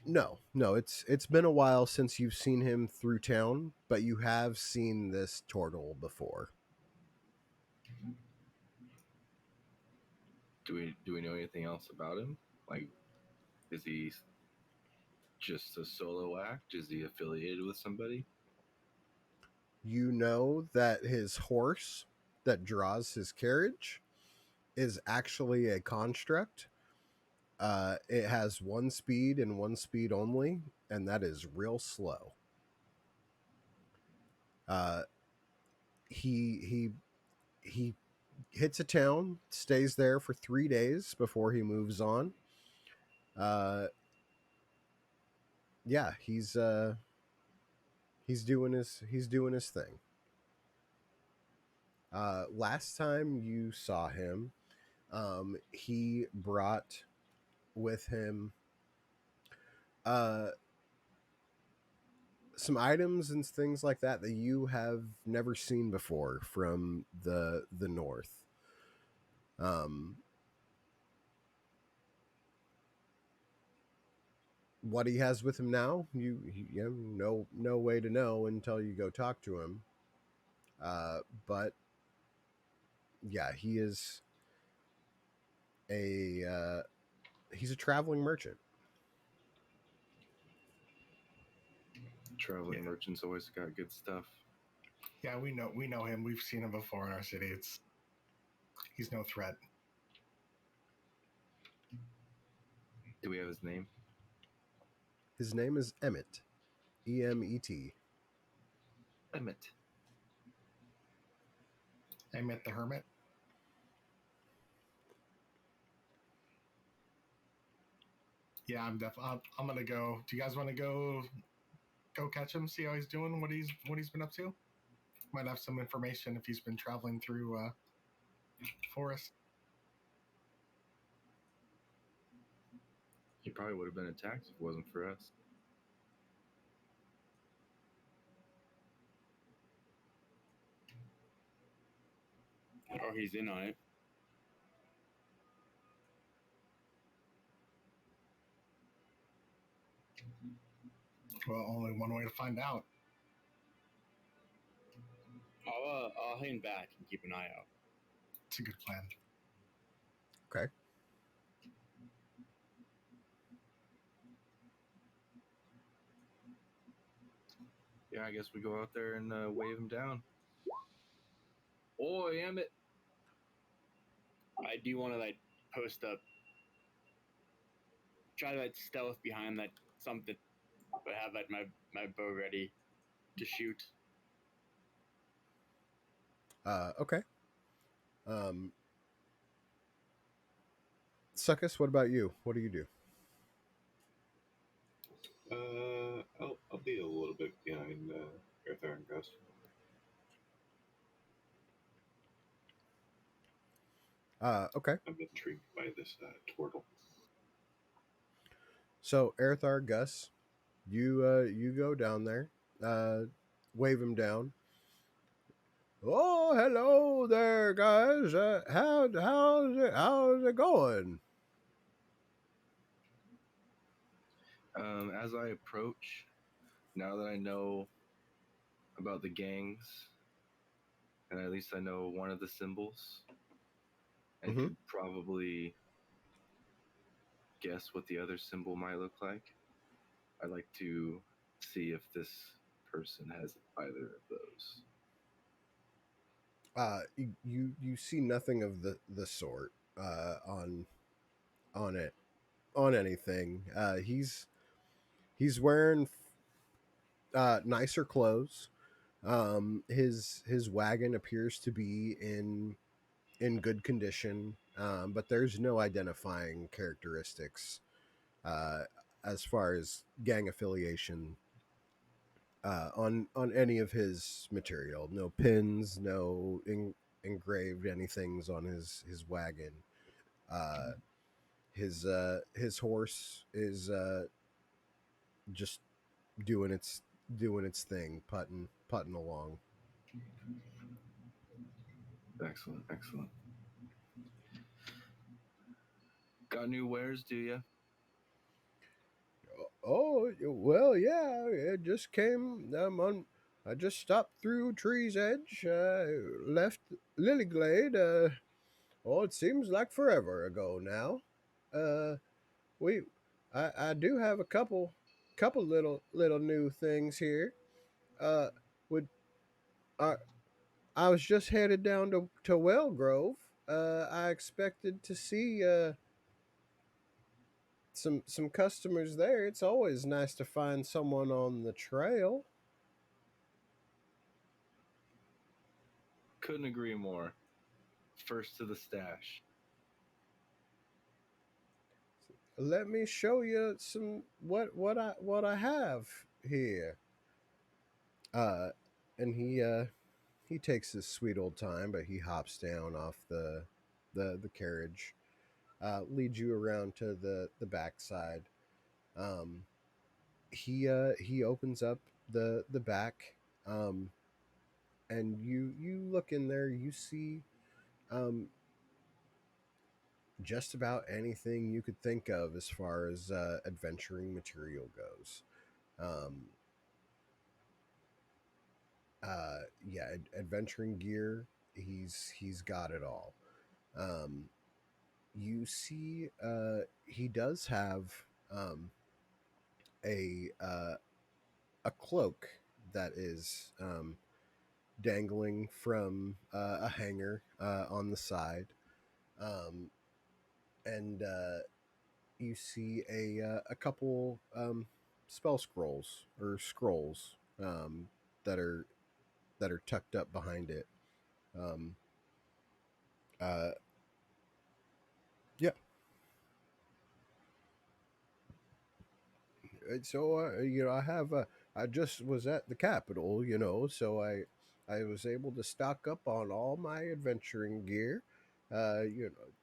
No, it's been a while since you've seen him through town, but you have seen this turtle before. Do we know anything else about him? Like, is he just a solo act? Is he affiliated with somebody? You know that his horse that draws his carriage is actually a construct. It has one speed and one speed only, and that is real slow. Uh, he hits a town, stays there for 3 days before he moves on. Uh, yeah, he's doing his thing. Last time you saw him, he brought with him uh, some items and things like that that you have never seen before from the north. Um, what he has with him now, you know no way to know until you go talk to him. But yeah, a he's a traveling merchant. Traveling Yeah. merchants always got good stuff. Yeah, we know him. We've seen him before in our city. He's no threat. Do we have his name? His name is Emmet, Emet. Emmett. I met the hermit. Yeah, I'm gonna go. Do you guys want to go catch him? See how he's doing. What he's been up to. Might have some information if he's been traveling through forest. He probably would have been attacked if it wasn't for us. Or he's in on it. Well, only one way to find out. I'll hang back and keep an eye out. It's a good plan. Okay. Yeah, I guess we go out there and wave him down. Oi, Emmett! I do want to like post up, try to like stealth behind that something, but have like my bow ready to shoot. Okay. Suckus, what about you? What do you do? I'll be a little bit behind Arthur and Gus. Okay. I'm intrigued by this turtle. So Erithar, Gus, you go down there, wave him down. Oh, hello there, guys. How's it going? As I approach, now that I know about the gangs, and at least I know one of the symbols, and Mm-hmm. could probably guess what the other symbol might look like, I'd like to see if this person has either of those. You see nothing of the sort on it on anything. He's wearing nicer clothes. His wagon appears to be in good condition, but there's no identifying characteristics uh, as far as gang affiliation on any of his material. No pins, no engraved anything's on his wagon. Uh, his horse is just doing its thing, putting along. Excellent, excellent. Got new wares, do you? Oh well, yeah. It just came. I just stopped through Tree's Edge. Left Lilyglade. Oh, it seems like forever ago now. Uh, we, I do have a couple little new things here. Uh, would I? I was just headed down to Wellgrove. I expected to see some customers there. It's always nice to find someone on the trail. Couldn't agree more. First to the stash. Let me show you some what I have here. Uh, and he takes his sweet old time, but he hops down off the carriage, leads you around to the backside. Um, he opens up the back, um, and you look in there. You see um, just about anything you could think of as far as adventuring material goes. Um, yeah, adventuring gear. He's got it all. Um, you see, he does have um, a a cloak that is dangling from a hanger on the side, um, and you see a couple spell scrolls or scrolls that are tucked up behind it. Um, uh, yeah. So I have I just was at the capital, so I was able to stock up on all my adventuring gear.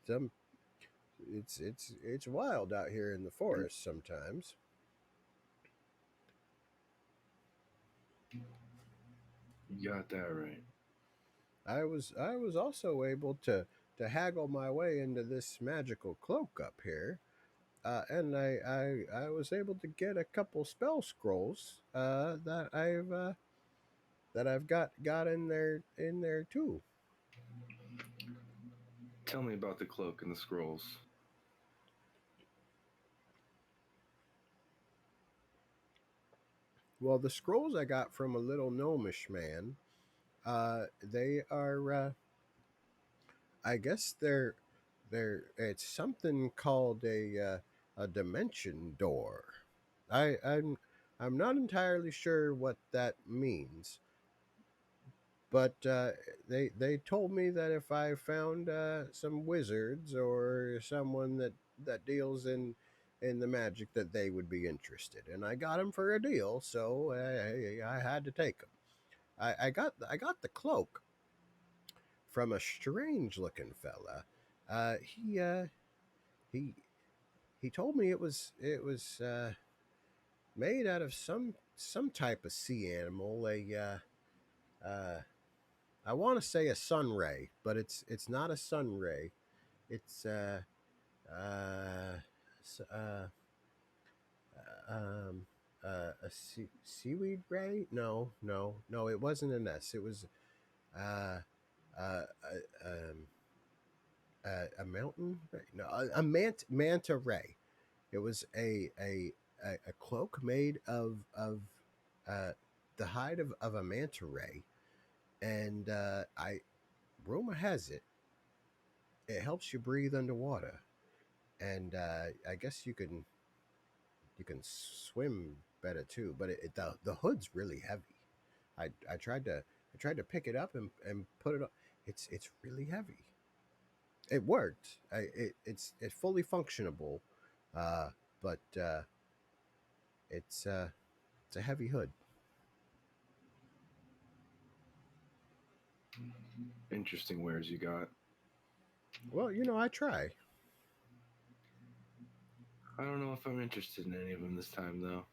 Some it's wild out here in the forest sometimes. You got that right. I was also able to haggle my way into this magical cloak up here. And I was able to get a couple spell scrolls that I've got in there too. Tell me about the cloak and the scrolls. Well, the scrolls I got from a little gnomish man. They are I guess they're it's something called a dimension door. I'm not entirely sure what that means, but they told me that if I found some wizards or someone that deals in the magic that they would be interested, and I got them for a deal, so I had to take them. I got the cloak from a strange looking fella. Uh, he uh, he he told me it was made out of some type of sea animal. I want to say a sun ray, but it's not a sun ray. It's uh, s- uh, seaweed ray? No, no, no. It wasn't a nest. It was uh, uh, a mountain ray. No, manta ray. It was a cloak made of uh, the hide of a manta ray, and I rumor has it it helps you breathe underwater, and I guess you can swim better too. But the hood's really heavy. I tried to pick it up and put it on. It's really heavy. It worked. It's fully functionable, uh, but it's a heavy hood. Interesting wares you got. Well, you know, I try. I don't know if I'm interested in any of them this time, though.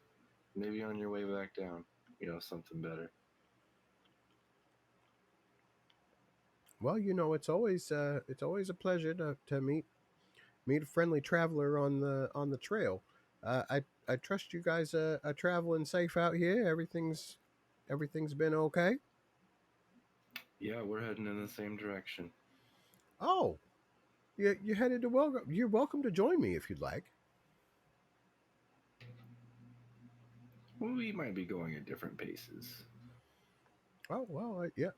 Maybe on your way back down, something better. Well, you know, it's always a pleasure to meet a friendly traveler on the trail. I trust you guys are traveling safe out here. Everything's been okay. Yeah, we're heading in the same direction. Oh, you headed to welcome. You're welcome to join me if you'd like. We might be going at different paces. Oh well, yeah.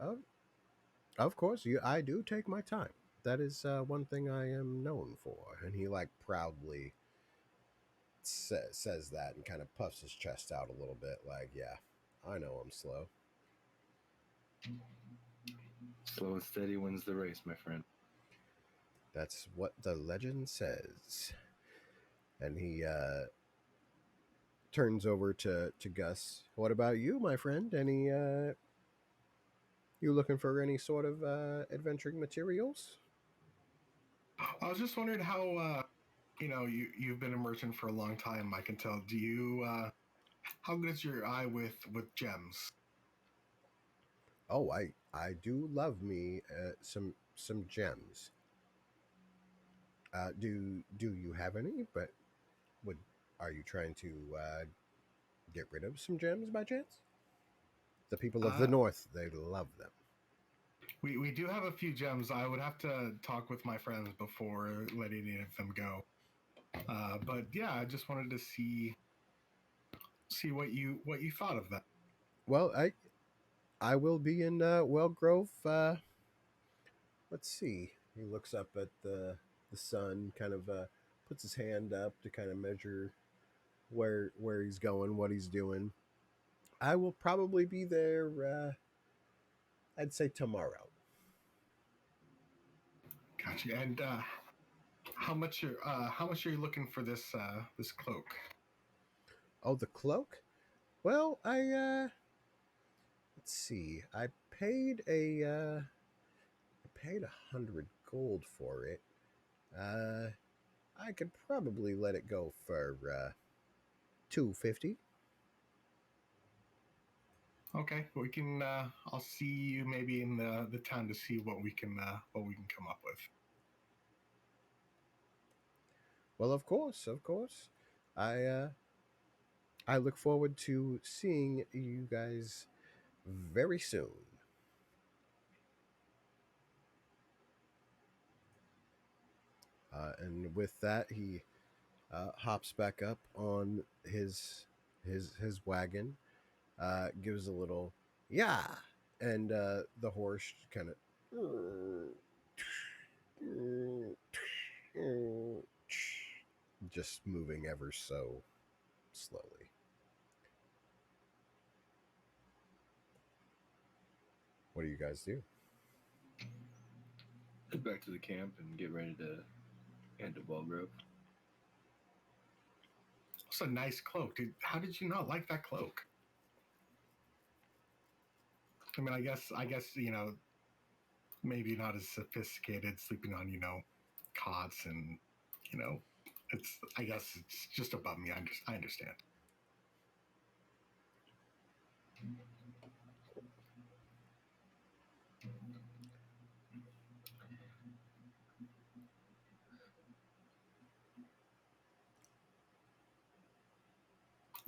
Of course, I do take my time. That is one thing I am known for. And he like proudly says that and kind of puffs his chest out a little bit, like, yeah, I know I'm slow. Slow and steady wins the race, my friend. That's what the legend says. And he turns over to Gus. What about you, my friend? Any you looking for any sort of adventuring materials? I was just wondering how you've been a merchant for a long time. I can tell. Do you how good is your eye with gems? Oh, I do love me some gems. Do you have any? But would are you trying to get rid of some gems by chance? The people of the Uh, north, they love them. we do have a few gems. I would have to talk with my friends before letting any of them go. But yeah, I just wanted to see what you thought of that. Well, I will be in Wellgrove. Let's see. He looks up at the sun, kind of puts his hand up to kind of measure where he's going, what he's doing. I will probably be there. I'd say tomorrow. Gotcha. And how much are you looking for this cloak? Oh, the cloak. Well, I let's see. I paid 100 gold for it. Uh, I could probably let it go for 250. Okay, we can. I'll see you maybe in the town to see what we can come up with. Well, of course. I I look forward to seeing you guys very soon. And with that, he hops back up on his wagon, gives a little yeah, and the horse kind of just moving ever so slowly. What do you guys do? Head back to the camp and get ready to head to Ballgrove. It's a nice cloak. How did you not like that cloak? I mean, I guess maybe not as sophisticated, sleeping on cots and you know, it's I guess it's just above me. I understand.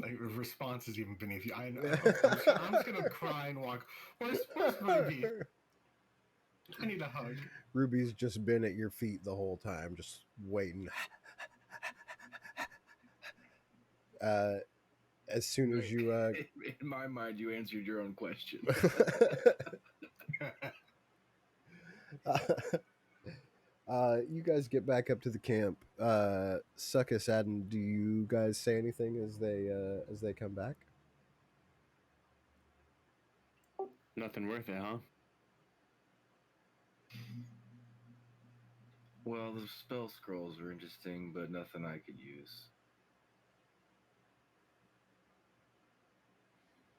Like response is even beneath you. I'm just gonna cry and walk. Where's Ruby? I need a hug. Ruby's just been at your feet the whole time, just waiting. As soon as you In my mind, you answered your own question. you guys get back up to the camp. Suckus, Adam, do you guys say anything as they come back? Nothing worth it, huh? Well, the spell scrolls were interesting, but nothing I could use.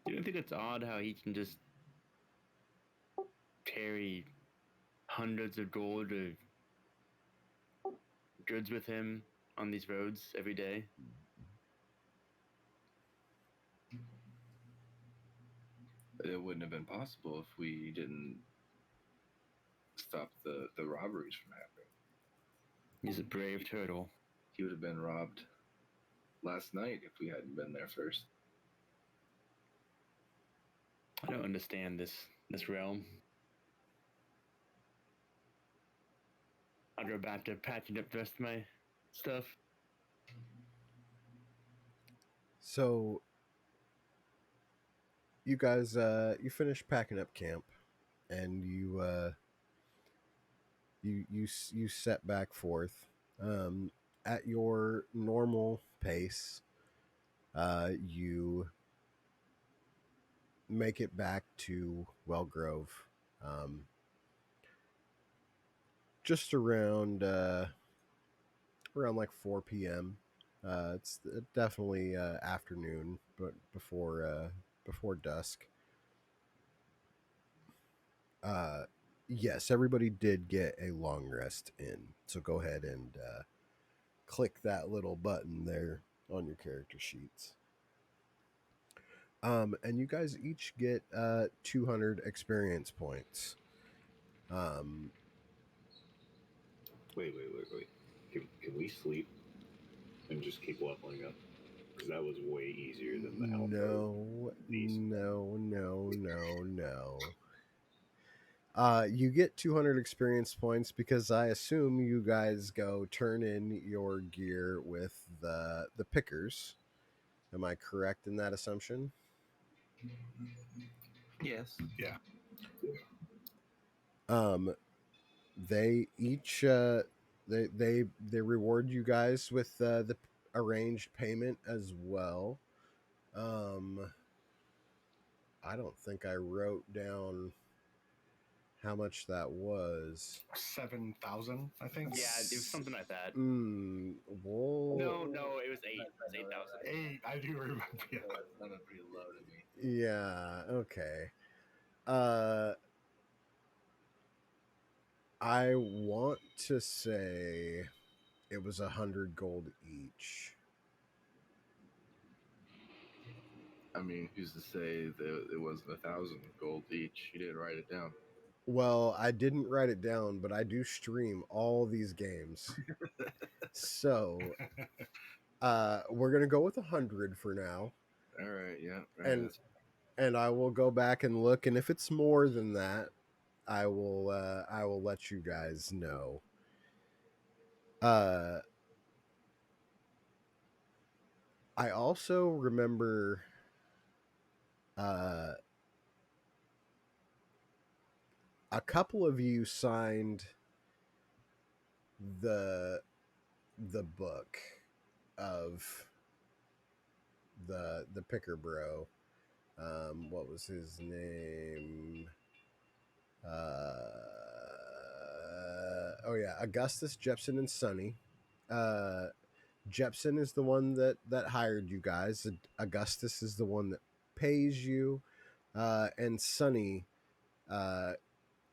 Do you think it's odd how he can just carry hundreds of gold or goods with him on these roads every day? It wouldn't have been possible if we didn't stop the robberies from happening. He's a brave turtle. He would have been robbed last night if we hadn't been there first. I don't understand this realm. I'll go back to patching up the rest of my stuff. So you guys you finish packing up camp, and you set back forth at your normal pace. You make it back to Wellgrove, just around like 4 p.m. It's definitely afternoon, but before dusk. Yes, everybody did get a long rest in, so go ahead and click that little button there on your character sheets. And you guys each get 200 experience points. Wait. Can we sleep and just keep leveling up? Because that was way easier than the alpha. No. You get 200 experience points because I assume you guys go turn in your gear with the pickers. Am I correct in that assumption? Yes. Yeah. They each they reward you guys with the arranged payment as well. I don't think I wrote down how much that was. 7,000, I think. Yeah, it was something like that. Well, No, it was 8. It was 8,000. 8, I do remember. Yeah. That sounded pretty low to me. yeah, okay. I want to say it was 100 gold each. I mean, who's to say that it wasn't 1,000 gold each? You didn't write it down. Well, I didn't write it down, but I do stream all these games. So, we're going to go with 100 for now. All right, yeah. And I will go back and look, and if it's more than that, I will let you guys know. I also remember a couple of you signed the book of the picker bro. What was his name? Oh yeah, Augustus, Jepson, and Sonny. Jepson is the one that hired you guys. Augustus is the one that pays you, and Sonny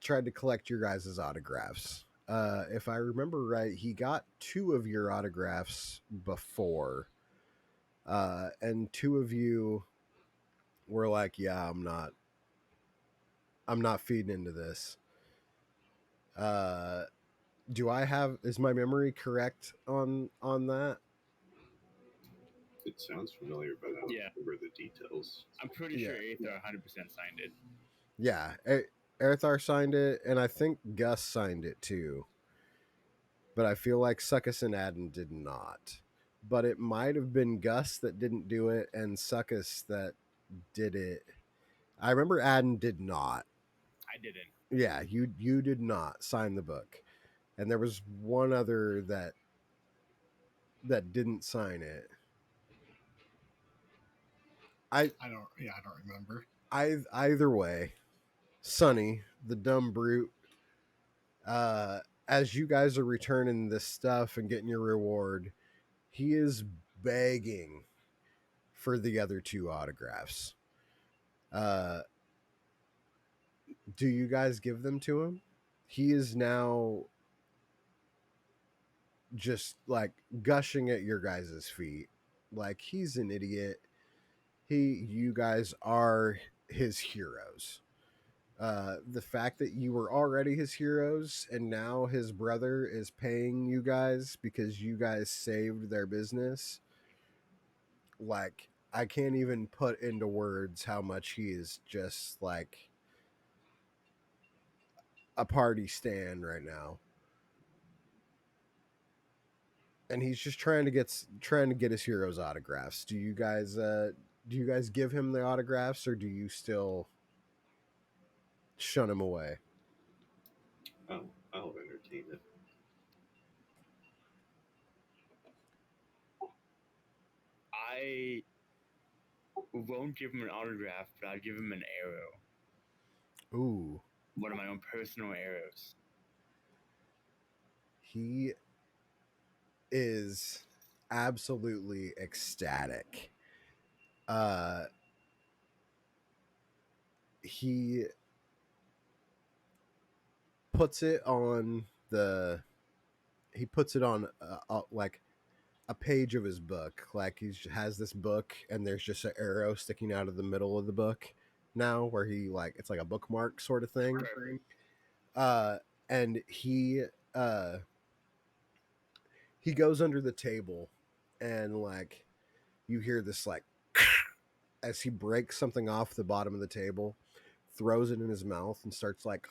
tried to collect your guys' autographs. If I remember right, he got 2 of your autographs before, and 2 of you were like, "Yeah, I'm not feeding into this." Is my memory correct on that? It sounds familiar, but I don't Yeah. remember the details. I'm pretty Yeah. sure Aether 100% signed it. Yeah, Erthar signed it, and I think Gus signed it too. But I feel like Suckus and Adden did not. But it might have been Gus that didn't do it, and Suckus that did it. I remember Adden did not. I didn't. Yeah, you did not sign the book, and there was one other that didn't sign it. I don't remember. Either way, Sonny, the dumb brute, as you guys are returning this stuff and getting your reward, he is begging for the other two autographs. Do you guys give them to him? He is now just like gushing at your guys' feet. Like he's an idiot. You guys are his heroes. The fact that you were already his heroes and now his brother is paying you guys because you guys saved their business, like I can't even put into words how much he is just like a party stand right now. And he's just trying to get his heroes autographs. Do you guys give him the autographs, or do you still shun him away? I'll entertain it. I won't give him an autograph, but I'll give him an arrow. Ooh, One of my own personal arrows. he is absolutely ecstatic. He puts it on like a page of his book. Like he has this book, and there's just an arrow sticking out of the middle of the book now, where he like it's like a bookmark sort of thing. Uh, and he goes under the table, and like you hear this like as he breaks something off the bottom of the table, throws it in his mouth, and starts like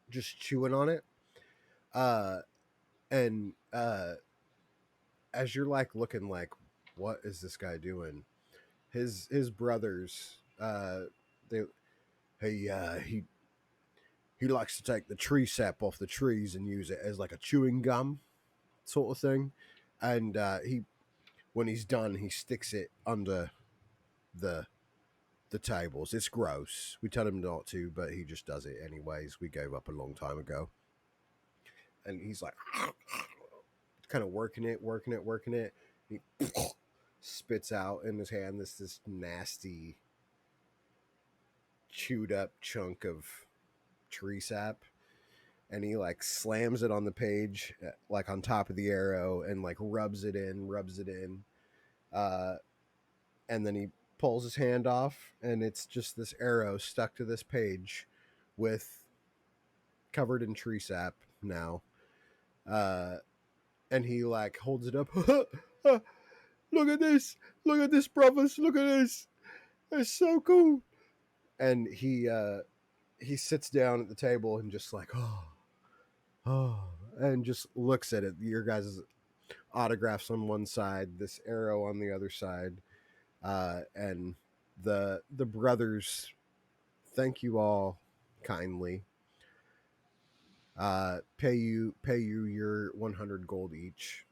just chewing on it. And as you're like looking like, what is this guy doing? His brothers, they he likes to take the tree sap off the trees and use it as like a chewing gum sort of thing. And he when he's done, he sticks it under the tables. It's gross. We tell him not to, but he just does it anyways. We gave up a long time ago. And he's like kind of working it. He spits out in his hand this nasty chewed up chunk of tree sap, and he like slams it on the page like on top of the arrow and like rubs it in, and then he pulls his hand off, and it's just this arrow stuck to this page with covered in tree sap now. And he like holds it up. Look at this, brothers, look at this, it's so cool. And he sits down at the table and just like and just looks at it. Your guys' autographs on one side, this arrow on the other side, and the brothers thank you all kindly. Pay you your 100 gold each.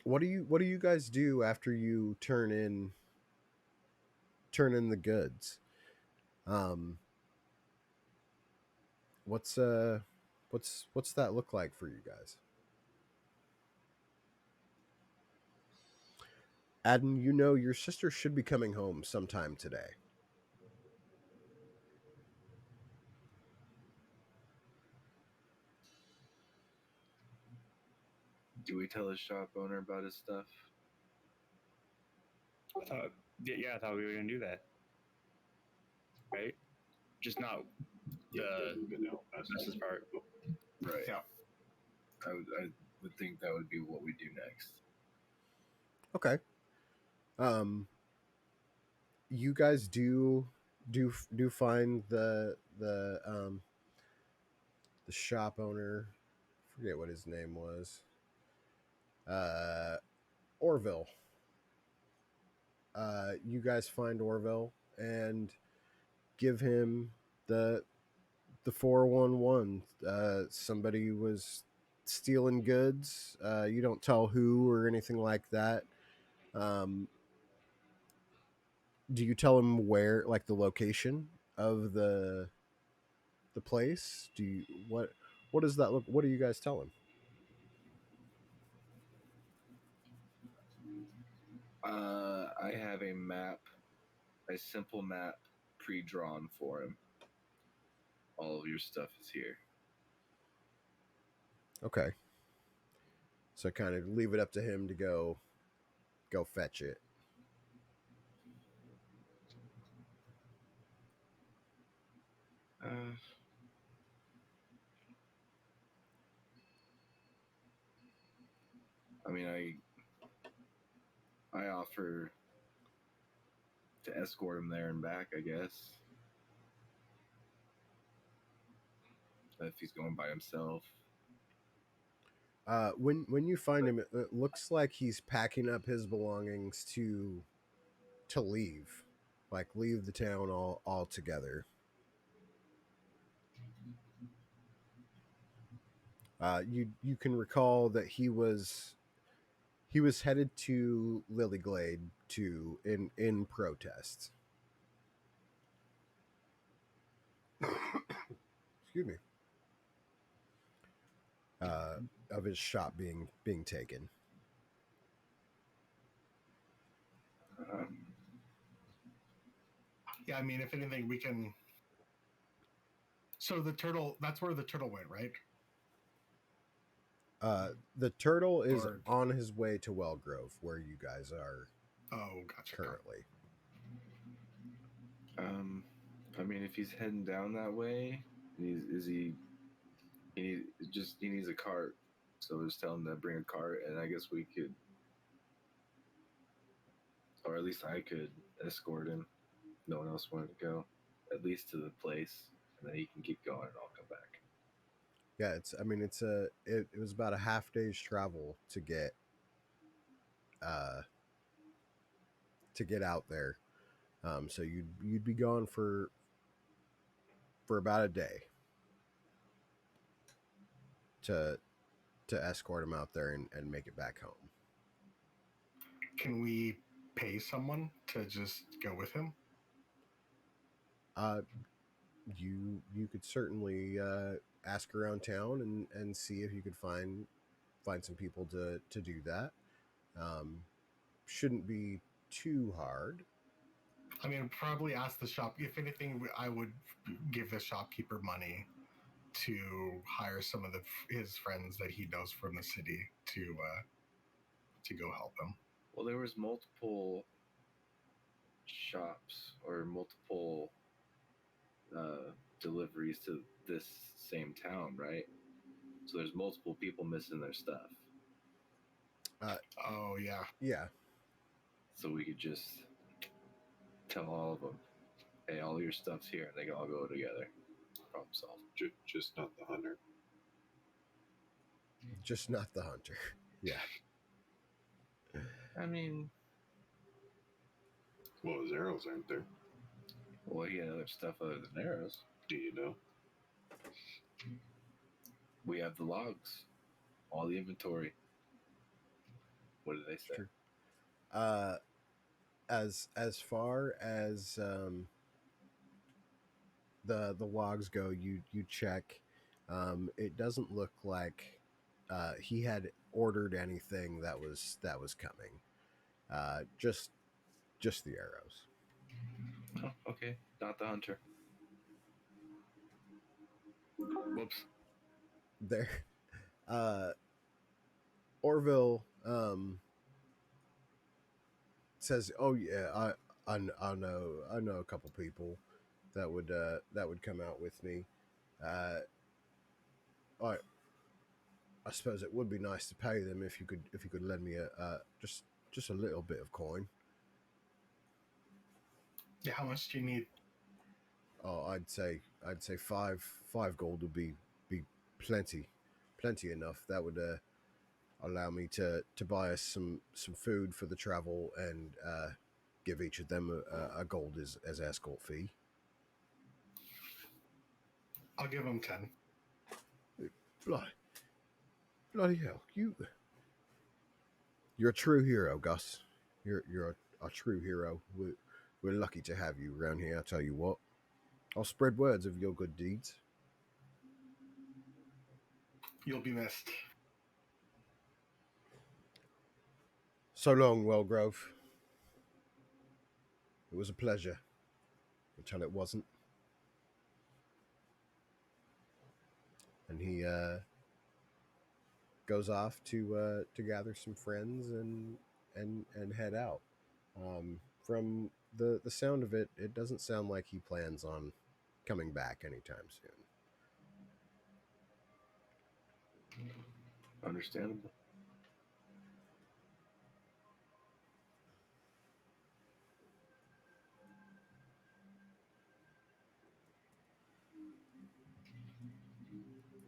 What do you guys do after you turn in the goods? Um, what's that look like for you guys? Adden, you know your sister should be coming home sometime today. Do we tell the shop owner about his stuff? Yeah, I thought we were gonna do that. Right? Just not Yeah, the doesn't get out. Gus's part. Right. Yeah. I would think that would be what we do next. Okay. You guys do find the shop owner. Forget what his name was. Orville. You guys find Orville and give him the 411. Somebody was stealing goods. You don't tell who or anything like that. Um, do you tell him where, like the location of the place? Do you what does that look? What do you guys tell him? I have a map, a simple map pre-drawn for him. All of your stuff is here. Okay, so kind of leave it up to him to go fetch it. Uh, I mean, I offer to escort him there and back, I guess. If he's going by himself. When you find him, it looks like he's packing up his belongings to leave, like leave the town all together. You can recall that he was headed to Lilyglade to in protest. Excuse me. Of his shop being taken. Um, Yeah, I mean, if anything, we can. So the turtle, that's where the turtle went, right? The turtle is Or- on his way to Wellgrove, where you guys are Oh, gotcha. currently. um, I mean, if he's heading down that way, is he? He needs a cart. So just tell him to bring a cart, and I guess we could, or at least I could, escort him. No one else wanted to go, at least to the place, and then he can keep going, and I'll come back. Yeah, it's. I mean, it was about a half day's travel uh to get out there. So you'd be gone for about a day to escort him out there and make it back home. Can we pay someone to just go with him? Uh, you could certainly ask around town and see if you could find some people to do that. Um, shouldn't be too hard. I mean, probably ask the shop. If anything, I would give the shopkeeper money to hire some of his friends that he knows from the city to go help him. Well, there was multiple shops or multiple deliveries to this same town, right? So there's multiple people missing their stuff. Oh yeah, Yeah, So we could just tell all of them, hey, all your stuff's here, and they can all go together. Problem solved. Just not the hunter. just not the hunter. Yeah. I mean, Well, his arrows aren't there. well, he had other stuff other than arrows. Do you know? We have the logs, all the inventory. What did they say? True. Uh, as far as the logs go, you check. It doesn't look like he had ordered anything that was coming. Just the arrows. Oh, okay, not the hunter. Whoops. There, Orville says, "Oh yeah, I know a couple people that would come out with me. Uh, I I suppose it would be nice to pay them if you could lend me a just a little bit of coin. Yeah, how much do you need? Oh, I'd say five gold would be plenty enough. That would allow me to buy us some food for the travel and give each of them a gold as escort fee. I'll give him 10. Bloody, bloody hell! You're a true hero, Gus. You're a true hero. We're lucky to have you around here. I tell you what, I'll spread words of your good deeds. You'll be missed. So long, Wellgrove. It was a pleasure until it wasn't. And he goes off to gather some friends and head out. From the sound of it, it doesn't sound like he plans on coming back anytime soon. Understandable.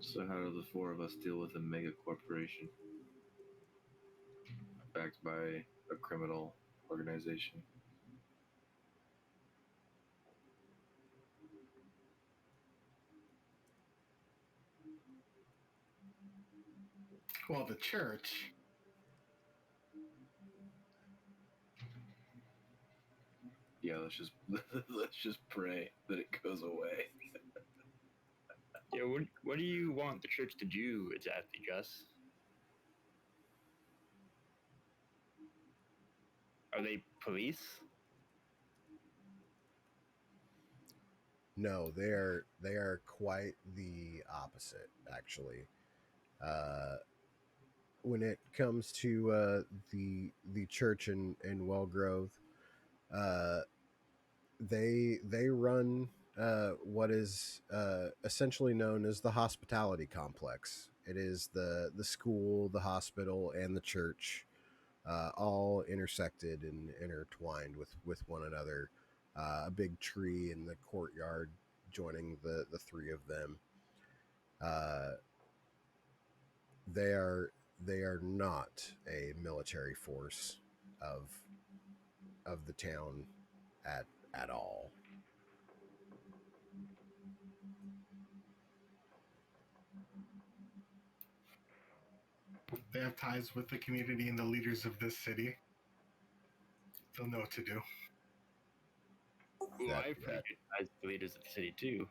So how do the four of us deal with a mega corporation backed by a criminal organization? Well, the church. Yeah, let's just pray that it goes away. Yeah, what do you want the church to do exactly, Gus? Are they police? No, they are quite the opposite, actually. Uh, when it comes to the church in Wellgrove, uh, they run what is essentially known as the hospitality complex. It is the school, the hospital, and the church, all intersected and intertwined with one another. A big tree in the courtyard joining the three of them. Uh, they are they are not a military force of of the town at all. They have ties with the community and the leaders of this city. They'll know what to do. Well, That I have pretty that good ties with the leaders of the city too.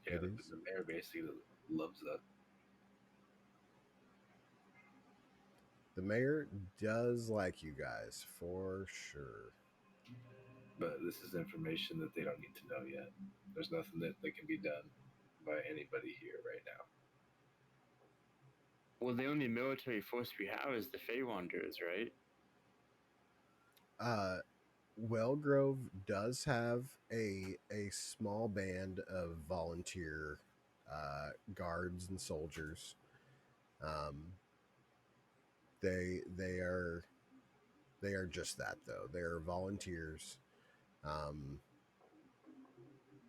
Yeah, it the, is. the mayor basically loves us. The mayor does like you guys for sure. But this is information that they don't need to know yet. There's nothing that can be done by anybody here right now. Well, the only military force we have is the Feywanderers, right? Uh, Wellgrove does have a small band of volunteer guards and soldiers. Um, they they are just that though. They are volunteers. Um,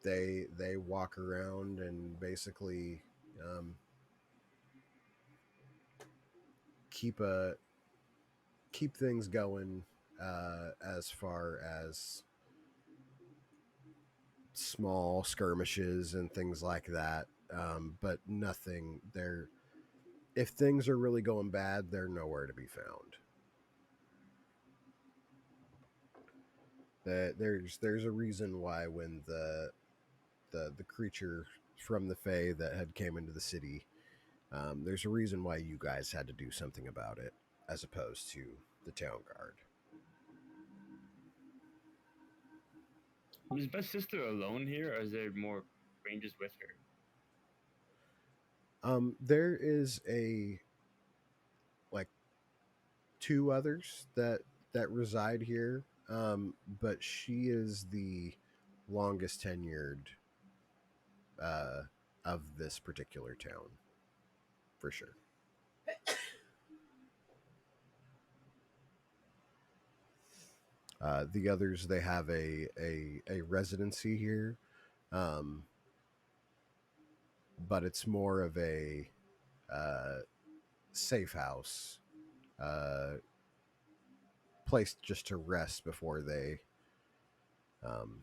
they walk around and basically um, keep a keep things going as far as small skirmishes and things like that. But nothing. They're if things are really going bad, they're nowhere to be found. There's a reason why when the creature from the Fae that had came into the city, there's a reason why you guys had to do something about it as opposed to the town guard. Was my sister alone here, or is there more rangers with her? There is a like two others that reside here, but she is longest tenured of this particular town, for sure. The others, they have a residency here, um, but it's more of a safe house, uh, place just to rest before they um,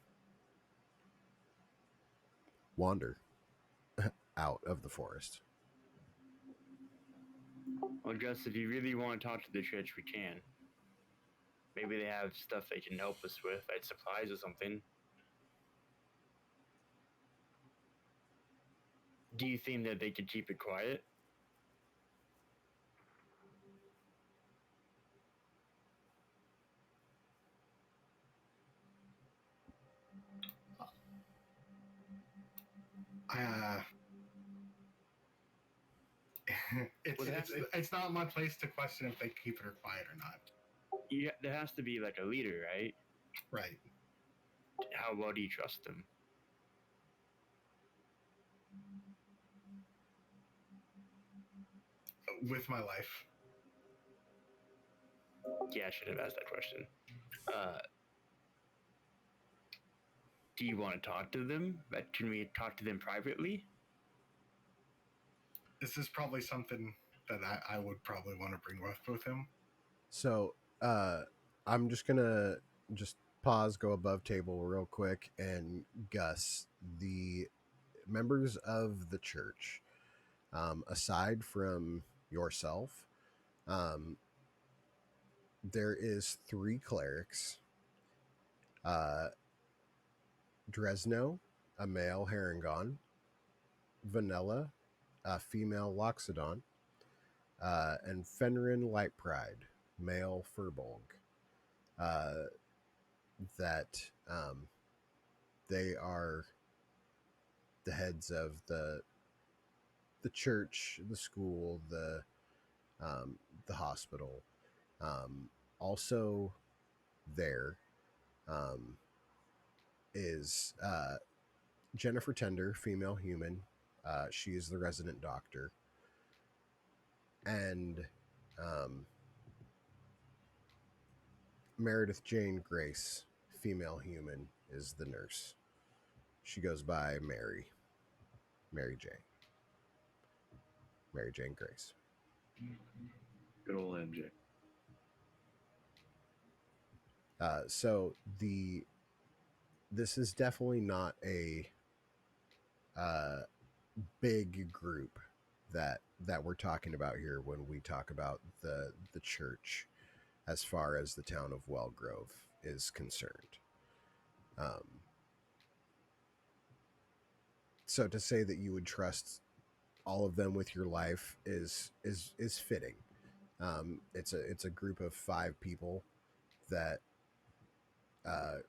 wander out of the forest. Well, Gus, if you really want to talk to the church, we can. Maybe they have stuff they can help us with, like supplies or something. Do you think that they could keep it quiet? Uh, it's not my place to question if they keep it quiet or not. Yeah, there has to be like a leader, right? Right. How well do you trust them? With my life. Yeah, I should have asked that question. Do you want to talk to them? But can we talk to them privately? This is probably something that I would probably want to bring with him. So I'm just gonna just pause, go above table real quick, and Gus, the members of the church, aside from yourself, um, there is 3 clerics. Dresno, a male Harangon, Vanilla, a female Loxodon, and Fenrin Lightpride, male Furbolg. Uh, that they are the heads of the church, the school, the hospital. Also, there um, is Jennifer Tender, female human. She is the resident doctor, and um, Meredith Jane Grace, female human, is the nurse. She goes by Mary Jane, Mary Jane Grace. Good old MJ. So this is definitely not a uh, big group that we're talking about here when we talk about the church, as far as the town of Wellgrove is concerned. Um, so to say that you would trust all of them with your life is fitting. It's a group of 5 people that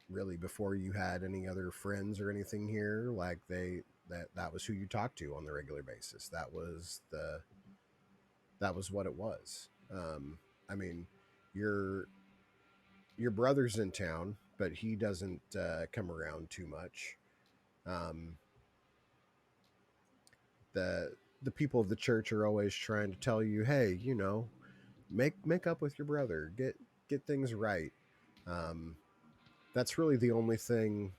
really, before you had any other friends or anything here, like that was who you talked to on the regular basis. That was what it was. I mean, your your brother's in town, but he doesn't come around too much. Um, the the people of the church are always trying to tell you, hey, make up with your brother, get things right. Um, that's really the only thing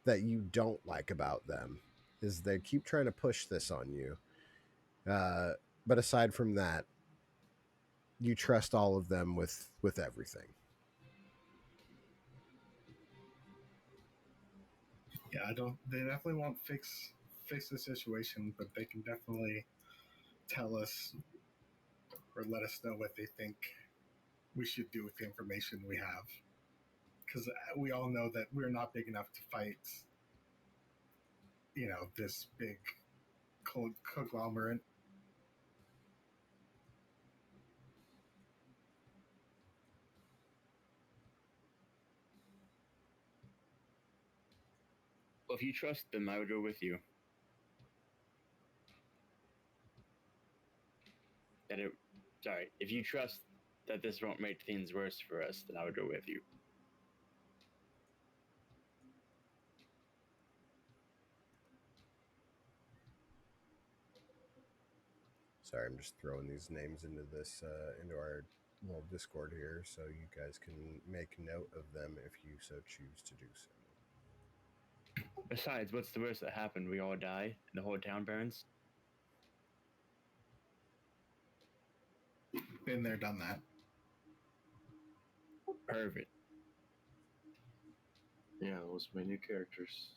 that you don't like about them, is they keep trying to push this on you. But aside from that, you trust all of them with everything. Yeah, I don't. They definitely won't fix the situation, but they can definitely tell us or let us know what they think we should do with the information we have. Because we all know that we're not big enough to fight, this big conglomerate. Well, if you trust them, I would go with you. That it, sorry, if you trust that this won't make things worse for us, then I would go with you. Sorry, I'm just throwing these names into this into our little Discord here, so you guys can make note of them if you so choose to do so. Besides, what's the worst that happened? We all die and the whole town burns? Been there, done that. Perfect. Yeah, those are my new characters.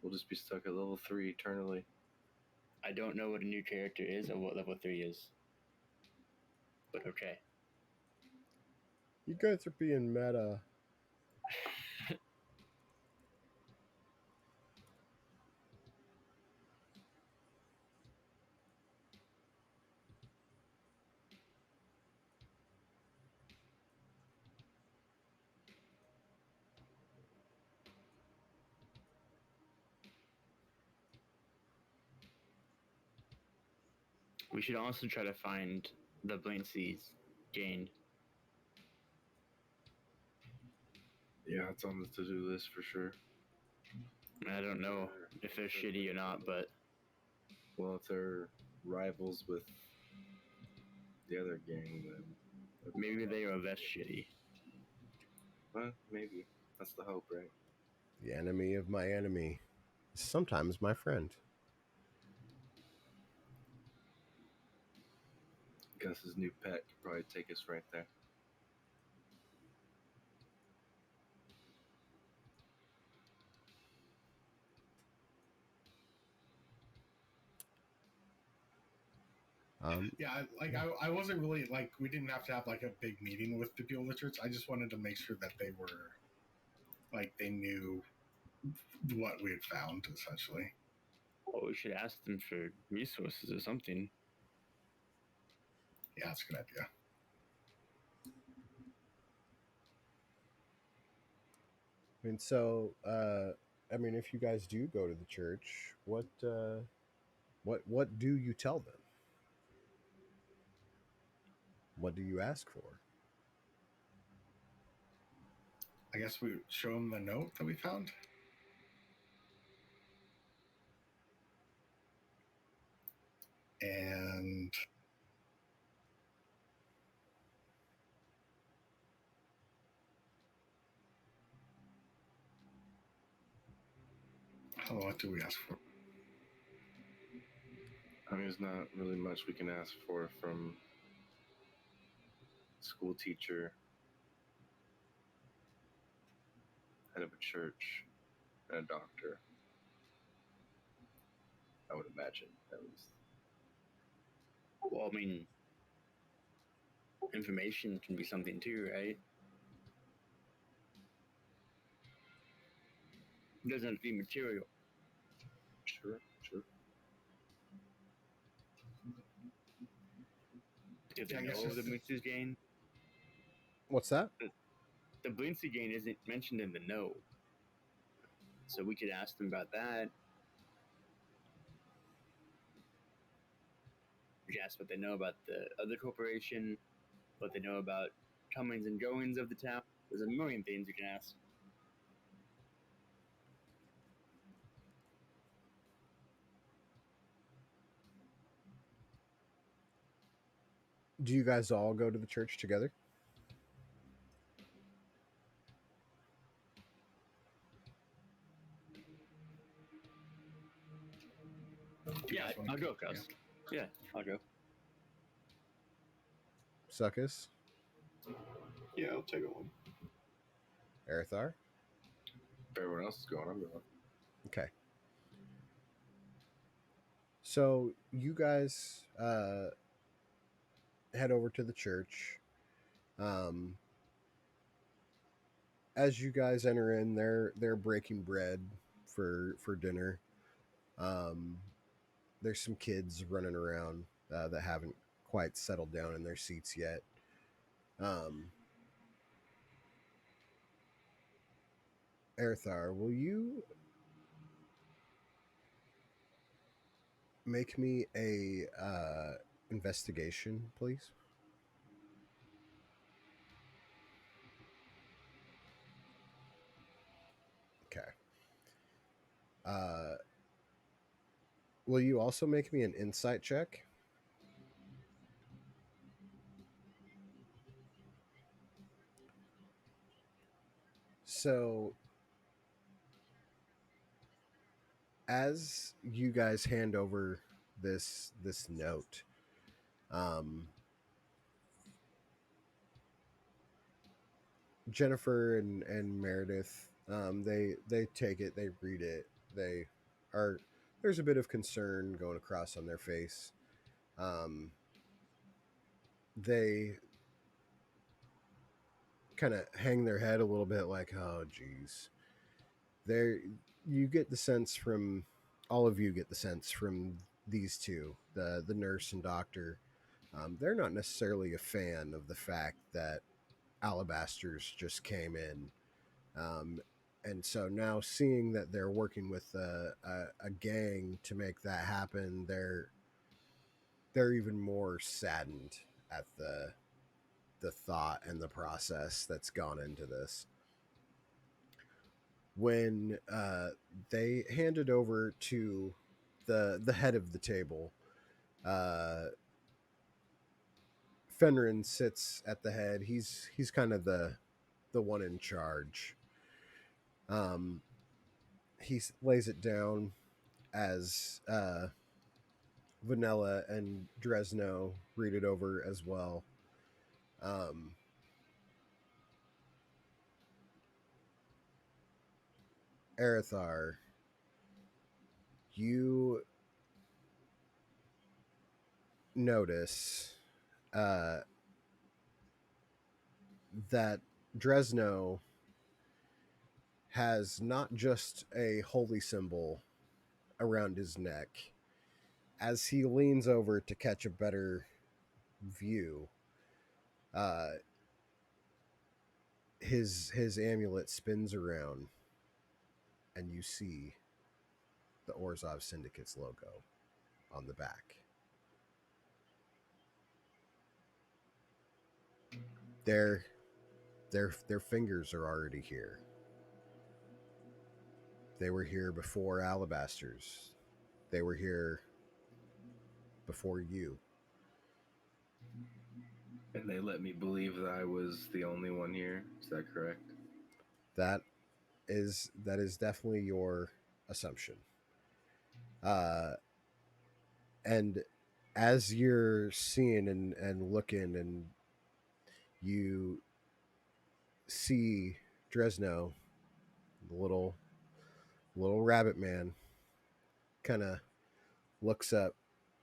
We'll just be stuck at level 3 eternally. I don't know what a new character is or what level 3 is. But okay. You guys are being meta. We should also try to find the Blincy's gained. Yeah, it's on the to-do list for sure. I don't know if they're shitty or not, but Well, if they're rivals with the other gang, then maybe they are less shitty. well, maybe that's the hope, right? The enemy of my enemy is sometimes my friend. Gus's new pet could probably take us right there. Yeah, I wasn't really like we didn't have to have like a big meeting with the people of the church. I just wanted to make sure that they were like they knew what we had found essentially. Well, we should ask them for resources or something. Yeah, that's a good idea. I mean, so I mean, if you guys do go to the church, what do you tell them? What do you ask for? I guess we show them the note that we found. And what do we ask for? I mean, there's not really much we can ask for from a school teacher, head of a church, and a doctor. I would imagine, at least. Well, I mean, information can be something too, right? It doesn't have to be material. Sure. Do they Yeah, I guess know the just- Blincy's gain? What's that? The Blincy gain isn't mentioned in the note. So we could ask them about that. We could ask what they know about the other corporation, what they know about comings and goings of the town. There's a million things you can ask. Do you guys all go to the church together? Yeah, I'll go, Gus. Yeah, I'll go. Suckus, Yeah, I'll take one. Arathar. If everyone else is going, I'm going. Okay. So you guys head over to the church. As you guys enter in, they're breaking bread for dinner. There's some kids running around that haven't quite settled down in their seats yet. Arathar, will you make me a investigation, please? Okay. Will you also make me an insight check? So as you guys hand over this note, um, Jennifer and Meredith, they take it, they read it, they are there's a bit of concern going across on their face. Um, they kind of hang their head a little bit, like, oh, geez. There, you get the sense from all of you get the sense from these two, the nurse and doctor. They're not necessarily a fan of the fact that Alabasters just came in. Um, and so now seeing that they're working with a gang to make that happen, they're even more saddened at the thought and the process that's gone into this. When they handed over to the head of the table, uh, Fenrir sits at the head. He's kind of the one in charge. Um, he lays it down as Vanilla and Dresno read it over as well. Um, Arathar, you notice uh, that Dresno has not just a holy symbol around his neck. As he leans over to catch a better view, uh, his amulet spins around, and you see the Orzhov Syndicate's logo on the back. Their their fingers are already here. They were here before Alabasters. They were here before you. And they let me believe that I was the only one here. Is that correct? That is definitely your assumption. And as you're seeing and looking, and you see Dresno, the little rabbit man, kind of looks up,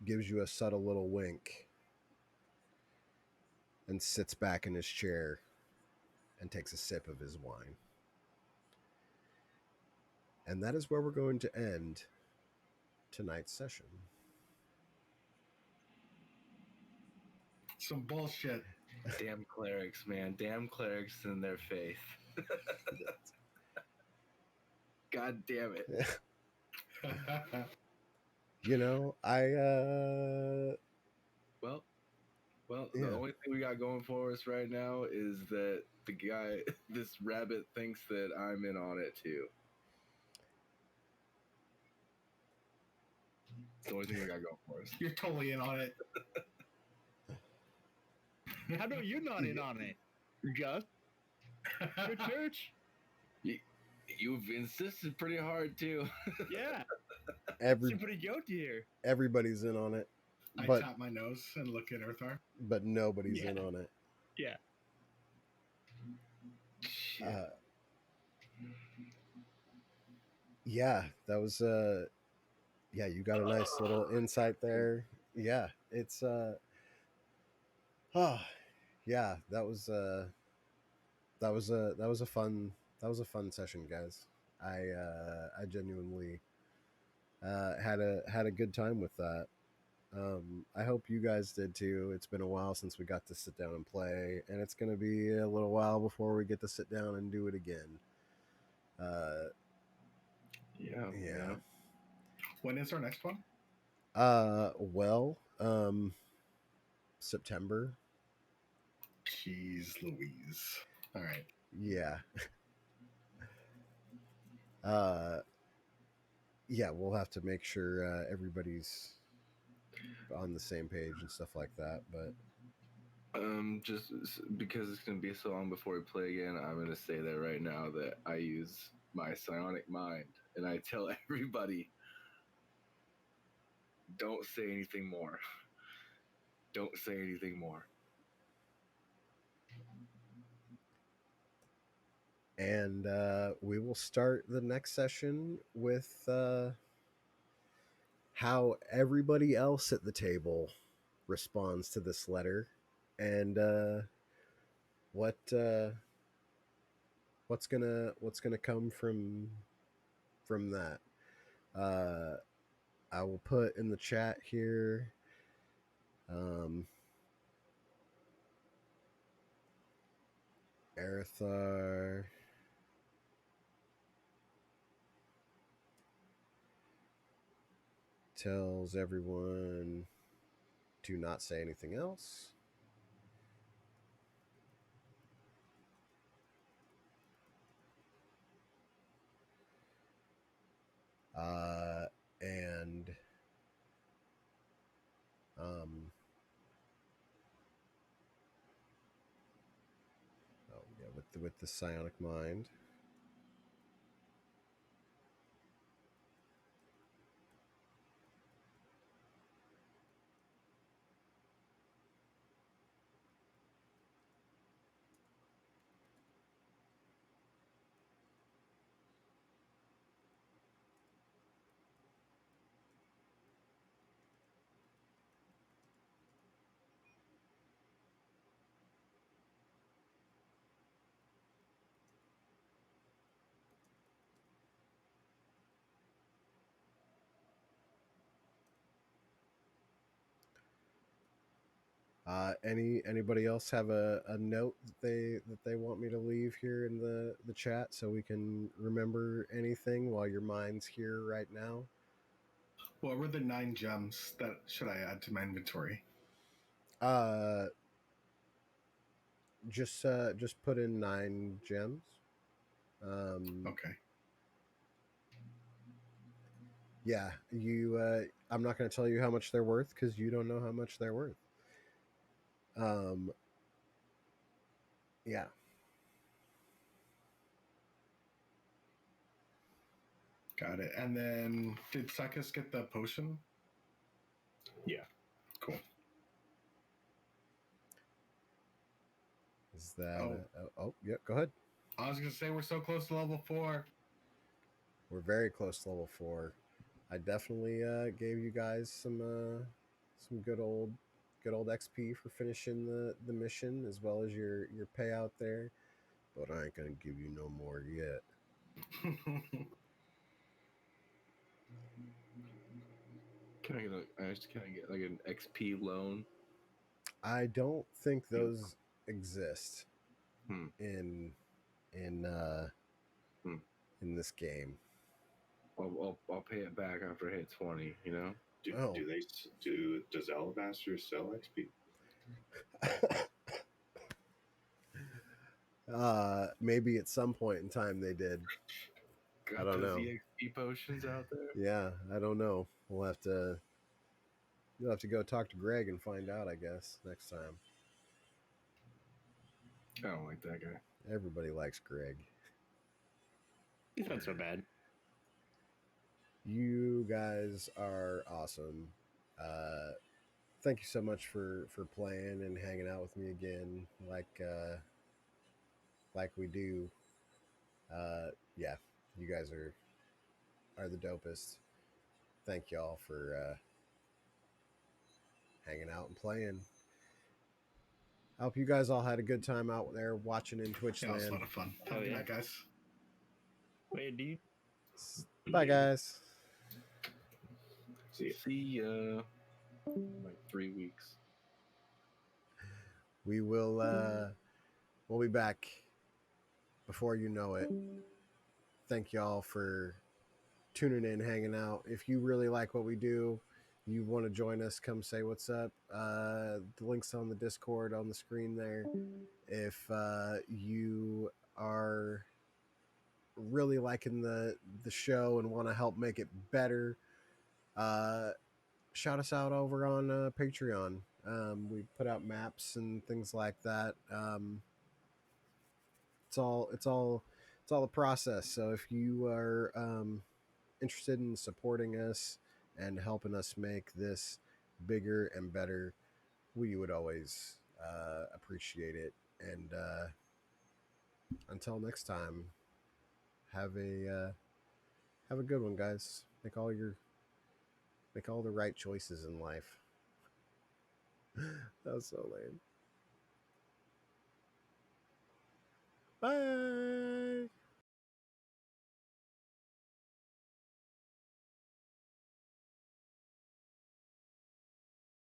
gives you a subtle little wink, and sits back in his chair and takes a sip of his wine. And that is where we're going to end tonight's session. Some bullshit. Damn clerics, man. Damn clerics and their faith. God damn it. You know, Well, Yeah. the only thing we got going for us right now is that the guy, this rabbit, thinks that I'm in on it too. It's the only thing we got going for us. You're totally in on it. How know you're not in on it? Just your church. You've insisted pretty hard too. Yeah, every you're pretty guilty here. everybody's in on it, I but tap my nose and look at Earthar. but nobody's in Yeah. on it. Yeah. Shit. Yeah, that was yeah, you got a nice little insight there. Yeah, it's oh, yeah, that was a fun session, guys. I genuinely had a good time with that. I hope you guys did too. It's been a while since we got to sit down and play, and it's going to be a little while before we get to sit down and do it again. Yeah. When is our next one? Well, September. Jeez Louise. All right. Yeah. Yeah, we'll have to make sure everybody's on the same page and stuff like that. But Because it's gonna be so long before we play again, I'm gonna say that right now that I use my psionic mind and I tell everybody, don't say anything more. Don't say anything more. And we will start the next session with how everybody else at the table responds to this letter, and what what's gonna come from that. Uh, I will put in the chat here. Arathar tells everyone to not say anything else. And oh yeah, with the psionic mind. Anybody else have a note that they want me to leave here in the chat so we can remember anything while your mind's here right now? What were the 9 gems that should I add to my inventory? Just put in 9 gems. Okay. Yeah, you. I'm not going to tell you how much they're worth because you don't know how much they're worth. Yeah. Got it. And then did Sekis get the potion? Yeah. Cool. Is that? Yeah. Go ahead. I was gonna say we're so close to level 4. We're very close to level 4. I definitely gave you guys some good old XP for finishing the mission as well as your payout there, but I ain't gonna give you no more yet. Can I get like an XP loan? I don't think those exist Hmm. in in Hmm. in this game. I'll pay it back after I hit 20. You know. Does Alabaster sell XP? Maybe at some point in time they did. Got I don't those know. EXP potions out there. Yeah, I don't know. You'll have to go talk to Greg and find out, I guess, next time. I don't like that guy. Everybody likes Greg. He's not so bad. You guys are awesome. Thank you so much for playing and hanging out with me again, like we do. Yeah, you guys are the dopest. Thank y'all for hanging out and playing. I hope you guys all had a good time out there watching in Twitch Yeah, it was a land. lot of fun. Have a good night, guys. Wait, dude. Bye, guys. See ya. Like 3 weeks. We will. We'll be back before you know it. Thank y'all for tuning in, hanging out. If you really like what we do, you want to join us, come say what's up. The link's on the Discord on the screen there. If you are really liking the show and want to help make it better, shout us out over on Patreon. We put out maps and things like that. It's all a process. So if you are interested in supporting us and helping us make this bigger and better, we would always appreciate it. And until next time, have a good one, guys. Make all the right choices in life. That was so lame. Bye.